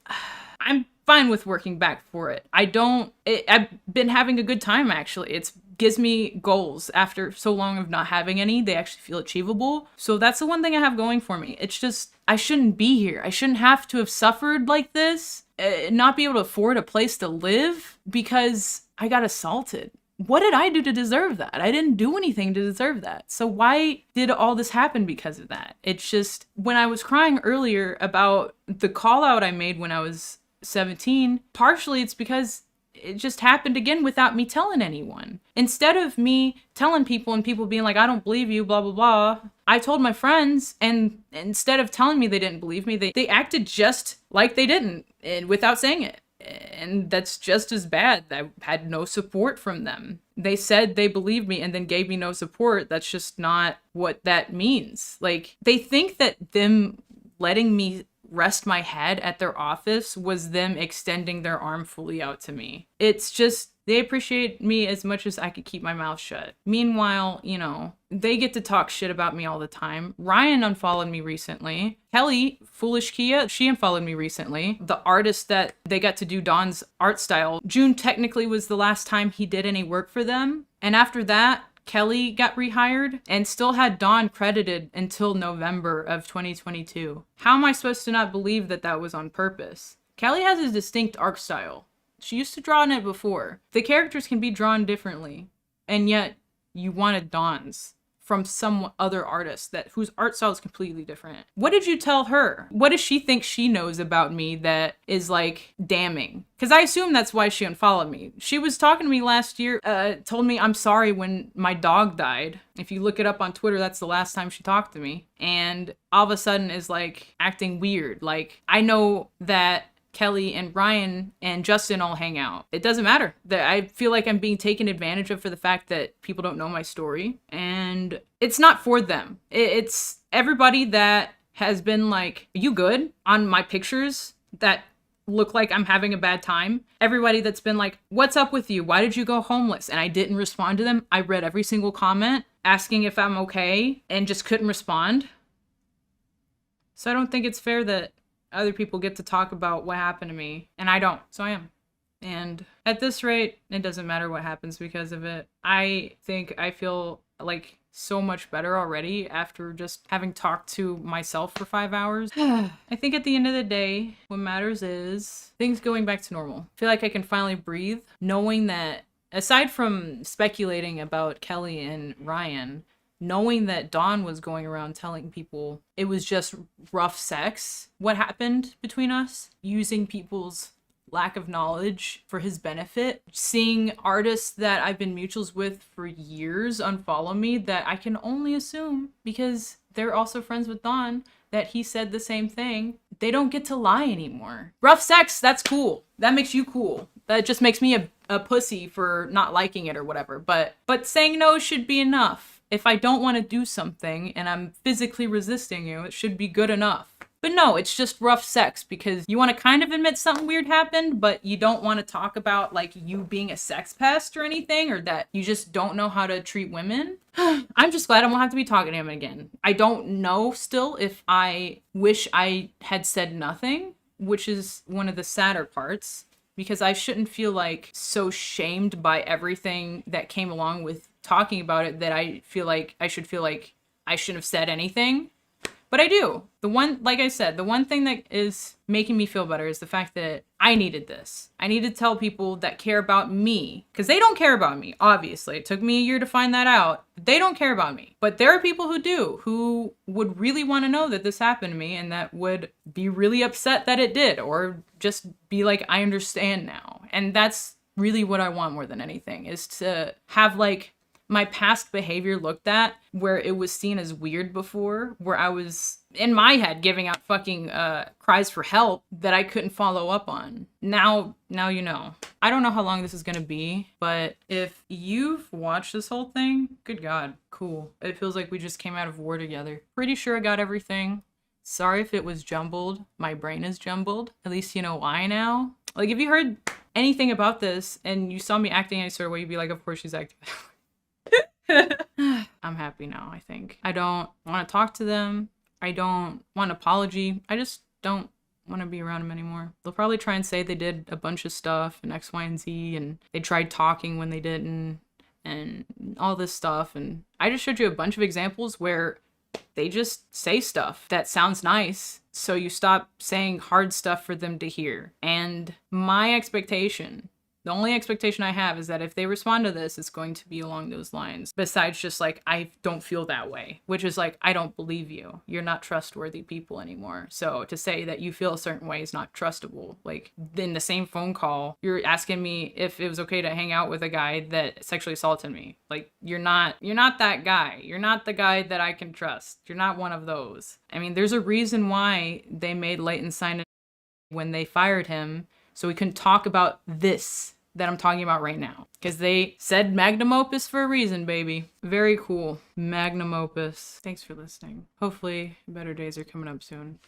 I'm fine with working back for it. I've been having a good time actually. It gives me goals after so long of not having any. They actually feel achievable. So that's the one thing I have going for me. It's just, I shouldn't be here. I shouldn't have to have suffered like this, not be able to afford a place to live because I got assaulted. What did I do to deserve that? I didn't do anything to deserve that. So why did all this happen because of that? It's just, when I was crying earlier about the call out I made when I was 17, partially it's because it just happened again without me telling anyone. Instead of me telling people and people being like, I don't believe you, blah, blah, blah, I told my friends, and instead of telling me they didn't believe me, they acted just like they didn't, and without saying it. And that's just as bad. I had no support from them. They said they believed me and then gave me no support. That's just not what that means. Like, they think that them letting me rest my head at their office was them extending their arm fully out to me. It's just, they appreciate me as much as I could keep my mouth shut. Meanwhile, you know, they get to talk shit about me all the time. Ryan unfollowed me recently. Kelly, Foolish Kia, she unfollowed me recently. The artist that they got to do Don's art style, June technically was the last time he did any work for them. And after that, Kelly got rehired and still had Don credited until November of 2022. How am I supposed to not believe that that was on purpose? Kelly has a distinct art style. She used to draw in it before. The characters can be drawn differently, and yet you wanted Don's from some other artist whose art style is completely different. What did you tell her? What does she think she knows about me that is like damning? Because I assume that's why she unfollowed me. She was talking to me last year, told me I'm sorry when my dog died. If you look it up on Twitter, that's the last time she talked to me. And all of a sudden is like acting weird. Like, I know that Kelly and Ryan and Justin all hang out. It doesn't matter. I feel like I'm being taken advantage of for the fact that people don't know my story. And it's not for them. It's everybody that has been like, "Are you good?" on my pictures that look like I'm having a bad time. Everybody that's been like, "What's up with you? Why did you go homeless?" And I didn't respond to them. I read every single comment asking if I'm okay and just couldn't respond. So I don't think it's fair that other people get to talk about what happened to me, and I don't, so I am. And at this rate, it doesn't matter what happens because of it. I think I feel like so much better already after just having talked to myself for 5 hours. I think at the end of the day, what matters is things going back to normal. I feel like I can finally breathe, knowing that aside from speculating about Kelly and Ryan, knowing that Don was going around telling people it was just rough sex, what happened between us, using people's lack of knowledge for his benefit, seeing artists that I've been mutuals with for years unfollow me that I can only assume, because they're also friends with Don, that he said the same thing. They don't get to lie anymore. Rough sex, that's cool. That makes you cool. That just makes me a pussy for not liking it or whatever. But saying no should be enough. If I don't want to do something and I'm physically resisting you, it should be good enough. But no, it's just rough sex because you want to kind of admit something weird happened, but you don't want to talk about like you being a sex pest or anything, or that you just don't know how to treat women. I'm just glad I won't have to be talking to him again. I don't know still if I wish I had said nothing, which is one of the sadder parts, because I shouldn't feel like so shamed by everything that came along with talking about it that I feel like I should feel like I shouldn't have said anything. But I do. Like I said, the one thing that is making me feel better is the fact that I needed this. I need to tell people that care about me, because they don't care about me, obviously. It took me a year to find that out. They don't care about me. But there are people who do, who would really want to know that this happened to me and that would be really upset that it did, or just be like, I understand now. And that's really what I want more than anything, is to have like my past behavior looked at where it was seen as weird before, where I was in my head giving out fucking cries for help that I couldn't follow up on. Now you know. I don't know how long this is gonna be, but if you've watched this whole thing, good God, cool. It feels like we just came out of war together. Pretty sure I got everything. Sorry if it was jumbled. My brain is jumbled. At least you know why now. Like, if you heard anything about this and you saw me acting any sort of way, you'd be like, of course she's acting. I'm happy now, I think. I don't want to talk to them. I don't want an apology. I just don't want to be around them anymore. They'll probably try and say they did a bunch of stuff and X, Y, and Z, and they tried talking when they didn't, and all this stuff. And I just showed you a bunch of examples where they just say stuff that sounds nice, so you stop saying hard stuff for them to hear. And my expectation, the only expectation I have, is that if they respond to this, it's going to be along those lines. Besides just like, I don't feel that way, which is like, I don't believe you. You're not trustworthy people anymore. So to say that you feel a certain way is not trustable. Like, in the same phone call, you're asking me if it was okay to hang out with a guy that sexually assaulted me. Like, you're not that guy. You're not the guy that I can trust. You're not one of those. I mean, there's a reason why they made Leighton sign it when they fired him, So we couldn't talk about this that I'm talking about right now. Because they said magnum opus for a reason, baby. Very cool. Magnum opus. Thanks for listening. Hopefully better days are coming up soon.